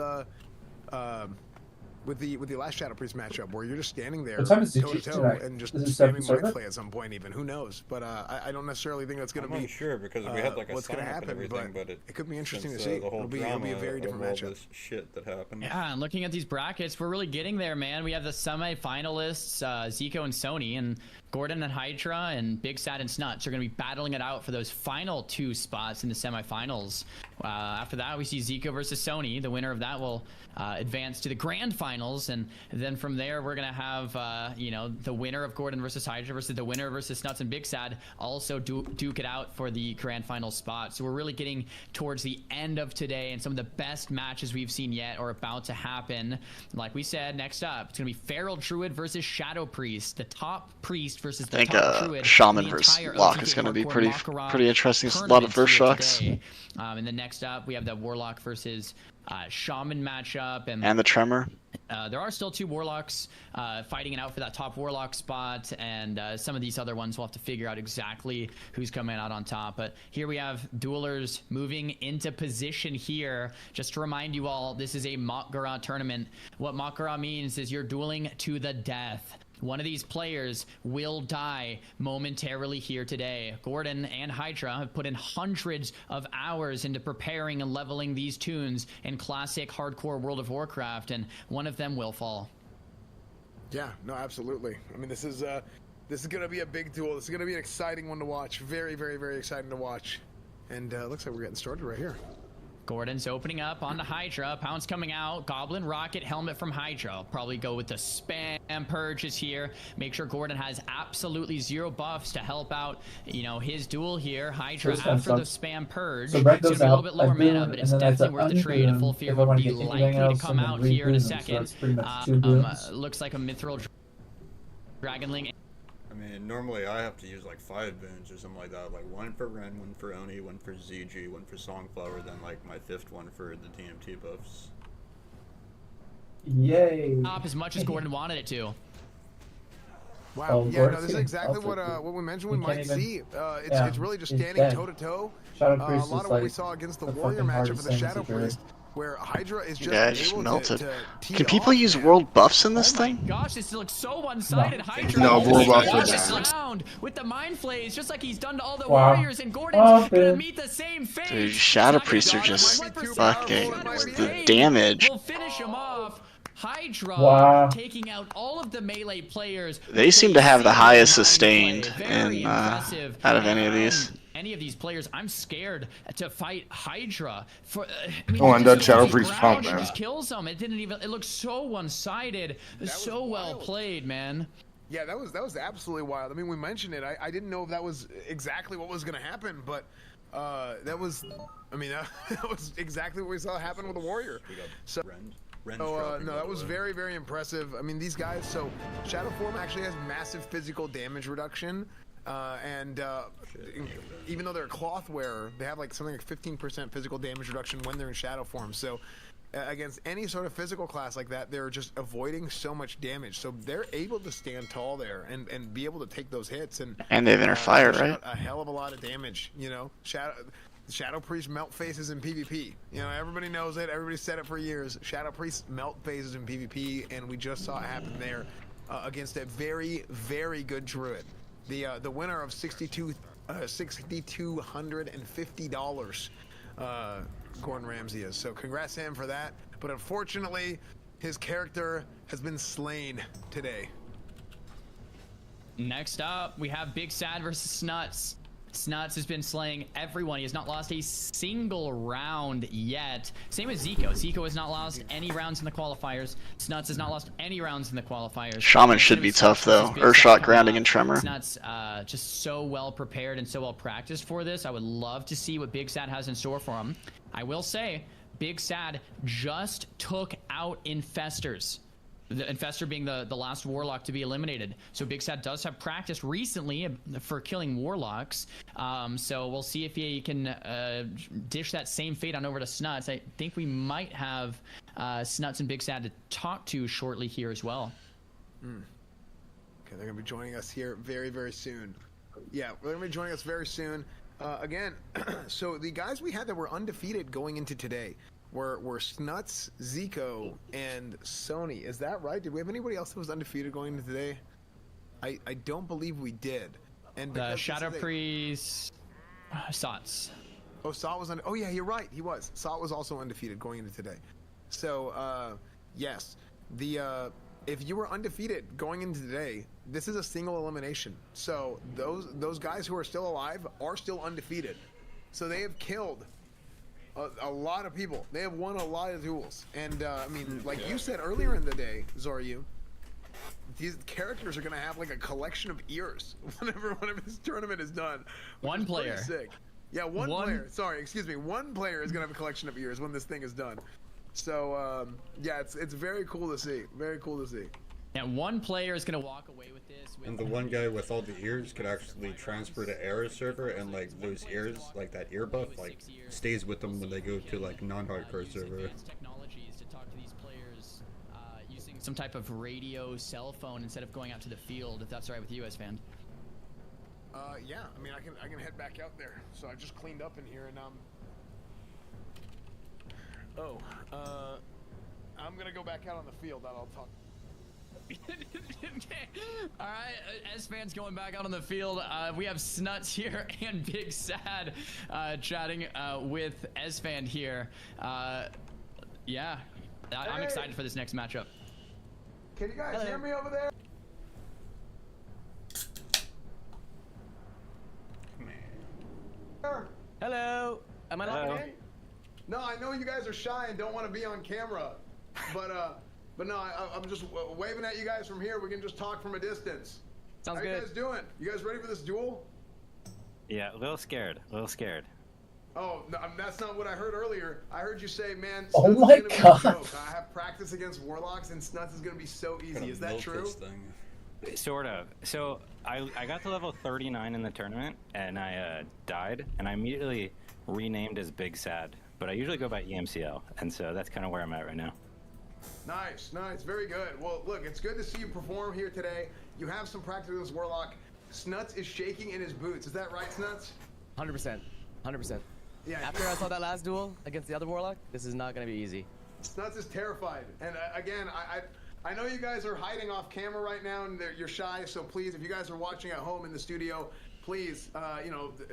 with the last Shadow Priest matchup where you're just standing there What time is toe to GG toe tonight? and just Is it spamming 7 mind play at some point even. Who knows? But I don't necessarily think that's going to be sure because we had like a what's going to sign-up and happen, everything, but it could be interesting to since, see. the whole It'll be a very different all matchup. this shit that happened. Yeah, and looking at these brackets, we're really getting there, man. We have the semi-finalists, Zico and Sony, and Gordon and Hydra and Big Sad and Snuts are going to be battling it out for those final 2 spots in the semifinals. After that, we see Zico versus Sony. The winner of that will advance to the grand finals, and then from there, we're going to have, you know, the winner of Gordon versus Hydra versus the winner versus Snuts and Big Sad also duke it out for the grand final spot. So we're really getting towards the end of today, and some of the best matches we've seen yet are about to happen. Like we said, next up, it's going to be Feral Druid versus Shadow Priest, the top priest versus the top druid. Shaman versus Lock is going to be pretty interesting. A lot of first shocks. And then next up, we have the Warlock versus Shaman matchup, and the Tremor. There are still 2 Warlocks fighting it out for that top Warlock spot, and some of these other ones we'll have to figure out exactly who's coming out on top. But here we have duelers moving into position here. Just to remind you all, this is a Majora tournament. What Majora means is you're dueling to the death. One of these players will die momentarily here today. Gordon and Hydra have put in hundreds of hours into preparing and leveling these tunes in classic hardcore World of Warcraft, and one of them will fall. Yeah, no, absolutely. I mean, this is going to be a big duel. This is going to be an exciting one to watch. Very, very, very exciting to watch. And looks like we're getting started right here. Gordon's opening up on the Hydra. Pounce coming out. Goblin Rocket Helmet from Hydra. I'll probably go with the spam purges here. Make sure Gordon has absolutely 0 buffs to help out, you know, his duel here. Hydra after the spam purge. So it's going to be a little bit lower mana, but it's definitely worth the trade. A full fear would be likely to come out here in a second. Looks like a Mithril Dragonling. I mean, normally I have to use like 5 boons or something like that, like 1 for Ren, 1 for Oni, 1 for ZG, 1 for Songflower, then like my 5th one for the TMT buffs. Yay! Up as much as Gordon wanted it to. Wow, yeah, no, this is exactly what we mentioned we might see. It's really just standing toe to toe. A lot of what we saw against the Warrior matchup for the Shadow Priest, where Hydra is just able melted. to Can people use world buffs in this thing? Gosh, this looks so one-sided. Hydra world buffs around with the mind flays, just like he's done to all the warriors, and Gordon's gonna meet the same fate. Dude, Shadow Priests are just fucking the damage. We'll finish him off. Hydra taking out all of the melee players. They seem to have the highest sustained in out of any of these. Any of these players, I'm scared to fight Hydra. For and that Shadow Priest pump, man. Just kills them. It didn't even. It looks so one-sided. So well played, man. Yeah, that was absolutely wild. I mean, we mentioned it. I didn't know if that was exactly what was going to happen, but that was. I mean, that was exactly what we saw happen with the Warrior. So. No, that was very, very impressive. I mean, these guys, so Shadow Form actually has massive physical damage reduction, and even though they're a cloth wearer, they have like something like 15% physical damage reduction when they're in Shadow Form. So against any sort of physical class like that, they're just avoiding so much damage. So they're able to stand tall there and be able to take those hits. And they have inner fire, right? A hell of a lot of damage, you know. Shadow Priest melt phases in PvP. You know, everybody knows it. Everybody said it for years. Shadow Priest melt phases in PvP, and we just saw it happen there against a very, very good druid. The winner of $6,250, Gordon Ramsay is. So congrats to him for that. But unfortunately, his character has been slain today. Next up, we have Big Sad versus Snuts. Snuts has been slaying everyone. He has not lost a single round yet. Same as Zico. Zico has not lost any rounds in the qualifiers. Snuts has not lost any rounds in the qualifiers. Shaman should be tough though. Earthshot, grounding, and tremor. Snuts just so well prepared and so well practiced for this. I would love to see what Big Sad has in store for him. I will say, Big Sad just took out Infestors. The Infestor being the last Warlock to be eliminated. So Big Sad does have practice recently for killing Warlocks. So we'll see if he can dish that same fate on over to Snuts. I think we might have Snuts and Big Sad to talk to shortly here as well. Okay, they're going to be joining us here very, very soon. Yeah, they're going to be joining us very soon. Again, so the guys we had that were undefeated going into today, were Snuts, Zico, and Sony. Is that right? Did we have anybody else that was undefeated going into today? I don't believe we did. And Shadow Priest, Sots. Oh, Sot was oh yeah, you're right. He was. Sot was also undefeated going into today. So yes, if you were undefeated going into today, this is a single elimination. So those guys who are still alive are still undefeated. So they have killed a lot of people. They have won a lot of duels. And I mean, like you said earlier in the day, Zoryu, these characters are gonna have like a collection of ears whenever this tournament is done. One player. Sick. Yeah, one player. Sorry, excuse me. One player is gonna have a collection of ears when this thing is done. So yeah, it's very cool to see. Very cool to see. And one player is gonna walk away with this. And the one guy with all the ears could actually transfer to Era server, and like those ears, like that ear buff, like stays with them when they go to like non-hardcore server. Technologies to talk to these players using some type of radio cell phone instead of going out to the field. If that's all right with you, S-Fan. Yeah. I mean, I can head back out there. So I just cleaned up in here, and I'm gonna go back out on the field. I'll talk. All right, S-Fan's going back out on the field. We have Snuts here and Big Sad chatting with S-Fan here. Yeah, I'm excited for this next matchup. Can you guys hear me over there? Hello. Am I not in? No, I know you guys are shy and don't want to be on camera, but no, I'm just waving at you guys from here. We can just talk from a distance. Sounds good. How you guys doing? You guys ready for this duel? Yeah, a little scared. Oh, no, that's not what I heard earlier. I heard you say, man, oh Snuts my is gonna God. be a joke. I have practice against Warlocks and Snuts is going to be so easy. Is that true? Sort of. So I got to level 39 in the tournament, and I died, and I immediately renamed as Big Sad. But I usually go by EMCL, and so that's kind of where I'm at right now. Nice, very good. Well, look, it's good to see you perform here today. You have some practice against Warlock. Snuts is shaking in his boots. Is that right, Snuts? 100%. Yeah. After I saw that last duel against the other Warlock, this is not going to be easy. Snuts is terrified. And again, I know you guys are hiding off camera right now and you're shy, so please, if you guys are watching at home in the studio, please,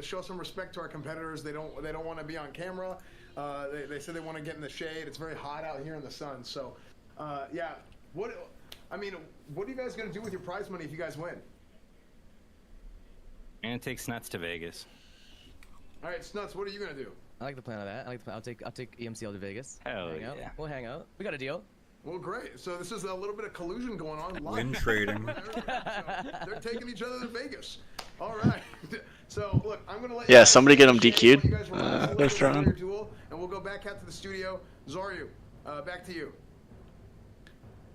show some respect to our competitors. They don't want to be on camera. They said they want to get in the shade. It's very hot out here in the sun. So, yeah. What are you guys going to do with your prize money if you guys win? I'm gonna take Snuts to Vegas. All right, Snuts, what are you going to do? I like the plan of that. I'll take EMCL to Vegas. Hell hang yeah. Out. We'll hang out. We got a deal. Well, great. So this is a little bit of collusion going on live. Win trading. They're taking each other to Vegas. All right. So look, I'm gonna let somebody get them DQ'd. They're throwing. And we'll go back out to the studio. Zoryu, back to you.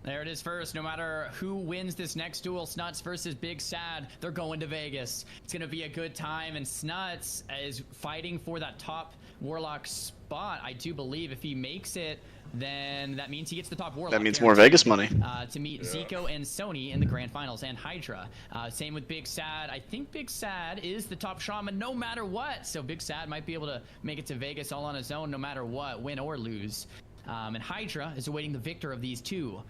There it is first. No matter who wins this next duel, Snuts versus Big Sad, they're going to Vegas. It's going to be a good time, and Snuts is fighting for that top Warlock spot. I do believe if he makes it, then that means he gets the top Warlock. That means more Vegas money. To meet Zico and Sony in the Grand Finals, and Hydra. Same with Big Sad. I think Big Sad is the top shaman no matter what. So Big Sad might be able to make it to Vegas all on his own no matter what, win or lose. And Hydra is awaiting the victor of these two.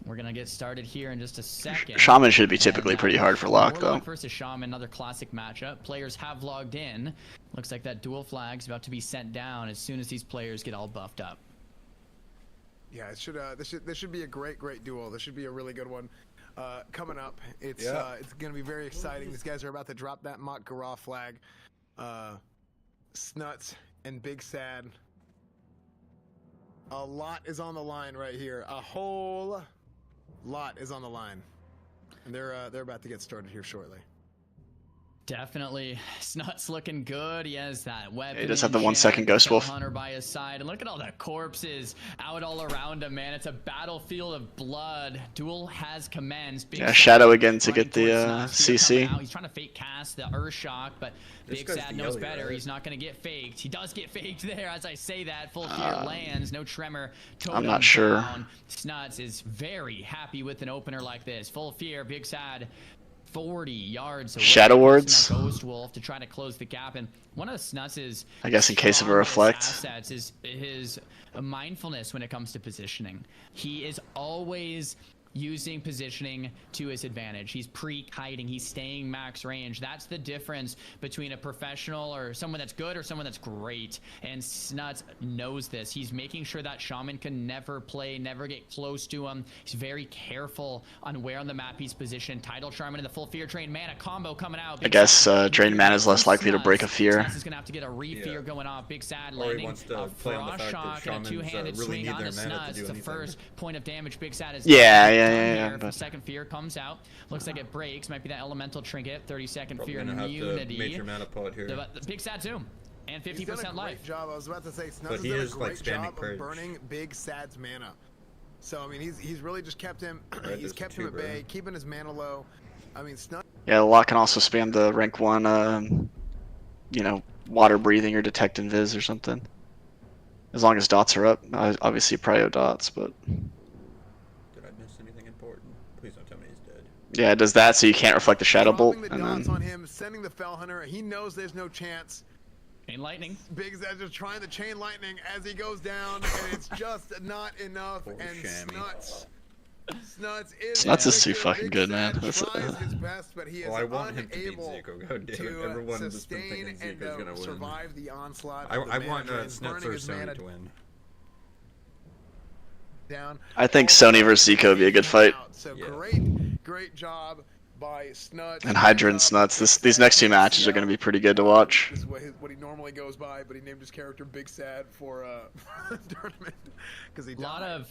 We're gonna get started here in just a second. Shaman should be typically pretty hard for lock, though. Warlock versus Shaman, another classic matchup. Players have logged in. Looks like that dual flag's about to be sent down as soon as these players get all buffed up. Yeah, it should. This should be a great duel. This should be a really good one. Coming up, it's gonna be very exciting. These guys are about to drop that Mock Garah flag. Snuts and Big Sad. A lot is on the line right here. A whole lot is on the line, and they're about to get started here shortly. Definitely, Snuts looking good. He has that weapon. He does have the 1 second Ghost Wolf. Hunter by his side, and look at all the corpses out all around him, man. It's a battlefield of blood. Duel has commenced. Yeah, Shadow again to get the CC. He's trying to fake cast the Earth Shock, but Big Sad knows better. He's not going to get faked. He does get faked there. As I say that, full fear lands, no tremor. I'm not sure. Snuts is very happy with an opener like this. Full fear, Big Sad 40 yards away. Shadow wards. Ghost Wolf to try to close the gap, and one of the Snuts' I guess in case of a reflect. assets is his mindfulness when it comes to positioning. He is always using positioning to his advantage. He's pre-kiting, he's staying max range. That's the difference between a professional or someone that's good or someone that's great. And Snuts knows this. He's making sure that Shaman can never play, never get close to him. He's very careful on where on the map he's positioned. Tidal Charm into the full Fear Drain Mana combo coming out. I guess Drain Mana is less likely to break a fear. Snuts is gonna have to get a re-fear going off. Big Sad landing. A Frost Shock and a two-handed swing on the Snuts. The first point of damage Big Sad is but second fear comes out. Looks like it breaks. Might be that elemental trinket. 30-second fear immunity. Major mana pot here. The big Sad zoom. And 50% life. Job. I was about to say, Snuts has done a great job of burning Big Sad's mana. So I mean, he's really just kept him. He's kept him at bay, keeping his mana low. I mean, Snuts. Yeah, the lot can also spam the rank 1, you know, water breathing or detect invis or something. As long as dots are up. Obviously, prio dots, but. Yeah, it does that, so you can't reflect the Shadow Bolt. And then on him, sending the Fell Hunter. He knows there's no chance. Chain lightning. Big Zed just trying the chain lightning as he goes down, and it's just not enough. And Snuts is too fucking good, man. Tries his best, but he is I want him to beat unable Zico. God damn it. Everyone has been thinking Zico's gonna win. Survive the onslaught. I want Snuts or Sony to win. Down. I think Sony versus Zico would be a good fight. So great job by Snuts. And Hydra and Snuts. These next two matches are going to be pretty good to watch. This is what he normally goes by, but he named his character Big Sad for the tournament because he died.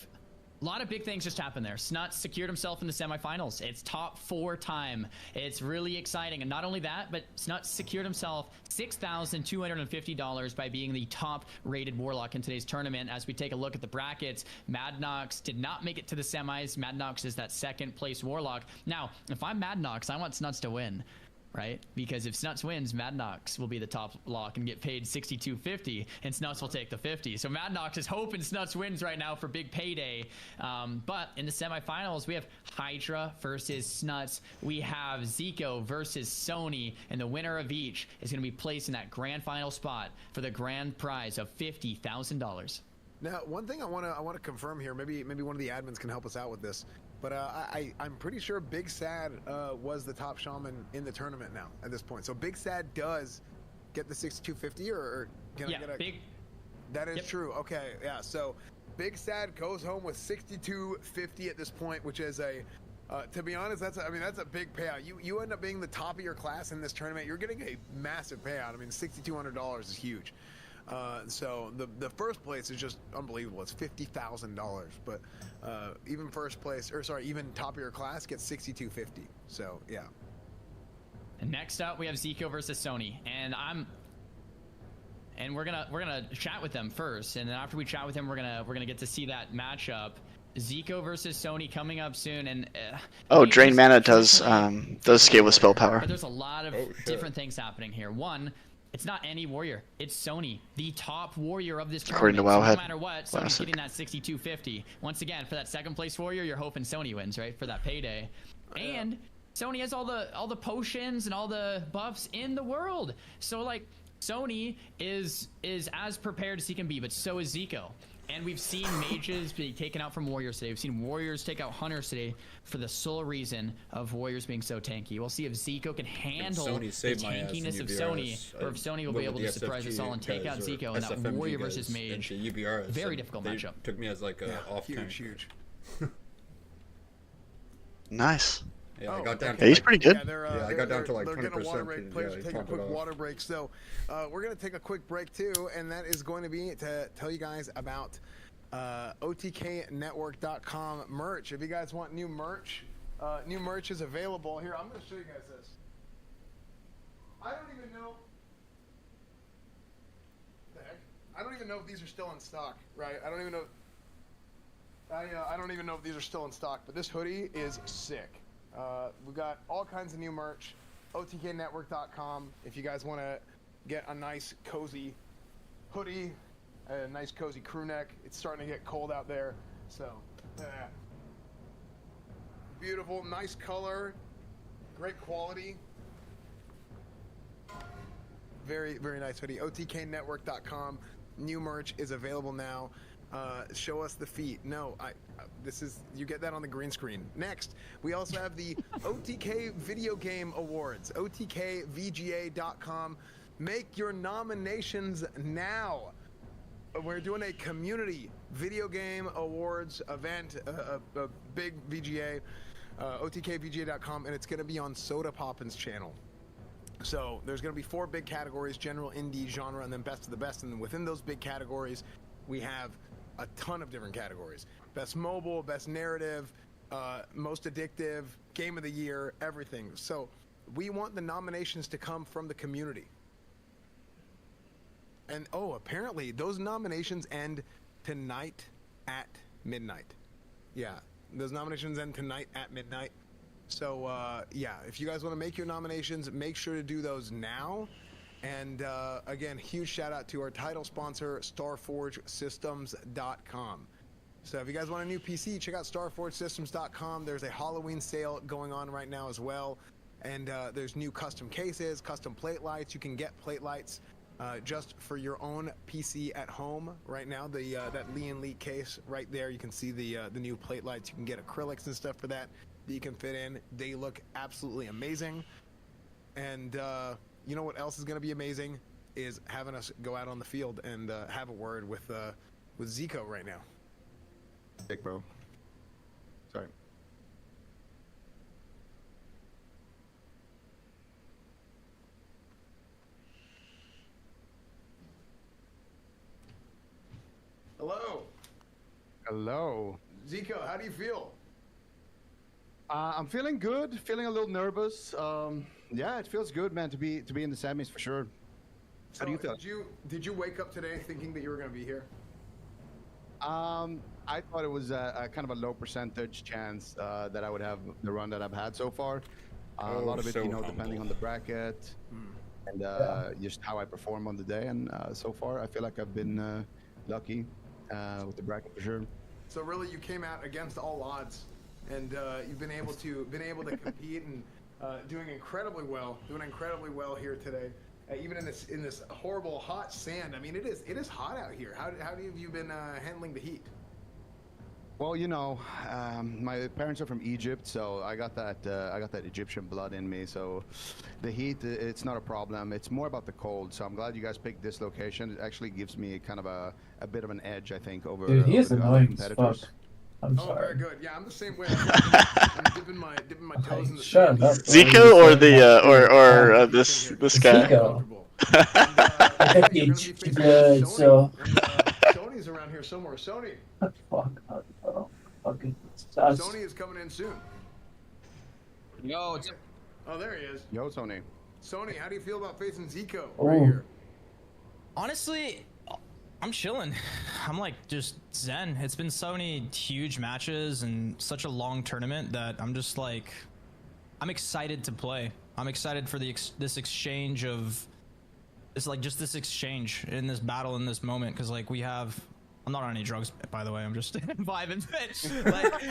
A lot of big things just happened there. Snuts secured himself in the semifinals. It's top 4 time. It's really exciting. And not only that, but Snuts secured himself $6,250 by being the top rated Warlock in today's tournament. As we take a look at the brackets, Madnox did not make it to the semis. Madnox is that second place Warlock. Now, if I'm Madnox, I want Snuts to win. Right? Because if Snuts wins, Madnox will be the top lock and get paid $62.50, and Snuts will take the 50. So Madnox is hoping Snuts wins right now for big payday. But in the semifinals, we have Hydra versus Snuts. We have Zico versus Sony, and the winner of each is going to be placed in that grand final spot for the grand prize of $50,000. Now, one thing I want to confirm here, maybe one of the admins can help us out with this. But I'm pretty sure Big Sad was the top shaman in the tournament now at this point. So Big Sad does get the 6250, or can I get a? Big. That is true. Okay, yeah. So Big Sad goes home with 6250 at this point, which is a. To be honest, that's a big payout. You end up being the top of your class in this tournament. You're getting a massive payout. I mean, $6,200 is huge. So the first place is just unbelievable. It's $50,000, but even first place, or sorry, even top of your class gets $6,250. So yeah. And next up, we have Zico versus Sony, and we're gonna chat with them first, and then after we chat with them, we're gonna get to see that matchup. Zico versus Sony coming up soon, and Drain Mana does scale with spell power. But there's a lot of different things happening here. One. It's not any warrior. It's Sony, the top warrior of this tournament. According to WoW, so no matter what, Sony's getting that 6250. Once again, for that second place warrior, you're hoping Sony wins, right? For that payday. And Sony has all the potions and all the buffs in the world. So like Sony is as prepared as he can be, but so is Zico. And we've seen mages be taken out from warriors today. We've seen warriors take out hunters today for the sole reason of warriors being so tanky. We'll see if Zico can handle the tankiness of Sony, or if Sony will be able to surprise us all and take out Zico in that warrior versus mage. Very difficult matchup. Took me as like a off tank. Huge. Nice. Yeah, I got down. He's pretty good. Yeah, I got down to like 20%. Players take a quick water break. So we're gonna take a quick break too, and that is going to be to tell you guys about OTKnetwork.com merch. If you guys want new merch is available. Here, I'm gonna show you guys this. I don't even know. The heck? I don't even know if these are still in stock. Right? I don't even know. I don't even know if these are still in stock. But this hoodie is sick. We've got all kinds of new merch. OTKnetwork.com. If you guys want to get a nice cozy hoodie, a nice cozy crew neck. It's starting to get cold out there, so beautiful, nice color. Great quality. Very, very nice hoodie. OTKnetwork.com. New merch is available now. Show us the feet. No, this is, you get that on the green screen. Next, we also have the OTK Video Game Awards. OTKVGA.com. Make your nominations now. We're doing a community video game awards event, a big VGA, OTKVGA.com, and it's going to be on Soda Poppin's channel. So there's going to be 4 big categories: general, indie, genre, and then best of the best. And within those big categories, we have a ton of different categories: best mobile, best narrative, most addictive, game of the year, everything. So we want the nominations to come from the community. And oh, apparently those nominations end tonight at midnight. Yeah, those nominations end tonight at midnight. So yeah, if you guys want to make your nominations, make sure to do those now. And again, huge shout out to our title sponsor, StarForgeSystems.com. So if you guys want a new PC, check out StarForgeSystems.com. There's a Halloween sale going on right now as well. And there's new custom cases, custom plate lights. You can get plate lights just for your own PC at home right now. The that Lee & Lee case right there, you can see the new plate lights. You can get acrylics and stuff for that you can fit in. They look absolutely amazing. And you know what else is going to be amazing is having us go out on the field and have a word with Zico right now. Dick, bro. Sorry. Hello. Hello. Zico, how do you feel? I'm feeling good. Feeling a little nervous. Yeah, it feels good, man, to be in the semis for sure. How do you feel? Did you wake up today thinking that you were going to be here? I thought it was a kind of a low percentage chance that I would have the run that I've had so far. A lot of it, you know, depending on the bracket and just how I perform on the day. And so far, I feel like I've been lucky with the bracket for sure. So really, you came out against all odds, and you've been able to compete and doing incredibly well here today. Even in this horrible hot sand. I mean, it is hot out here. How have you been handling the heat? Well, you know, my parents are from Egypt, so I got that Egyptian blood in me. So the heat, it's not a problem. It's more about the cold. So I'm glad you guys picked this location. It actually gives me kind of a bit of an edge, I think, over Dude, he is annoying as fuck. I'm sorry. Very good. Yeah, I'm the same way. I'm dipping my toes in the sand. Zico or the or this guy? Zico. I think he's good. So. Sony's around here somewhere. Sony. Fuck. Fucking. Sony is coming in soon. Yo. Oh, there he is. Yo, Sony. Sony, how do you feel about facing Zico right here? Honestly, I'm chilling. I'm like just zen. It's been so many huge matches and such a long tournament that I'm just like, I'm excited to play. I'm excited for this exchange of, it's like just this exchange in this battle in this moment, because like we have, I'm not on any drugs, by the way. I'm just vibing. Like,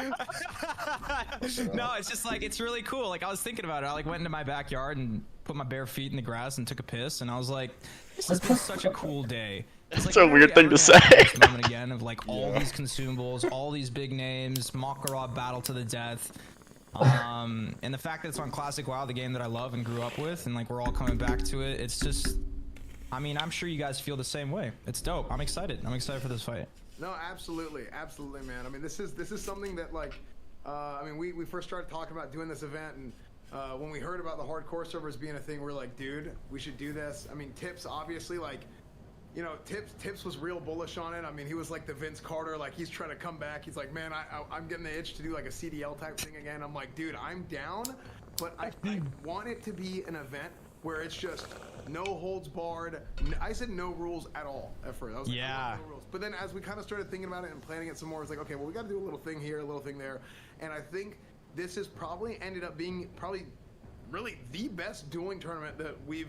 no, it's just like, it's really cool. Like I was thinking about it. I like went into my backyard and put my bare feet in the grass and took a piss, and I was like, this has been such a cool day. It's like, a weird thing to say. This moment again of like all these consumables, all these big names, Makarov battle to the death. And the fact that it's on Classic WoW, the game that I love and grew up with, and like we're all coming back to it. It's just, I mean, I'm sure you guys feel the same way. It's dope. I'm excited. I'm excited for this fight. No, absolutely, man. I mean, this is something that like, I mean, we first started talking about doing this event, and when we heard about the hardcore servers being a thing, we're like, dude, we should do this. I mean, Tips obviously, like, you know, Tips was real bullish on it. I mean, he was like the Vince Carter, like he's trying to come back. He's like, man, I'm getting the itch to do like a CDL type thing again. I'm like, dude, I'm down, but I want it to be an event where it's just no holds barred. I said no rules at all at first. I was like, no rules. But then as we kind of started thinking about it and planning it some more, it's like, okay, well, we got to do a little thing here, a little thing there. And I think this has probably ended up being really the best dueling tournament that we've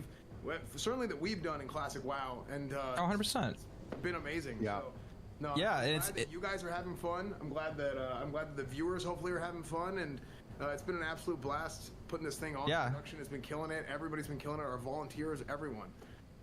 done in Classic WoW. And 100%. It's been amazing. Yeah. So, no, yeah, you guys are having fun. I'm glad that the viewers hopefully are having fun, and It's been an absolute blast putting this thing on. Yeah. Production has been killing it. Everybody's been killing it. Our volunteers, everyone.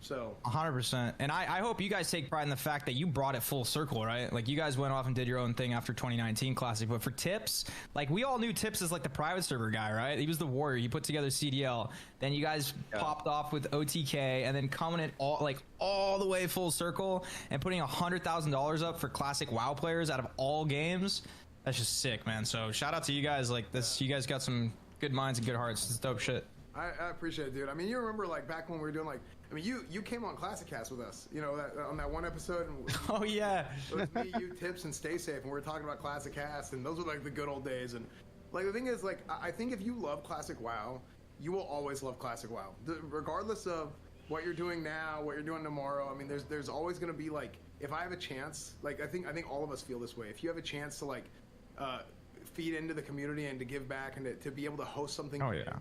So 100%. And I hope you guys take pride in the fact that you brought it full circle, right? Like you guys went off and did your own thing after 2019 Classic, but for Tips, like we all knew Tips as like the private server guy, right? He was the warrior. He put together CDL. Then you guys popped off with OTK, and then coming in all the way full circle and putting $100,000 up for Classic WoW players out of all games. That's just sick, man. So shout out to you guys. Like this, you guys got some good minds and good hearts. It's dope shit. I appreciate it, dude. I mean, you remember like back when we were doing like, I mean, you came on Classic Cast with us, you know, on that one episode. And oh yeah. It was me, you, Tips, and Stay Safe, and we were talking about Classic Cast, and those were like the good old days. And like the thing is, like, I think if you love Classic WoW, you will always love Classic WoW, regardless of what you're doing now, what you're doing tomorrow. I mean, there's always gonna be like, if I have a chance, like I think all of us feel this way. If you have a chance to like feed into the community and to give back and to be able to host something. Oh yeah.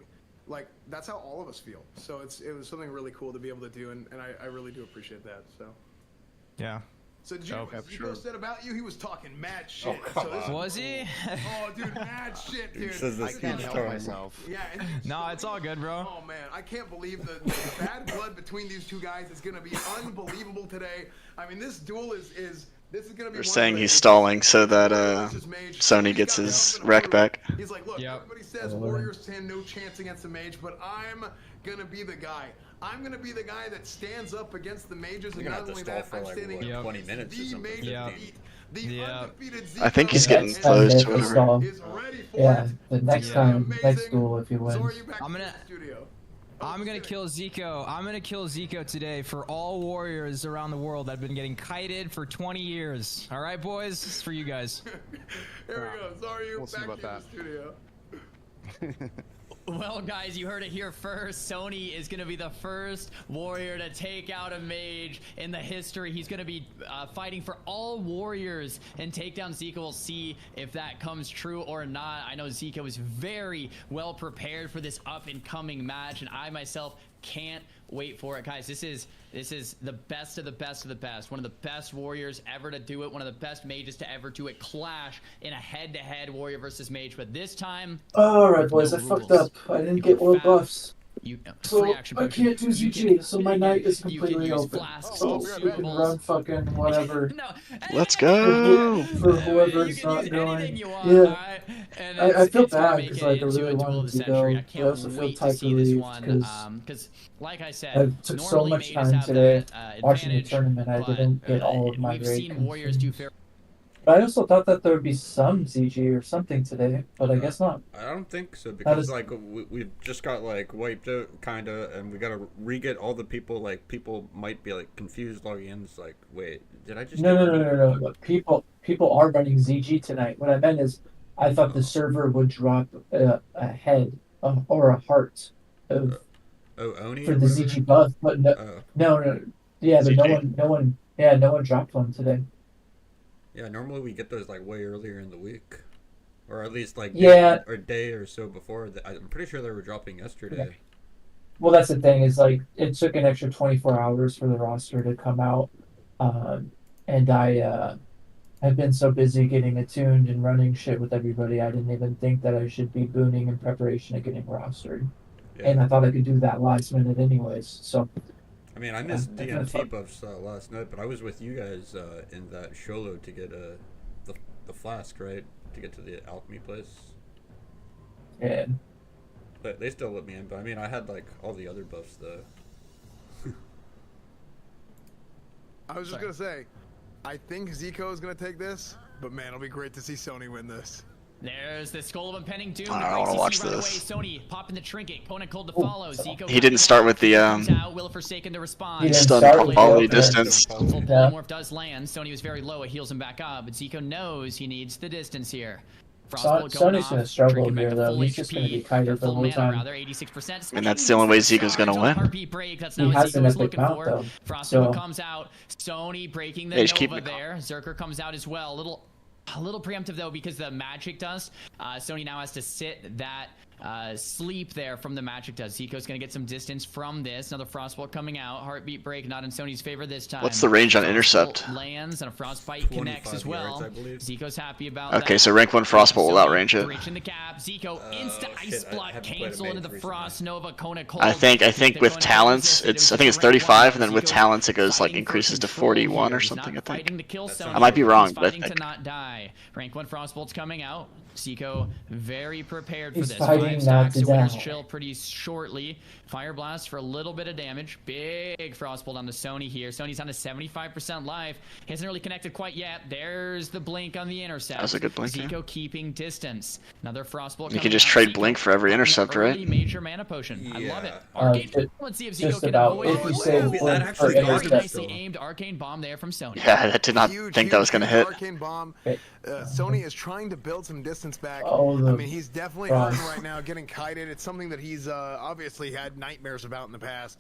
Like that's how all of us feel. So it was something really cool to be able to do, and I really do appreciate that. So yeah. So did you? Sure. Said about you, he was talking mad shit. Was he? Oh, dude, mad shit, dude. He says this I can't huge help term. myself. Yeah. No, it's all good, bro. Oh man, I can't believe the bad blood between these two guys is gonna be unbelievable today. I mean, this duel is. This is gonna be. They're saying he's stalling so that Sony gets his wreck back. He's like, look, everybody says Warriors stand no chance against the mage, but I'm gonna be the guy. I'm gonna be the guy that stands up against the mages, and not only that, I'm standing like 20 minutes or something. I think he's getting close to whatever. Yeah, the next time, next duel if he wins. I'm gonna kill Zico. I'm gonna kill Zico today for all warriors around the world that have been getting kited for 20 years. All right, boys, this is for you guys. Here we go. Sorry, we'll see about that. Studio. Well, guys, you heard it here first. Sony is going to be the first warrior to take out a mage in the history. He's going to be fighting for all warriors and take down Zico. We'll see if that comes true or not. I know Zico is very well prepared for this up-and-coming match, and I myself can't wait for it. Guys, this is the best of the best of the best. One of the best warriors ever to do it. One of the best mages to ever do it. Clash in a head-to-head warrior versus mage. But this time... Alright, boys, I fucked up. I didn't get world buffs. So I can't do ZG, so my night is completely open. So you can run fucking whatever. Let's go! For whoever's not going. Yeah. I feel bad because like, I really wanted to go. I also feel tight relieved because like I said, I took so much time today watching the tournament. I didn't get all of my raid. But I also thought that there would be some ZG or something today, but I guess not. I don't think so, because like we just got like wiped out kinda, and we gotta re-get all the people. Like people might be like confused logging in. It's like, wait, did I just? No. But people are running ZG tonight. What I meant is, I thought the server would drop a head or a heart of Oni for the ZG buff, but no. Yeah, but no one dropped one today. Yeah, normally we get those like way earlier in the week, or at least like a day or so before. I'm pretty sure they were dropping yesterday. Okay. Well, that's the thing is like it took an extra 24 hours for the roster to come out, and I've been so busy getting attuned and running shit with everybody. I didn't even think that I should be booning in preparation of getting rostered, and I thought I could do that last minute anyways. So. I mean, I missed DMT buffs last night, but I was with you guys in that Sholo to get the flask, right? To get to the alchemy place. Yeah. But they still let me in. But I mean, I had like all the other buffs though. I was just gonna say, I think Zico is gonna take this, but man, it'll be great to see Sony win this. There's the Skull of Impending Doom. I don't want to watch this. Sony popping the trinket. Opponent cold to follow. Zico he didn't start with the Will Forsaken to respond. stun quality distance. Full polymorph does land. Sony was very low. It heals him back up, but Zico knows he needs the distance here. Sony's going to struggle here, though. He's just going to be kited the whole time. And that's the only way Zico's going to win. He has an epic mount, though. Frostbolt comes out. Sony breaking the Nova there. Zerker comes out as well. A little preemptive though, because the magic dust, Sony now has to sit that sleep there from the magic dust. Zico's gonna get some distance from this. Another frostbolt coming out. Heartbeat break not in Sony's favor this time. What's the range on intercept? Lands and a frostbite connects as well. Zico's happy about Okay, that. so rank 1 frostbolt will outrange it. Breaching the cap. Zico insta ice block cancel into the frost nova Kona cold. I think with talents it's 35, and then with talents it goes like increases to 41 or something. I think. I might be wrong, but I think. To not die. Rank 1 frostbolt's coming out. Zico very prepared for He's this. fighting 5 not stacks to to Winter's die. Chill pretty shortly. Fire blast for a little bit of damage. Big frostbolt on the Sony here. Sony's on to 75% life. He hasn't really connected quite yet. There's the blink on the intercept. That was a good blink. Zico keeping distance. Another frostbolt. You can just trade blink for every intercept, right? Major mana potion. Yeah. I love it. Arcane. Let's see if Zico Just can about avoid if you say that blink actually for got very intercept. nicely aimed arcane bomb there from Sony. Yeah, I did not think that was gonna hit. Arcane bomb. Sony is trying to build some distance back. Oh, I mean, he's definitely hurting frost. right now, getting kited. It's something that he's obviously had nightmares about in the past.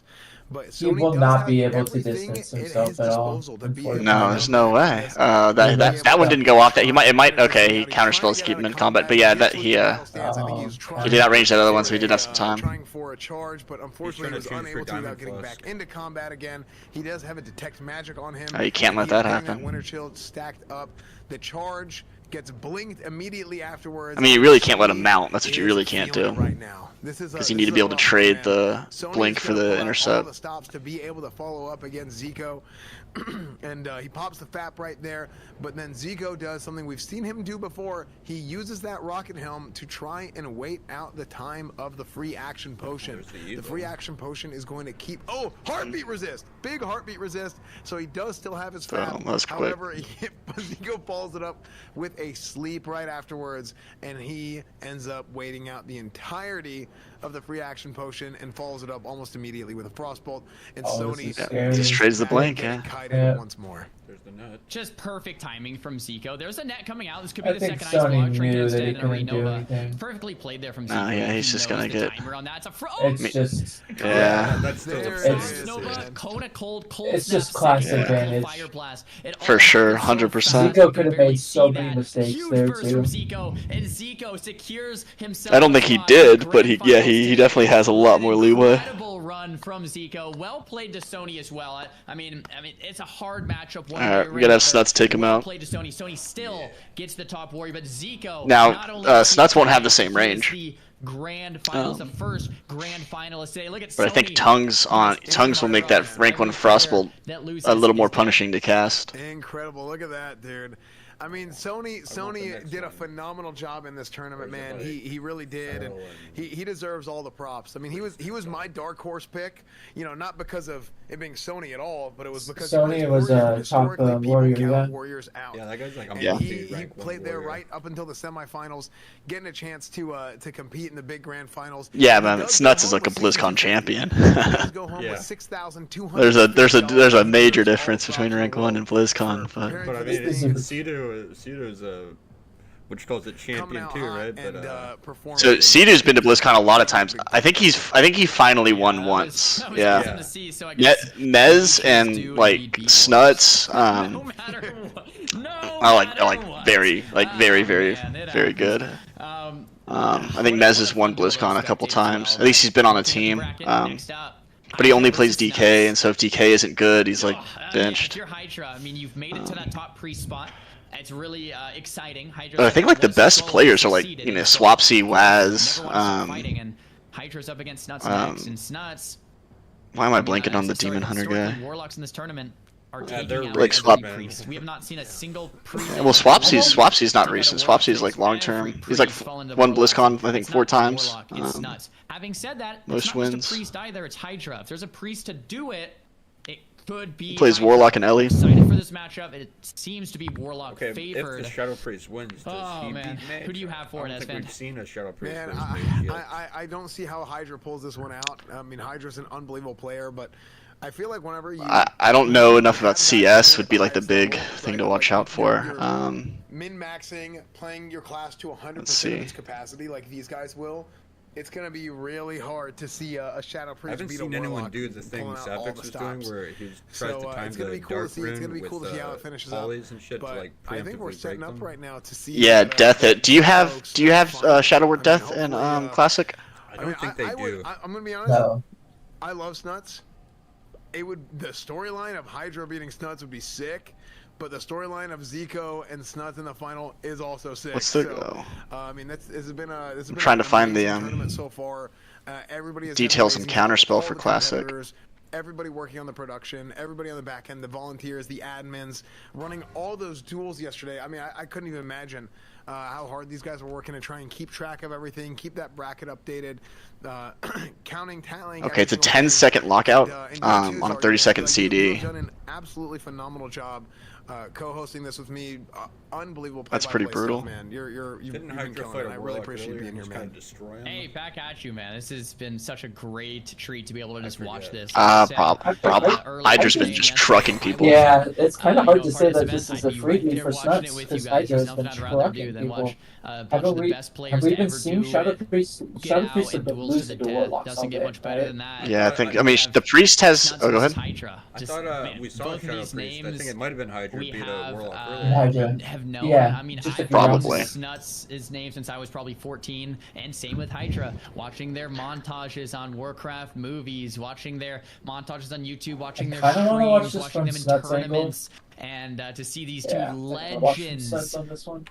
But He Sony will does not have be able to everything distance at himself his at all. disposal to be unfortunately. No, there's no way. That one didn't go off. That he might. Okay, he counterspells to keep him in combat. But yeah, that he did outrange that other one, so he did have some time. Trying for a charge, but unfortunately he was unable to without getting back into combat again. He does have a detect magic on him. You can't let that happen. Winter Chill stacked up. The charge gets blinked immediately afterwards. I mean, you really can't let him mount. That's what you really can't do. Right now, because you need to be able to trade the blink for the intercept. The stops to be able to follow up against Zico, and he pops the FAP right there. But then Zico does something we've seen him do before. He uses that rocket helm to try and wait out the time of the free action potion. The free action potion is going to keep. Oh, heartbeat resist, big heartbeat resist. So he does still have his FAP. That's quick. However, Zico follows it up with a sleep right afterwards, and he ends up waiting out the entirety of the free action potion and follows it up almost immediately with a frostbolt. And Sony just trades the blink, yeah. Once more. There's the net. Just perfect timing from Zico. There's a net coming out. This could I be the think second ice block. Sony Trinket knew that instead he and a couldn't do Renova. anything. Perfectly played there from Zico. No, yeah, he's just gonna get. Timer on that. It's a It's just. Yeah. That's still It's- Nova, Kona cold It's snap, just classic second, advantage. Fire blast. It all For sure, happens so 100%. fast. Zico could have Barely made so see many that. mistakes Huge there burst too. from Zico, and Zico secures himself. I don't think he a spot did, in but grand he finals. definitely has a lot more leeway. Incredible run from Zico. Well played to Sony as well. I mean, it's a hard matchup. All right, we gotta have Snuts take him out. Played to Sony. Sony still gets the top warrior, but Zico Now, not only Snuts won't have the same range. The grand finals, the first grand finalist today. Look at But I think Sony. Tongues will make that rank 1 frostbolt a little more punishing to cast. Incredible. Look at that, dude. I mean, Sony did a phenomenal job in this tournament, man. He really did, and he deserves all the props. I mean, he was my dark horse pick, you know, not because of it being Sony at all, but it was because Sony was a top warrior, yeah. Warriors out. Yeah, that guy's like a he played there right up until the semifinals, getting a chance to compete in the big grand finals. Yeah, man, Snuts is like a BlizzCon champion. Yeah. There's a major difference between rank 1 and BlizzCon, but I mean, Cedo's a which calls it champion too, right? But so Cedo's been to BlizzCon a lot of times. I think he finally won once. Yeah. Mez and like Snuts. I like very good. I think Mez has won BlizzCon a couple times. At least he's been on a team. But he only plays DK, and so if DK isn't good, he's like benched. If you're Hydra, I mean, you've made it to that top priest spot. It's really exciting. But I think like the best players are like, you know, Swapsy, Waz. Hydra's up against Snuts next, and Snuts. Why am I blanking on the Demon Hunter guy? Warlocks in this tournament are they're taking like out Swap. priests. We have not seen a single priest. Yeah, well, Swapsy's not recent. Swapsy's like long term. He's like won BlizzCon I think 4 times. Having said that, most it's not wins. just a priest either. It's Hydra. If there's a priest to do it, it could be. He plays Hydra. Warlock and Ellie. Excited for this matchup. It seems to be Warlock favored. If the Shadow Priest wins, does he beat Mage? Who do you have for it, I don't think we've seen a Shadow Priest Man, versus Mage yet. I don't see how Hydra pulls this one out. I mean, Hydra's an unbelievable player, but I feel like whenever you... I don't know enough about CS would be like the big thing to watch out for. Min-maxing, playing your class to 100% of its capacity like these guys will, it's gonna be really hard to see a Shadow Priest. I haven't seen anyone do the thing Sapix was doing, where he tries to time the dark rune with volleys and shit to like I think we're setting up right now to see. Yeah, Death it. Do you have Shadow Word Death in Classic? I don't think they do. I'm gonna be honest. No. I love Snuts. The storyline of Hydra beating Snuts would be sick, but the storyline of Zico and Snuts in the final is also sick. What's the I mean, this has been a I'm trying to find the tournament so far. Everybody details and counterspell for Classic. Everybody working on the production, everybody on the back end, the volunteers, the admins, running all those duels yesterday. I mean, I couldn't even imagine how hard these guys were working to try and keep track of everything, keep that bracket updated, counting, tallying. Okay, it's a 10-second lockout on a 30-second CD. You've done an absolutely phenomenal job co-hosting this with me. Unbelievable. That's pretty brutal. Stuff, man. You've been killing it. I really appreciate you being here, man. Hey, back at you, man. This has been such a great treat to be able to just watch this. Problem. Hydra's been just trucking people. Yeah, it's kind of hard to say that this is a freebie for Snuts, because Hydra's been trucking people. Have we even seen Shadow Priest? Shadow Priest have been losing to Warlocks all day, right? Yeah, I mean, the Priest has... Oh, go ahead. I thought we saw Shadow Priest. I think it might have been Hydra beat a Warlock earlier. Have known. Yeah, I mean, probably. Snuts is named since I was probably 14, and same with Hydra. Watching their montages on Warcraft movies, watching their montages on YouTube, watching their streams, watching them in tournaments, and to see these two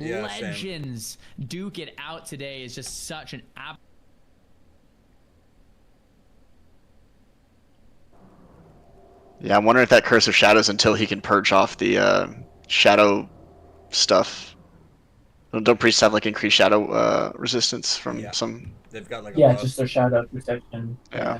legends duke it out today is just such an Yeah, I'm wondering if that Curse of Shadows until he can purge off the shadow stuff. Don't priests have like increased shadow resistance from some? They've got like just their shadow protection. Yeah.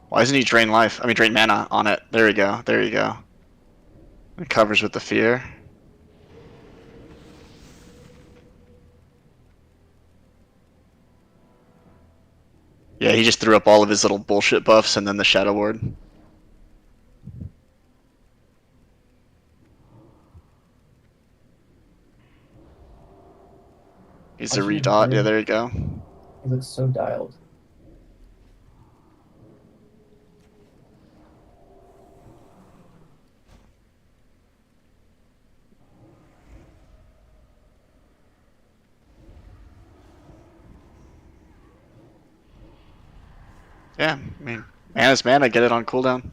Why doesn't he drain life? I mean, drain mana on it. There we go. There you go. It covers with the fear. Yeah, he just threw up all of his little bullshit buffs and then the Shadow Ward. He's a redot. Yeah, there you go. He looks so dialed. Yeah, I mean, mana's mana, get it on cooldown.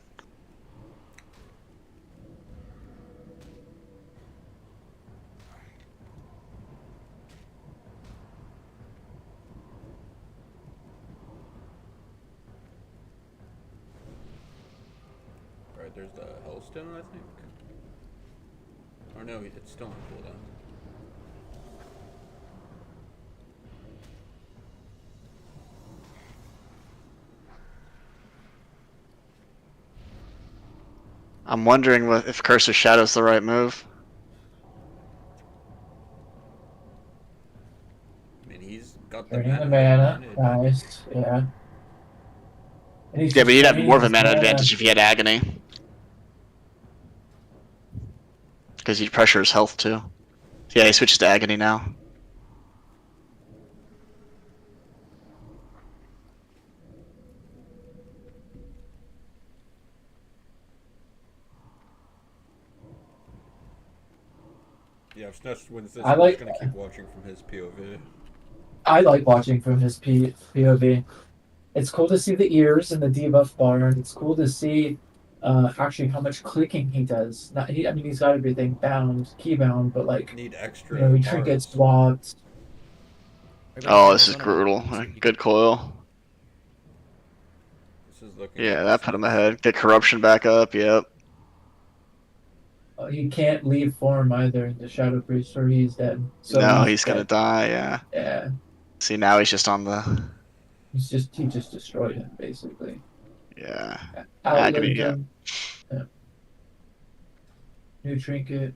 Alright, there's the Hellstone, I think. Or no, it's still on cooldown. I'm wondering if Curse of Shadow's the right move. I mean, he's got the mana. Nice, yeah. Yeah, but he'd have more of a mana advantage if he had Agony. Because he'd pressure his health too. Yeah, he switches to Agony now. Yeah, if Snuts wins this, I'm just gonna keep watching from his POV. I like watching from his POV. It's cool to see the ears and the debuff bar, and it's cool to see actually how much clicking he does. I mean, he's got everything bound, key bound, but like, need extra. You know, he trinkets swapped. Oh, this is brutal. Good coil. This is looking. Yeah, that put him ahead. Get corruption back up. Yep. He can't leave form either, the Shadow Priest, or he's dead. So no, he's gonna die. Yeah. Yeah. See, now he's just on the. He just destroyed him basically. Yeah. Agony. Yeah. New trinket.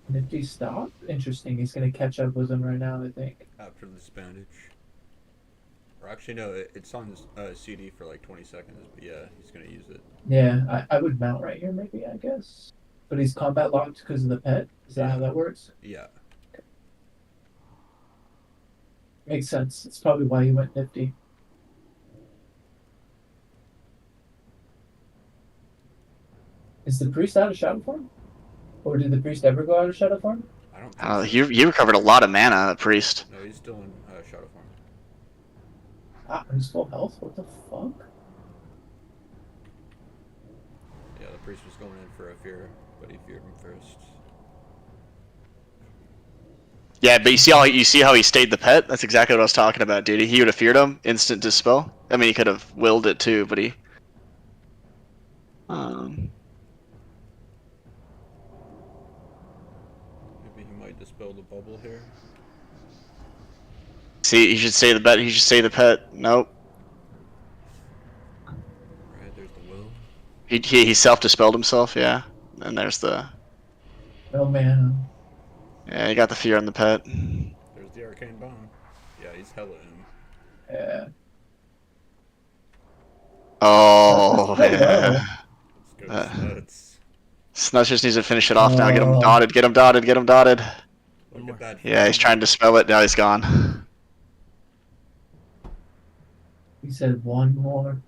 Nifty stop. Interesting. He's gonna catch up with him right now, I think. After this bandage. Or actually, no. It's on his CD for like 20 seconds. But yeah, he's gonna use it. Yeah, I would mount right here, maybe. I guess. But he's combat locked because of the pet? Is that how that works? Yeah. Makes sense. It's probably why he went nifty. Is the priest out of shadow form? Or did the priest ever go out of shadow form? I don't think so. He recovered a lot of mana, the priest. No, he's still in shadow form. Ah, he's full health? What the fuck? Yeah, the priest was going in for a fear, but he feared him first. Yeah, but you see how he stayed the pet? That's exactly what I was talking about, dude. He would have feared him, instant dispel. I mean, he could have willed it too, but he. Maybe he might dispel the bubble here. See, he should say the bet. He should say the pet. Nope. Right, there's the will. He self-dispelled himself. Yeah, and there's the. Oh man. Yeah, he got the fear on the pet. There's the arcane bomb. Yeah, he's hella in. Yeah. Oh yeah. Let's go, Snuts. Snuts just needs to finish it off now. Get him dotted. Get him dotted. Get him dotted. Look at that. Yeah, he's trying to spell it. Now he's gone. He said one more.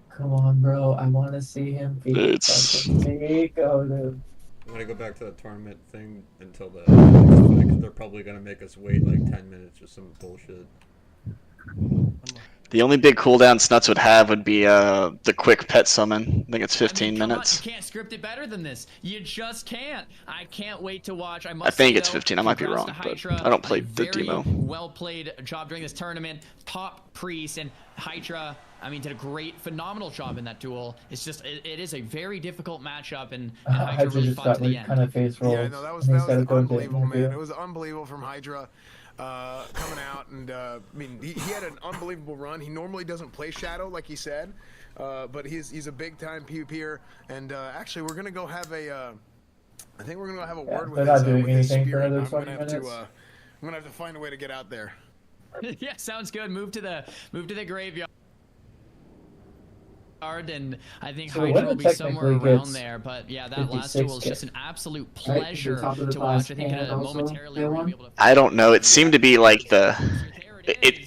Come on, bro. I want to see him beat Nico, dude. I'm gonna go back to the tournament thing until the next fight, 'cause they're probably gonna make us wait like 10 minutes or some bullshit. The only big cooldown Snuts would have would be the quick pet summon. I think it's 15 minutes. You can't script it better than this. You just can't. I can't wait to watch. I think it's 15. I might be wrong, but I don't play the demo. Well played job during this tournament. Top priest and Hydra. I mean, did a great, phenomenal job in that duel. It's just, it is a very difficult matchup, and Hydra really fought to the end. Kind of face rolls. Yeah, no, that was unbelievable, man. It was unbelievable from Hydra coming out, and I mean, he had an unbelievable run. He normally doesn't play Shadow, like he said, but he's a big-time PvPer, and actually, we're gonna go have a, I think we're gonna go have a word with his spirit. I'm gonna have to find a way to get out there. Yeah, sounds good. Move to the graveyard. And I think So Hydra will be somewhere technically around there, but yeah, that last duel is just an absolute pleasure to watch. I think momentarily we're be able to. I don't know. It seemed to be like the.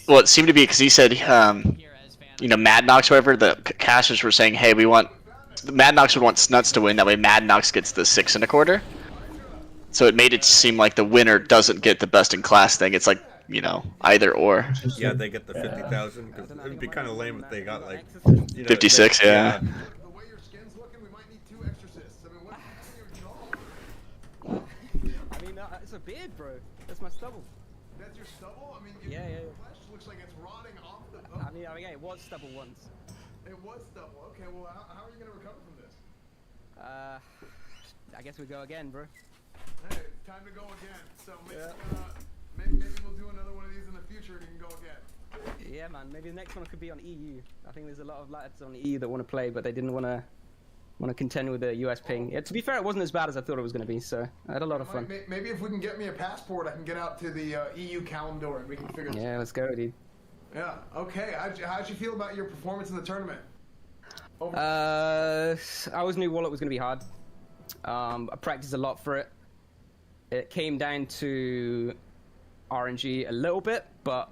Well, it seemed to be because he said, you know, Mad Nox, whatever. The casters were saying, hey, we want. Mad Nox would want Snuts to win. That way, Mad Nox gets the 6 1/4. So it made it seem like the winner doesn't get the best in class thing. It's like, you know, either or. Yeah, they get the 50,000 because it would be kind of lame if they got like 56. Yeah. The way your skin's looking, we might need 2 exorcists. I mean, what's in your jaw? I mean, it's a beard, bro. That's my stubble. That's your stubble? I mean, yeah. Flesh looks like it's rotting off the bone. I mean, it was stubble once. It was stubble. Okay, well, how are you gonna recover from this? I guess we go again, bro. Hey, time to go again. So maybe we'll do another one of these in the future and you can go again. Yeah, man. Maybe the next one could be on EU. I think there's a lot of lads on EU that want to play, but they didn't want to contend with the US ping. Yeah, to be fair, it wasn't as bad as I thought it was going to be, so I had a lot of fun. Maybe if we can get me a passport, I can get out to the EU Calibur and we can figure this out. Yeah, let's go, dude. Yeah, okay. How'd you feel about your performance in the tournament? I always knew Wallet was going to be hard. I practiced a lot for it. It came down to RNG a little bit, but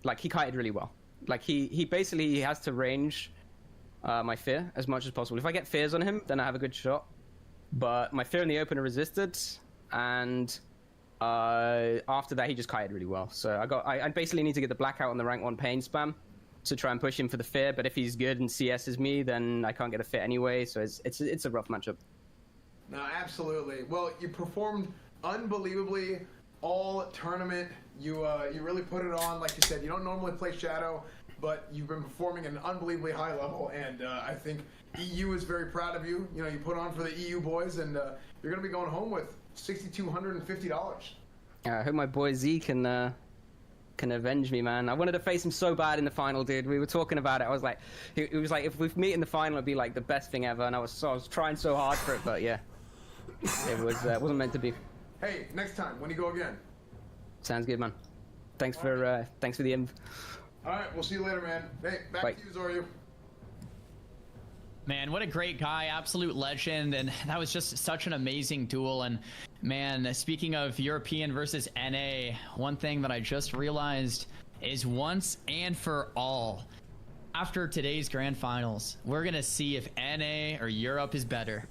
like he kited really well. Like he basically has to range my fear as much as possible. If I get fears on him, then I have a good shot. But my fear in the open are resisted, and after that he just kited really well. So I basically need to get the blackout on the rank 1 pain spam to try and push him for the fear. But if he's good and CS is me, then I can't get a fit anyway. So it's a rough matchup. No, absolutely. Well, you performed unbelievably all tournament. You really put it on. Like you said, you don't normally play Shadow, but you've been performing at an unbelievably high level, and I think EU is very proud of you. You know, you put on for the EU boys, and you're going to be going home with $6,250. I hope my boy Z can avenge me, man. I wanted to face him so bad in the final, dude. We were talking about it. I was like, it was like, if we meet in the final, it'd be like the best thing ever, and I was trying so hard for it, but yeah. It wasn't meant to be. Hey, next time when you go again. Sounds good, man. Thanks for the inv. All right, we'll see you later, man. Hey, back to you, Zoryu. Man, what a great guy, absolute legend, and that was just such an amazing duel. And man, speaking of European versus NA, one thing that I just realized is once and for all, after today's grand finals, we're gonna see if NA or Europe is better.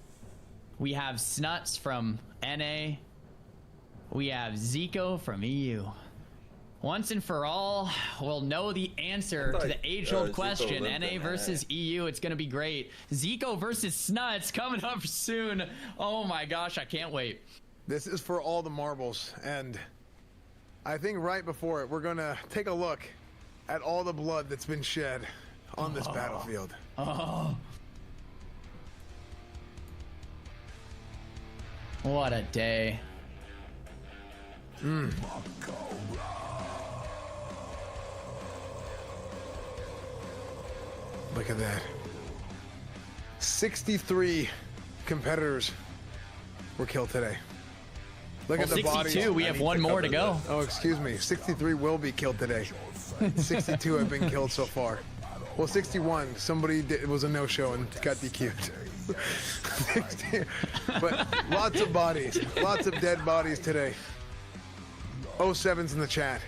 We have Snuts from NA, we have Zico from EU. Once and for all, we'll know the answer to the age-old question, NA versus EU. It's going to be great. Zico versus Snuts coming up soon. Oh my gosh, I can't wait. This is for all the marbles, and I think right before it, we're going to take a look at all the blood that's been shed on this battlefield. Oh. What a day. Look at that. 63 competitors were killed today. Look at the 62, bodies. we have one more to go. Oh, excuse me. 63 will be killed today. 62 have been killed so far. Well, 61. Somebody it was a no-show and got DQ'd. 60, but lots of bodies. Lots of dead bodies today. 07's in the chat.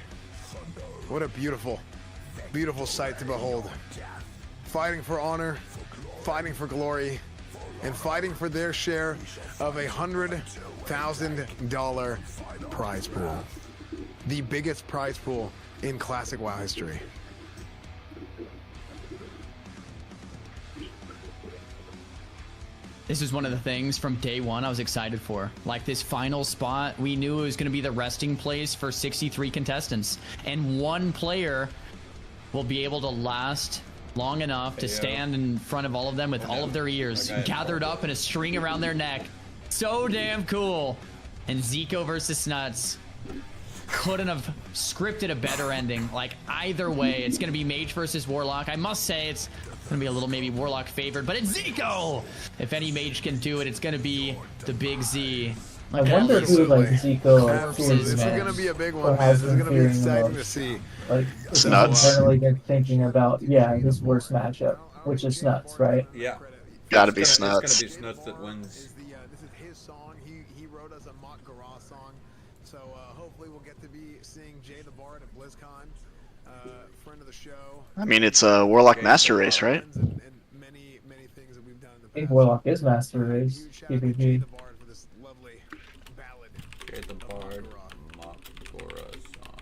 What a beautiful, beautiful sight to behold. Fighting for honor, fighting for glory, and fighting for their share of $100,000 prize pool. The biggest prize pool in classic WoW history. This is one of the things from day one I was excited for. Like this final spot, we knew it was going to be the resting place for 63 contestants. And one player will be able to last long enough to stand in front of all of them with all of their ears gathered up in a string around their neck. So damn cool. And Zico versus Snuts couldn't have scripted a better ending. Like either way, it's going to be Mage versus Warlock. I must say it's going to be a little maybe Warlock favored, but it's Zico! If any Mage can do it, it's going to be the Big Z. I wonder who like Zico Absolutely. This is going to be a big one, man. This is going to be exciting to see. Like, Snuts. Generally been thinking about, his worst matchup, which is Snuts, right? Yeah. Gotta be Snuts. It's gonna be Snuts that wins. This is his song. He wrote us a mock Garage song. So hopefully we'll get to be seeing Jay the Bard at BlizzCon. Friend of the show. I mean, it's a Warlock Master Race, right? And many things that we've done in the past. I think Warlock is Master Race. PvP. Jay the Bard, mock Majora song.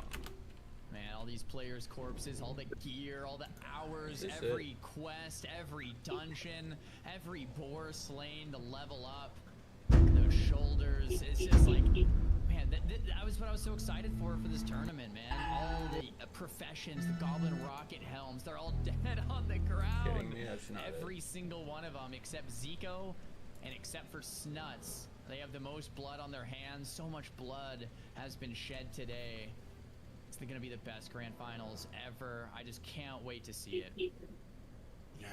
Man, all these players' corpses, all the gear, all the hours, every quest, every dungeon, every boar slain to level up. Those shoulders, it's just like, man, that was what I was so excited for this tournament, man. All the professions, the Goblin Rocket Helms, they're all dead on the ground. Kidding me? That's not Every single one of them, except Zico and except for Snuts. They have the most blood on their hands. So much blood has been shed today. It's going to be the best grand finals ever. I just can't wait to see it. Yeah,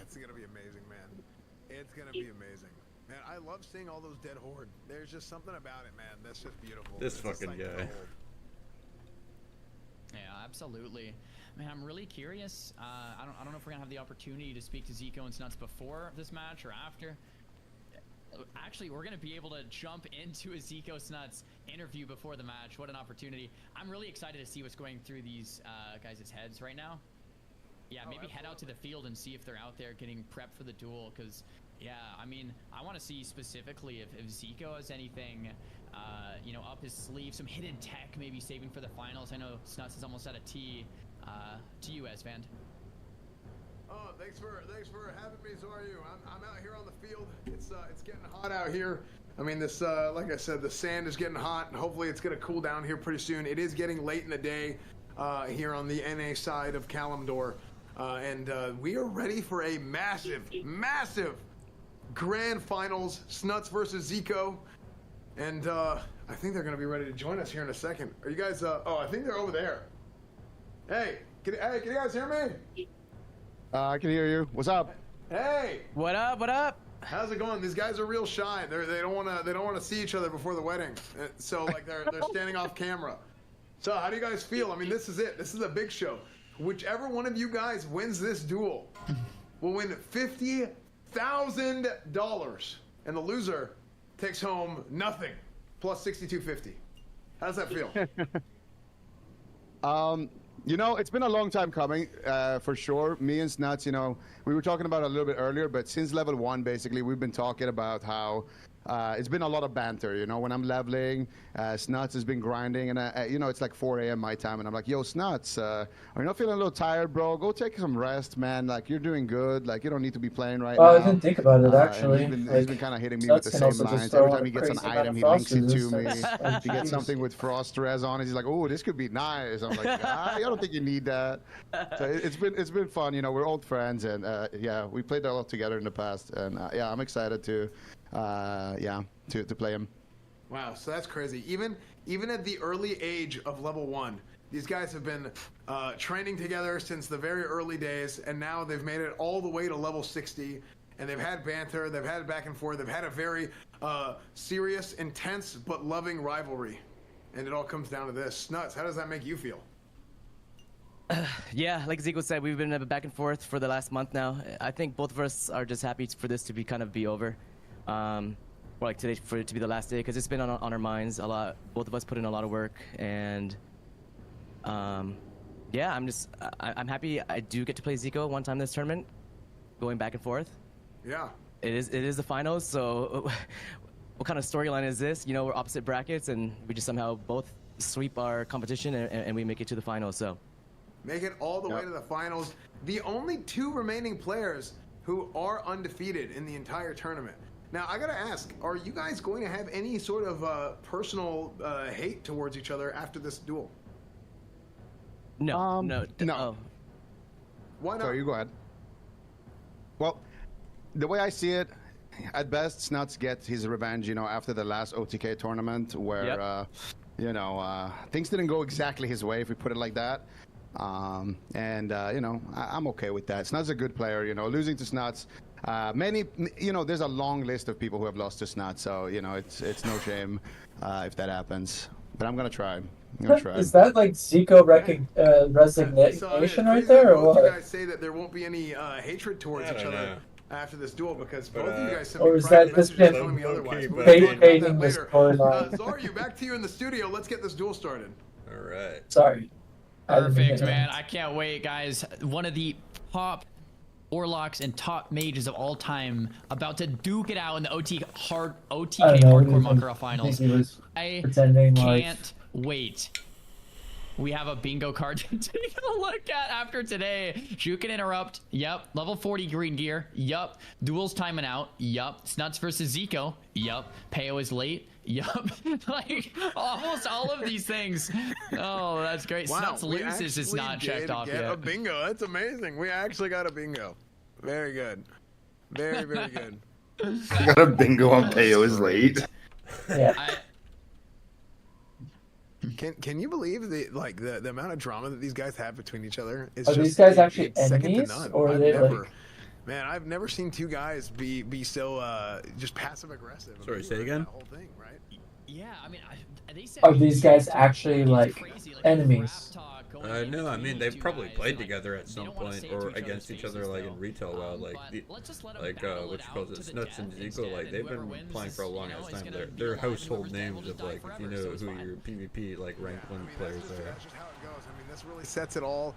it's going to be amazing, man. It's going to be amazing. Man, I love seeing all those dead horde. There's just something about it, man. That's just beautiful. This fucking guy. Yeah, absolutely. Man, I'm really curious. I don't know if we're going to have the opportunity to speak to Zico and Snuts before this match or after. Actually, we're going to be able to jump into a Zico Snuts interview before the match. What an opportunity. I'm really excited to see what's going through these guys' heads right now. Yeah, maybe head out to the field and see if they're out there getting prepped for the duel. Because, yeah, I mean, I want to see specifically if Zico has anything, you know, up his sleeve. Some hidden tech maybe saving for the finals. I know Snuts is almost out of tea. To you, ESVand. Oh, thanks for having me. So are you? I'm out here on the field. It's getting hot out here. I mean, this like I said, the sand is getting hot, and hopefully it's gonna cool down here pretty soon. It is getting late in the day here on the NA side of Calibur, and we are ready for a massive grand finals. Snuts versus Zico, and I think they're gonna be ready to join us here in a second. Are you guys? Oh, I think they're over there. Hey, can you guys hear me? I can hear you. What's up? Hey. What up? What up? How's it going? These guys are real shy. They don't want to see each other before the wedding. So like they're standing off camera. So how do you guys feel? I mean, this is it. This is a big show. Whichever one of you guys wins this duel will win $50,000 $1,000, and the loser takes home nothing, plus $6,250. How does that feel? You know, it's been a long time coming, for sure. Me and Snuts, you know, we were talking about it a little bit earlier, but since level 1, basically, we've been talking about how it's been a lot of banter, you know, when I'm leveling, Snuts has been grinding, and, you know, it's like 4 a.m. my time, and I'm like, yo, Snuts, are you not feeling a little tired, bro? Go take some rest, man. Like, you're doing good. Like, you don't need to be playing right now. I didn't think about it, actually. He's been kind of hitting me with the same lines. Every time he gets an item, he links it to me. He gets something with frost res on it. He's like, oh, this could be nice. I'm like, I don't think you need that. So it's been fun. You know, we're old friends, and yeah, we played a lot together in the past, and yeah, I'm excited to play him. Wow, so that's crazy. Even at the early age of level 1, these guys have been training together since the very early days, and now they've made it all the way to level 60, and they've had banter, they've had back and forth, they've had a very serious, intense, but loving rivalry. And it all comes down to this. Snuts, how does that make you feel? Yeah, like Zico said, we've been back and forth for the last month now. I think both of us are just happy for this to be over. Or like today for it to be the last day, because it's been on our minds a lot. Both of us put in a lot of work, and yeah, I'm happy I do get to play Zico one time this tournament, going back and forth. Yeah. It is the finals, so what kind of storyline is this? You know, we're opposite brackets, and we just somehow both sweep our competition, and we make it to the finals. So make it all the way to the finals. The only 2 remaining players who are undefeated in the entire tournament. Now, I gotta ask, are you guys going to have any sort of personal hate towards each other after this duel? No, no. Oh. Why not? Sorry, you go ahead. Well, the way I see it, at best, Snuts gets his revenge, you know, after the last OTK tournament where, you know, things didn't go exactly his way, if we put it like that. You know, I'm okay with that. Snuts is a good player, you know, losing to Snuts. Many, you know, there's a long list of people who have lost to Snuts, so, you know, it's no shame if that happens. But I'm going to try. Is that like Zico resignation right there, or what? You guys say that there won't be any hatred towards each other after this duel, because both of you guys sent or me is private that just messages telling me otherwise. painting this storyline? Zaryu, back to you in the studio. Let's get this duel started. All right. Sorry. Perfect, man. I can't wait, guys. One of the top Warlocks and top mages of all time about to duke it out in the OTK Hardcore Makara Finals. I can't wait. We have a bingo card to take a look at after today. Shu can interrupt. Yep. Level 40 green gear. Yup. Duels timing out. Yup. Snuts versus Zico. Yup. Peo is late. Yup. Like almost all of these things. Oh, that's great. Wow, Snuts loses is not checked off yet. A bingo. That's amazing. We actually got a bingo. Very good. Very, very good. I got a bingo on Peo is late. Yeah. Can you believe the amount of drama that these guys have between each other? Is Are these guys actually enemies, or are they Man, I've never seen 2 guys be so just passive aggressive. Sorry, say again. The whole thing, right? Yeah, I mean, they said are these guys actually like enemies? No, I mean they've probably played together at some point or against each other, like in retail WoW, like what you call it, Snuts and Zico, like they've been playing for a long ass time. They're household names of like if you know who your PvP like rank 1 players are. That's just how it goes. I mean, this really sets it all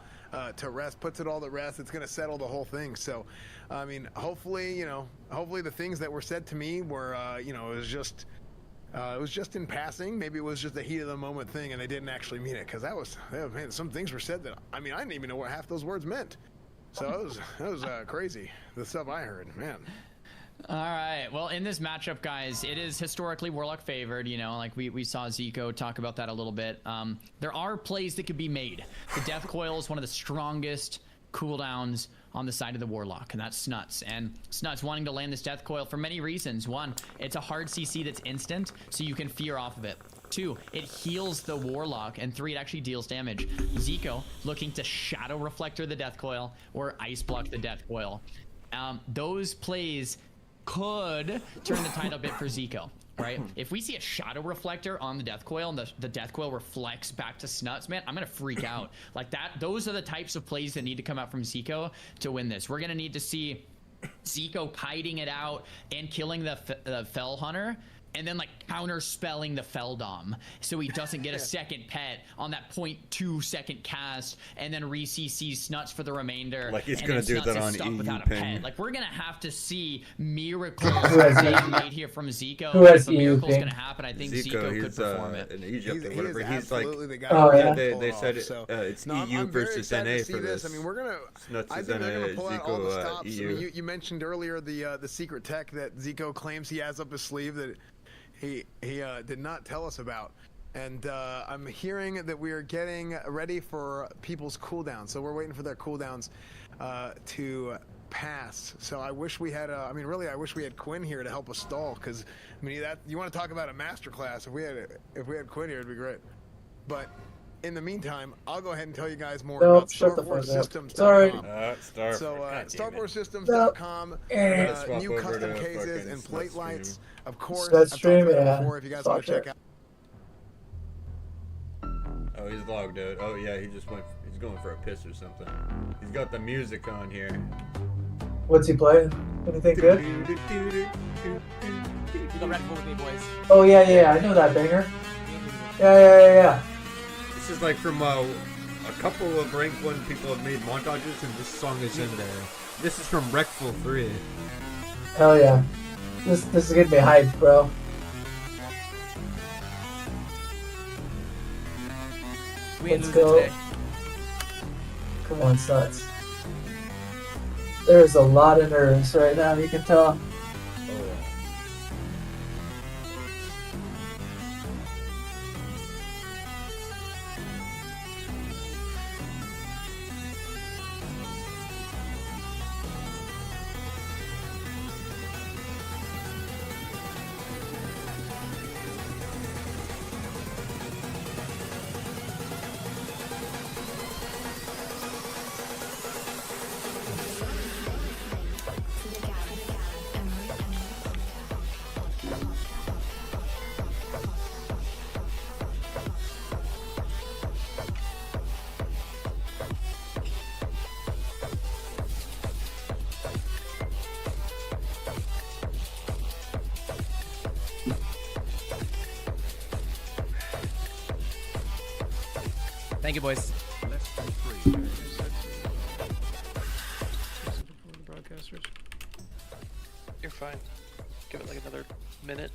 to rest, puts it all to rest. It's gonna settle the whole thing. So, I mean, hopefully the things that were said to me were, it was just in passing. Maybe it was just a heat of the moment thing, and they didn't actually mean it. Because man, some things were said that I didn't even know what half those words meant. So that was crazy. The stuff I heard, man. All right. Well, in this matchup, guys, it is historically Warlock favored. You know, like we saw Zico talk about that a little bit. There are plays that could be made. The Death Coil is one of the strongest cooldowns on the side of the Warlock, and that's Snuts. And Snuts wanting to land this Death Coil for many reasons. 1, it's a hard CC that's instant, so you can fear off of it. 2, it heals the Warlock, and 3, it actually deals damage. Zico looking to Shadow Reflector the Death Coil or Ice Block the Death Coil. Those plays could turn the tide a bit for Zico, right? If we see a Shadow Reflector on the Death Coil and the Death Coil reflects back to Snuts, man, I'm gonna freak out. Like that, those are the types of plays that need to come out from Zico to win this. We're gonna need to see Zico kiting it out and killing the Fell Hunter, and then like counter spelling the Feldom so he doesn't get a second pet on that 0.2 second cast, and then re-CC Snuts for the remainder. Like he's and gonna then do Snuts that is on stuck EU without a ping. pet. Like we're gonna have to see miracles being made here from Zico. Who has If a EU miracle's ping? gonna happen, I think Zico could perform it. In Egypt He or whatever. is He's like, absolutely the guy Oh, who yeah. can pull they it said off, so. it's No, EU I'm very versus excited NA to see for this. this. I mean, we're gonna. Snuts I is think they're NA, gonna pull out all the Zico, stops. I EU. mean, you mentioned earlier the secret tech that Zico claims he has up his sleeve that he did not tell us about. And I'm hearing that we are getting ready for people's cooldowns. So we're waiting for their cooldowns to pass. So I wish we had I mean, really, I wish we had Quinn here to help us stall. Because I mean, that you want to talk about a masterclass? If we had Quinn here, it'd be great. But in the meantime, I'll go ahead and tell you guys more No, about shut the fuck up. StarWarsSystems.com. Sorry. So God damn it. StarWarsSystems.com, Swap new over custom to cases fucking and plate Snuts lights. stream. Of course, Snuts I've stream, talked about it yeah. before if you guys want to check out. Oh, he's logged out. Oh yeah, he's going for a piss or something. He's got the music on here. What's he playing? Anything good? You go Red Bull with me, boys. Oh yeah, I know that banger. Yeah. This is like from a couple of rank 1 people have made montages, and this song is in there. This is from Wreckful 3. Hell yeah. This is gonna be hype, bro. Let's go. Come on, Snuts. There's a lot of nerves right now, you can tell. Thank you, boys. Broadcasters. You're fine. Give it like another minute.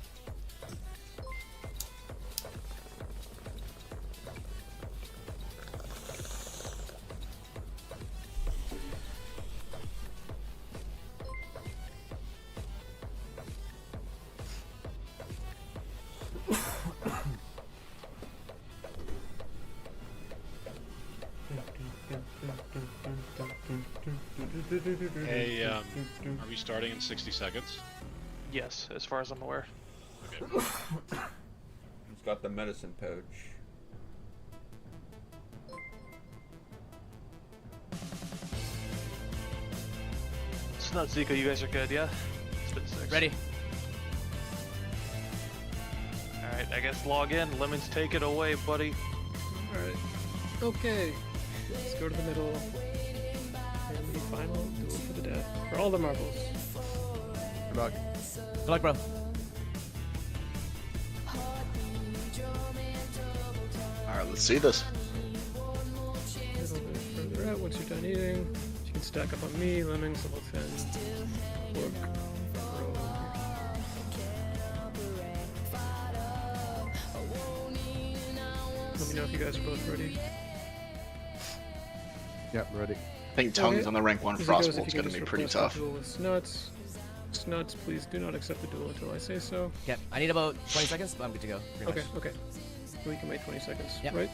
Hey, are we starting in 60 seconds? Yes, as far as I'm aware. Okay. He's got the medicine pouch. It's not Zico, you guys are good, yeah? It's been 6. Ready. Alright, I guess log in. Lemons, take it away, buddy. Alright. Okay. Let's go to the middle. And the final duel for the death. For all the marbles. Good luck. Good luck, bro. Alright, let's see this. A little bit further out once you're done eating. You can stack up on me, lemmings, level 10. Book. Rogue. Let me know if you guys are both ready. Yep, ready. I think Tongue's on the rank 1 Frostbolt's gonna be pretty tough. Duel with Snuts. Snuts, please do not accept the duel until I say so. Yep, I need about 20 seconds, but I'm good to go. Okay, okay. We can make 20 seconds, Yep. right?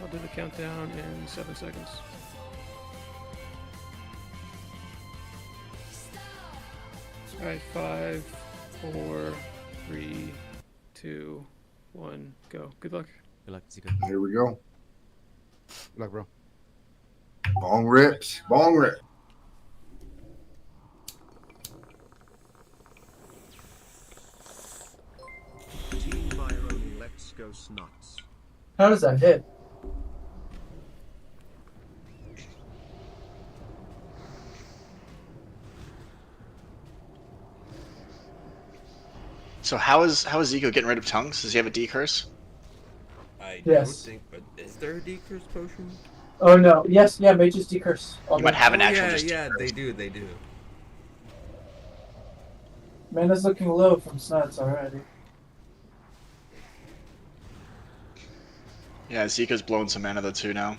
I'll do the countdown in 7 seconds. Alright, 5, 4, 3, 2, 1, go. Good luck. Good luck, Zico. Here we go. Good luck, bro. Bong ripped. Bong rip. Team Byron, let's go Snuts. How does that hit? So how is Zico getting rid of tongues? Does he have a D curse? I Yes. don't think, but is there a decurse potion? Oh no. Yes. Yeah. Mages decurse. You might have an actual yeah, just yeah, decurse. they do, they do. Mana's looking low from Snuts already. Yeah, Zico's blowing some mana though too now.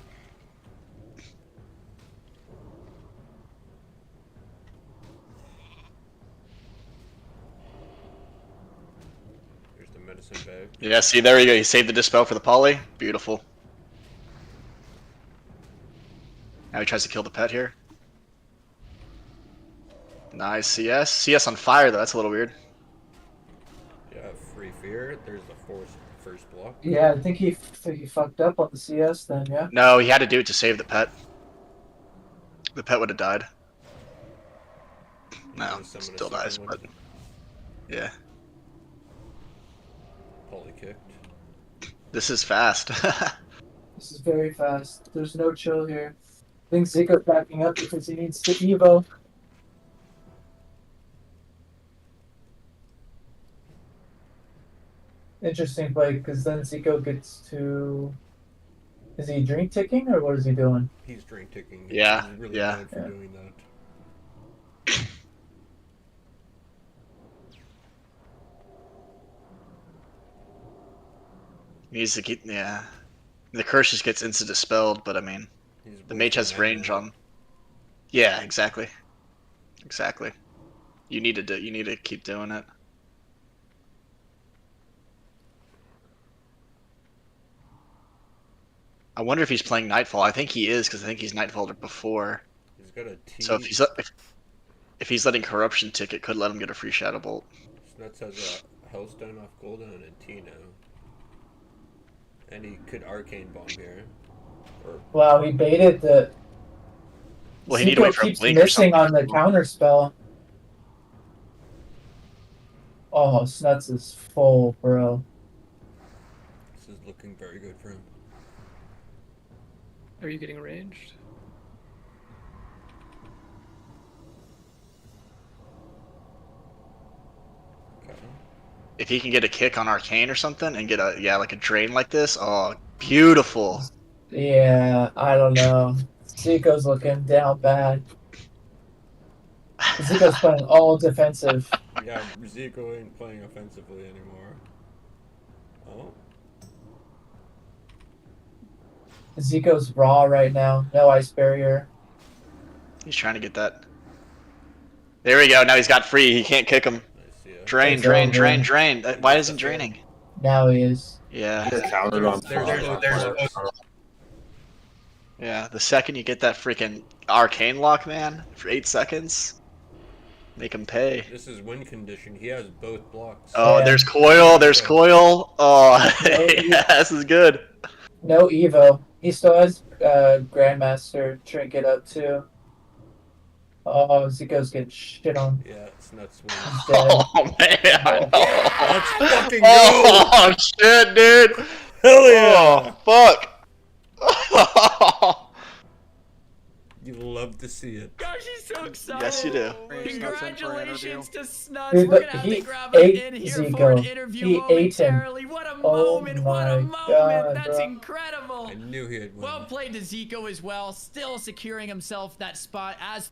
Here's the medicine bag. Yeah, see, there you go. He saved the dispel for the poly. Beautiful. Now he tries to kill the pet here. Nice CS. CS on fire though. That's a little weird. Yeah, free fear. There's the first block. Yeah, I think he fucked up on the CS then. Yeah. No, he had to do it to save the pet. The pet would have died. No, still dies, but yeah. Poly kicked. This is fast. This is very fast. There's no chill here. I think Zico's backing up because he needs to Evo. Interesting play, because then Zico gets to... Is he drink ticking, or what is he doing? He's drink ticking. Yeah, He's really yeah. known for doing that. He needs to keep, yeah. The curse just gets instant dispelled, but I mean, the mage has range on. Yeah, exactly. Exactly. You need to keep doing it. I wonder if he's playing Nightfall. I think he is, because I think he's Nightfalled before. He's got a T. So if he's letting Corruption tick, it could let him get a free Shadow Bolt. Snuts has a Hellstone off Golden and a T now. And he could Arcane Bomb here. Or... Wow, he baited the... Well, he needed to wait for a keeps blink or missing something. on the counter spell. Oh, Snuts is full, bro. This is looking very good for him. Are you getting ranged? If he can get a kick on Arcane or something and get like a drain like this, oh, beautiful. Yeah, I don't know. Zico's looking down bad. Zico's playing all defensive. Yeah, Zico ain't playing offensively anymore. Oh. Zico's raw right now. No ice barrier. He's trying to get that. There we go. Now he's got free. He can't kick him. Drain. Why isn't draining? Now he is. Yeah. Counted on Yeah, the second you get that freaking Arcane lock, man, for 8 seconds, make him pay. This is win condition. He has both blocks. Oh, yeah. There's coil. Oh, yeah, this is good. No Evo. He still has Grandmaster trinket up too. Oh, Zico's getting shit on. Yeah, it's nuts. Oh man! Let's fucking go! Oh shit, dude! Hell yeah! Oh fuck! You love to see it. Gosh, he's so excited. Yes, you do. Congratulations to Snuts. Dude, We're gonna have to grab him in here Zico. for an interview He ate him. momentarily. What a moment! What a moment! God, That's bro. incredible. I knew he had won. Well played to Zico as well, still securing himself that spot as.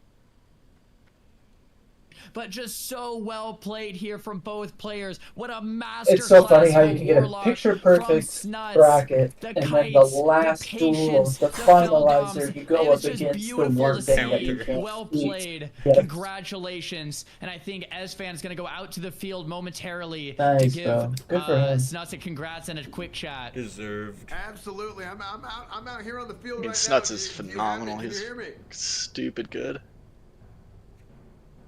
But just so well played here from both players. What a master. It's so funny how you can get a picture-perfect bracket, and then the last duel, the finalizer, you go up against the one thing that you can't well played. Yes. Congratulations. And I think EzFan's going to go out to the field momentarily Nice, to give bro. Good for him. Snuts a congrats and a quick chat. Deserved. Absolutely. I'm out here on the field I mean, right Snuts now. is Can you phenomenal. hear me? He's Can you hear me? stupid good.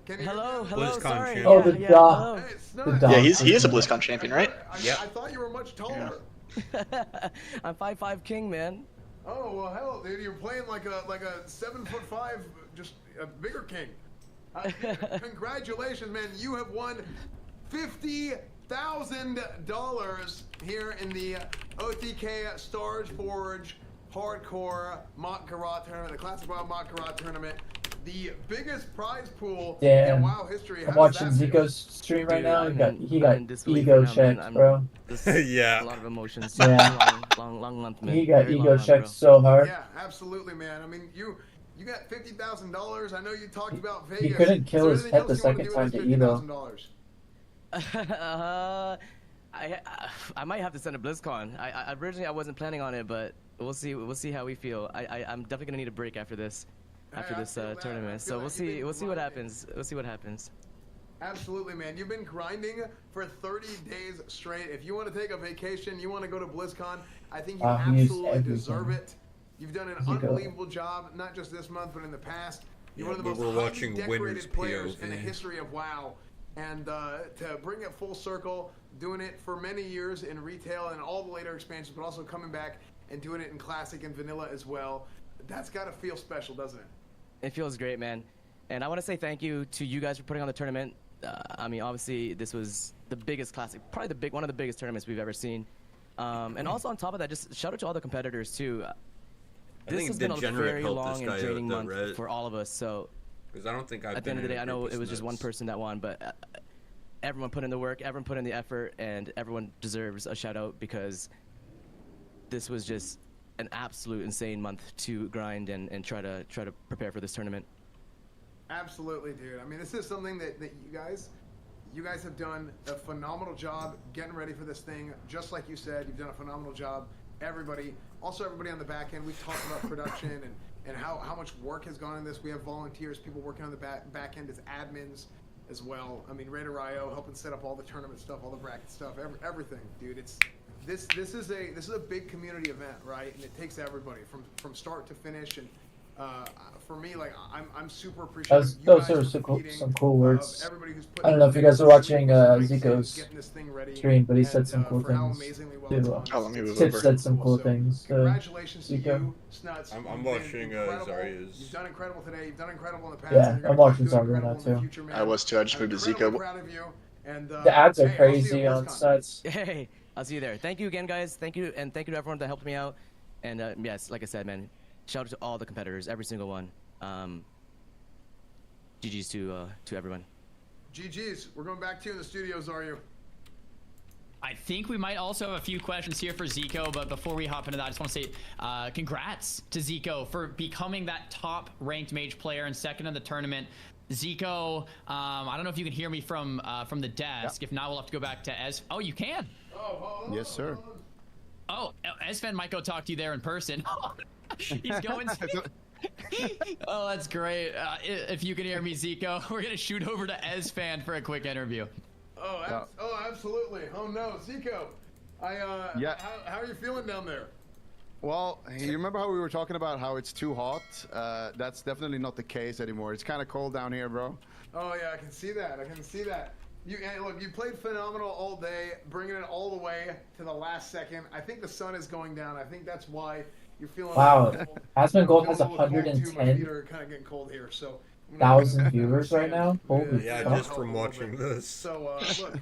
Hello, BlizzCon sorry. champion. Oh, the yeah, dog. Hey, it's The Snuts. dog. Yeah, he is a BlizzCon champion, right? Yeah. I thought you were much taller. I'm 5'5" king, man. Oh well, hell, dude, you're playing like a 7'5", just a bigger king. Congratulations, man! You have won $50,000 here in the OTK Storage Forge Hardcore Mock Garage Tournament, the Classic WoW Mock Garage Tournament. The biggest prize pool in WoW history. I'm watching Zico's stream right now. He got ego checked, bro. Yeah. A lot of emotions. Yeah. long month, man. He got ego checked so hard. Yeah, absolutely, man. I mean, you got $50,000. I know you talked about Vegas. He couldn't kill his pet the second time to Evo. I might have to send a BlizzCon. I originally I wasn't planning on it, but we'll see. We'll see how we feel. I'm definitely gonna need a break after this. After this tournament, so we'll see what happens. We'll see what happens. Absolutely, man. You've been grinding for 30 days straight. If you want to take a vacation, you want to go to BlizzCon, I think you absolutely deserve it. You've done an unbelievable job, not just this month, but in the past. You're one of the most highly decorated players in the history of WoW. And to bring it full circle, doing it for many years in retail and all the later expansions, but also coming back and doing it in Classic and Vanilla as well, that's got to feel special, doesn't it? It feels great, man. And I want to say thank you to you guys for putting on the tournament. I mean, obviously, this was the biggest Classic, probably one of the biggest tournaments we've ever seen. And also on top of that, just shout out to all the competitors too. This has been a very long and draining month for all of us. So, because I don't think at the end of the day, I know it was just one person that won, but everyone put in the work, everyone put in the effort, and everyone deserves a shout out because this was just an absolute insane month to grind and try to prepare for this tournament. Absolutely, dude. I mean, this is something that you guys have done a phenomenal job getting ready for this thing. Just like you said, you've done a phenomenal job. Everybody on the back end. We've talked about production and how much work has gone in this. We have volunteers, people working on the back end as admins as well. I mean, Raider IO helping set up all the tournament stuff, all the bracket stuff, everything, dude. This is a big community event, right? And it takes everybody from start to finish. And for me, like I'm super appreciative. Those are some cool words. I don't know if you guys are watching Zico's stream, but he said some cool things. Tip said some cool things. Congratulations to you, Snuts. I'm watching Zarya's. You've done incredible today. You've done incredible in the past. Yeah, I'm watching Zarya now too. I was too. I just moved to Zico. The ads are crazy on Snuts. Hey, I'll see you there. Thank you again, guys. Thank you, and thank you to everyone that helped me out. And yes, like I said, man, shout out to all the competitors, every single one. GG's to everyone. GG's. We're going back to you in the studios, are you? I think we might also have a few questions here for Zico, but before we hop into that, I just want to say congrats to Zico for becoming that top-ranked mage player and second in the tournament. Zico, I don't know if you can hear me from the desk. Yep. If not, we'll have to go back to Ez. Oh, you can? Oh, yes, sir. Oh, Esfan might go talk to you there in person. He's going to... Oh, that's great. If you can hear me, Zico, we're going to shoot over to Esfan for a quick interview. Oh, absolutely. Oh, no. Zico, yeah. How are you feeling down there? Well, you remember how we were talking about how it's too hot? That's definitely not the case anymore. It's kind of cold down here, bro. Oh, yeah, I can see that. Look, you played phenomenal all day, bringing it all the way to the last second. I think the sun is going down. I think that's why you're feeling... Wow, Asmongold has 110 kind of getting cold here, so... 1,000 viewers right now? Holy yeah, fuck. just from watching this. So, look,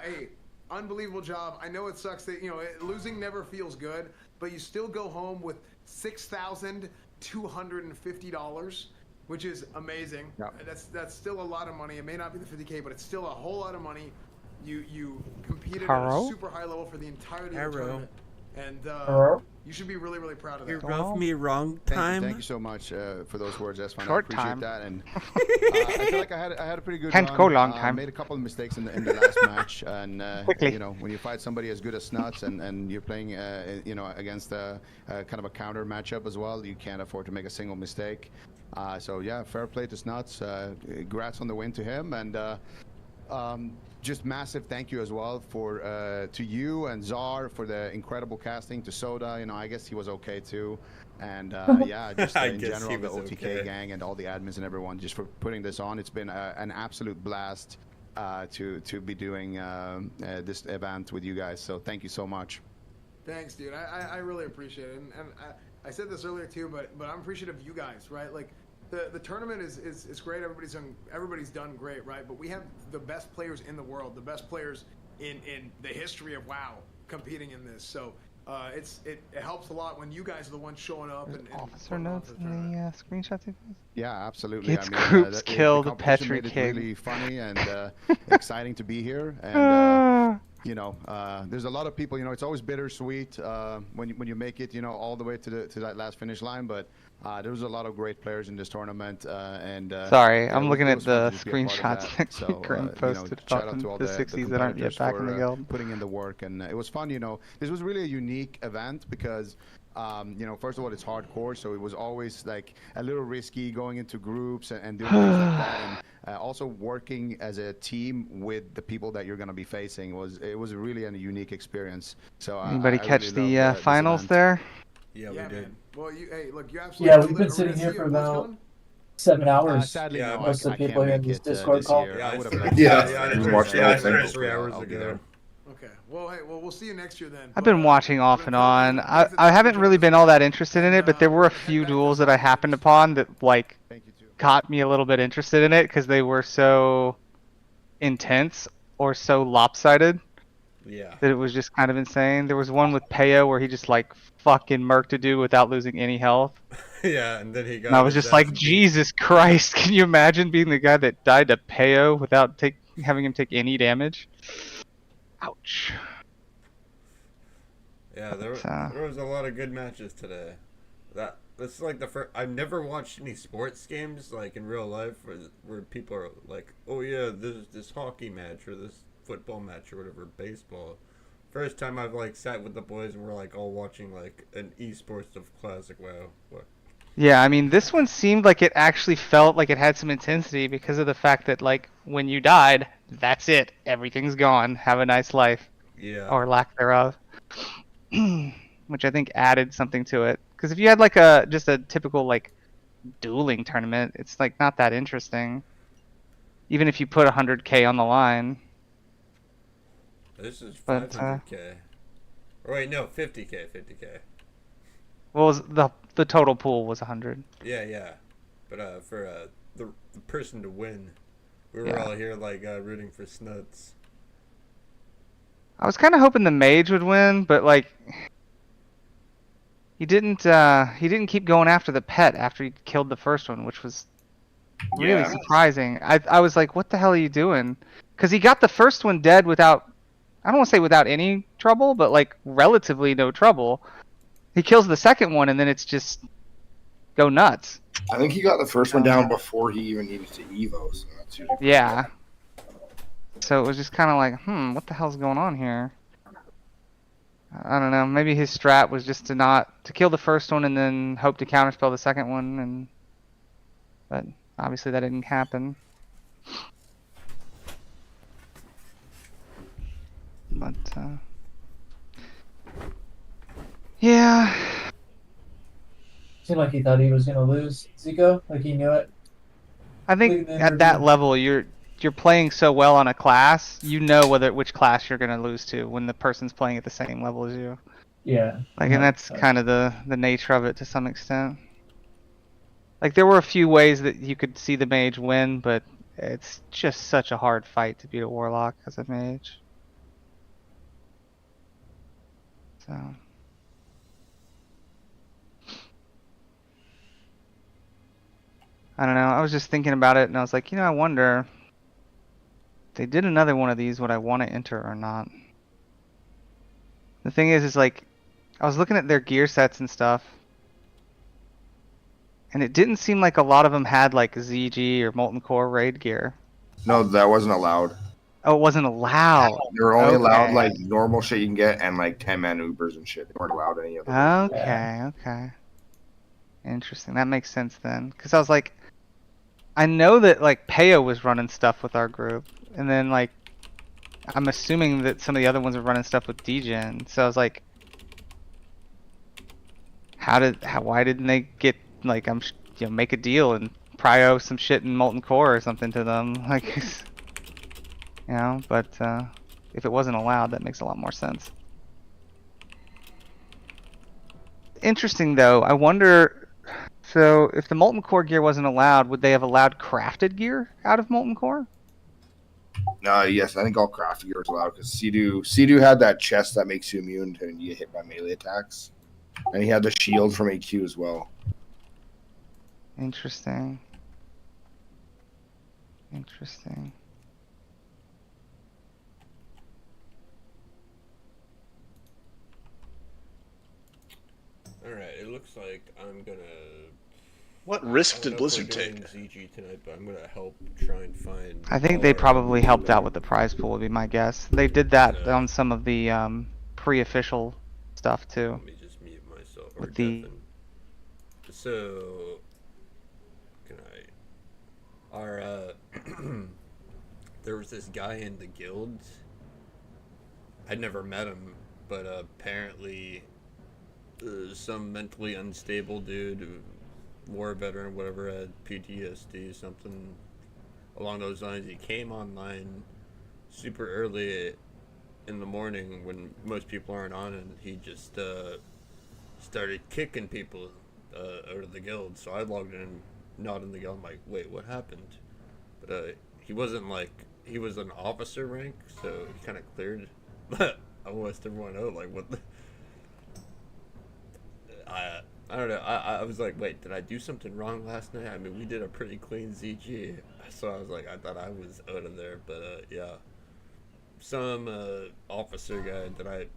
hey, unbelievable job. I know it sucks that, losing never feels good, but you still go home with $6,250, which is amazing. Yep. That's still a lot of money. It may not be the 50K, but it's still a whole lot of money. You competed at a super high level for the entirety of the tournament. And you should be really, really proud of that. You rubbed me wrong time. Thank you so much for those words, Esfan. I appreciate that. And I feel like I had a pretty good run. Can't go long time. I made a couple of mistakes in the last match, and when you fight somebody as good as Snuts and you're playing against a kind of a counter matchup as well, you can't afford to make a single mistake. So yeah, fair play to Snuts. Congrats on the win to him, and just massive thank you as well to you and Czar for the incredible casting, to Soda. I guess he was okay too, and yeah, just in general the OTK gang and all the admins and everyone just for putting this on. It's been an absolute blast to be doing this event with you guys. So thank you so much. Thanks, dude. I really appreciate it, and I said this earlier too, but I'm appreciative of you guys, right? Like. The tournament is great. Everybody's done great, right? But we have the best players in the world, the best players in the history of WoW competing in this. So it helps a lot when you guys are the ones showing up and Officer notes in the screenshots. Yeah, absolutely. Gets groups killed, the Petri competition made it King. really funny and exciting to be here. And you know, there's a lot of people. You know, it's always bittersweet when you make it. You know, all the way to that last finish line. But there was a lot of great players in this tournament. Sorry, yeah, I'm looking it at was fun the to just be a part of screenshots that. that So, Graham posted shout about out to all the 60s that aren't yet competitors back in the for, guild. putting in the work, and it was fun. You know, this was really a unique event because. You know, first of all, it's hardcore, so it was always like a little risky going into groups and doing things like that, and also working as a team with the people that you're going to be facing it was really a unique experience. So Anybody I catch really the loved, this finals event. there? Yeah, we did. Man. Well, hey, look, you absolutely. Yeah, we've been sitting here for about 7 hours. Sadly, no, Most of I the people can't here in make this it Discord this call. year. Yeah, I would have I liked finished, to. I finished 3 hours I'll be ago. there. Okay. Well, hey, we'll see you next year then. I've been watching off and on. I haven't really been all that interested in it, but there were a few duels that I happened upon that like got me a little bit interested in it because they were so intense or so lopsided. Yeah. That it was just kind of insane. There was one with Peo where he just like fucking murked a dude without losing any health. Yeah, and then he got. And I was his just ass like, beat. Jesus Christ! Can you imagine being the guy that died to Peo without having him take any damage? Ouch. Yeah, there was a lot of good matches today. That's like the first. I've never watched any sports games like in real life where people are like, oh yeah, this hockey match or this football match or whatever, baseball. First time I've like sat with the boys and we're like all watching like an esports of classic WoW. What? Yeah, I mean, this one seemed like it actually felt like it had some intensity because of the fact that, like, when you died, that's it. Everything's gone. Have a nice life. Yeah. Or lack thereof. Which I think added something to it. Because if you had, like, just a typical, like, dueling tournament, it's, like, not that interesting. Even if you put 100K on the line. This is 500K. Or wait, no, 50K, 50K. Well, the total pool was 100. Yeah. But for the person to win, we were all here like rooting for Snuts. I was kind of hoping the mage would win, but like he didn't keep going after the pet after he killed the first one, which was really surprising. I was like, what the hell are you doing? Because he got the first one dead without, I don't want to say without any trouble, but like relatively no trouble. He kills the second one, and then it's just go nuts. I think he got the first one down before he even needed to Evo. So that's usually yeah. So it was just kind of like, what the hell's going on here? I don't know. Maybe his strat was just to kill the first one and then hope to counterspell the second one, but obviously that didn't happen. But yeah. Seemed like he thought he was gonna lose, Zico. Like he knew it. I think at that level, you're playing so well on a class, you know which class you're gonna lose to when the person's playing at the same level as you. Yeah. Like, and that's kind of the nature of it to some extent. Like, there were a few ways that you could see the mage win, but it's just such a hard fight to beat a warlock as a mage. So. I don't know. I was just thinking about it, and I was like, I wonder if they did another one of these, would I want to enter or not? The thing is like, I was looking at their gear sets and stuff, and it didn't seem like a lot of them had like ZG or Molten Core raid gear. No, that wasn't allowed. Oh, it wasn't allowed. They were only allowed like normal shit you can get and like 10-man Ubers and shit. They weren't allowed any of them. Okay. Interesting. That makes sense then. Because I was like, I know that like Peo was running stuff with our group, and then like I'm assuming that some of the other ones were running stuff with DGen. So I was like, why didn't they get like make a deal and prio some shit in Molten Core or something to them? Like, but if it wasn't allowed, that makes a lot more sense. Interesting though. I wonder. So, if the Molten Core gear wasn't allowed, would they have allowed crafted gear out of Molten Core? Yes, I think all crafty gear is allowed because Sea-Doo had that chest that makes you immune to get hit by melee attacks, and he had the shield from AQ as well. Interesting. Interesting. All right, it looks like I'm gonna. What risk did Blizzard take? ZG tonight, but I'm gonna help try and find. I think they probably helped out with the prize pool, would be my guess. They did that on some of the pre-official stuff too. Let me just mute myself. With the. So, can I? There was this guy in the guild. I'd never met him, but apparently, some mentally unstable dude. War veteran, whatever, had PTSD, something along those lines. He came online super early in the morning when most people aren't on, and he just started kicking people out of the guild. So I logged in, not in the guild. I'm like, wait, what happened? But he wasn't like, he was an officer rank, so he kind of cleared almost everyone out. Like, what the? I don't know, I was like, wait, did I do something wrong last night? I mean, we did a pretty clean ZG, so I was like, I thought I was out of there, but yeah. Some officer guy that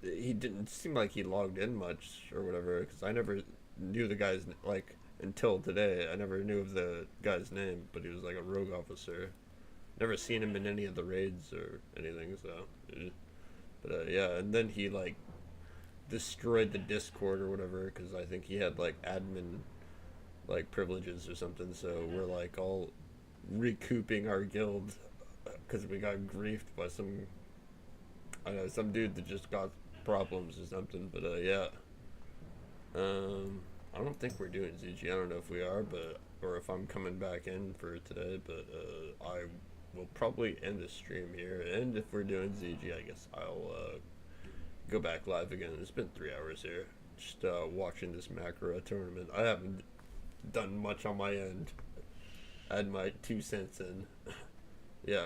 he didn't seem like he logged in much or whatever, because I never knew the guy's, like, until today, I never knew of the guy's name, but he was like a rogue officer. Never seen him in any of the raids or anything, so. But yeah, and then he, like, destroyed the Discord or whatever, because I think he had like admin like privileges or something, so we're like all recouping our guild because we got griefed by some, I don't know, some dude that just got problems or something. But yeah, I don't think we're doing ZG. I don't know if we are, but or if I'm coming back in for today, but I will probably end the stream here, and if we're doing ZG, I guess I'll go back live again. It's been 3 hours here, just watching this Majora tournament. I haven't done much on my end. I had my 2 cents in. Yeah.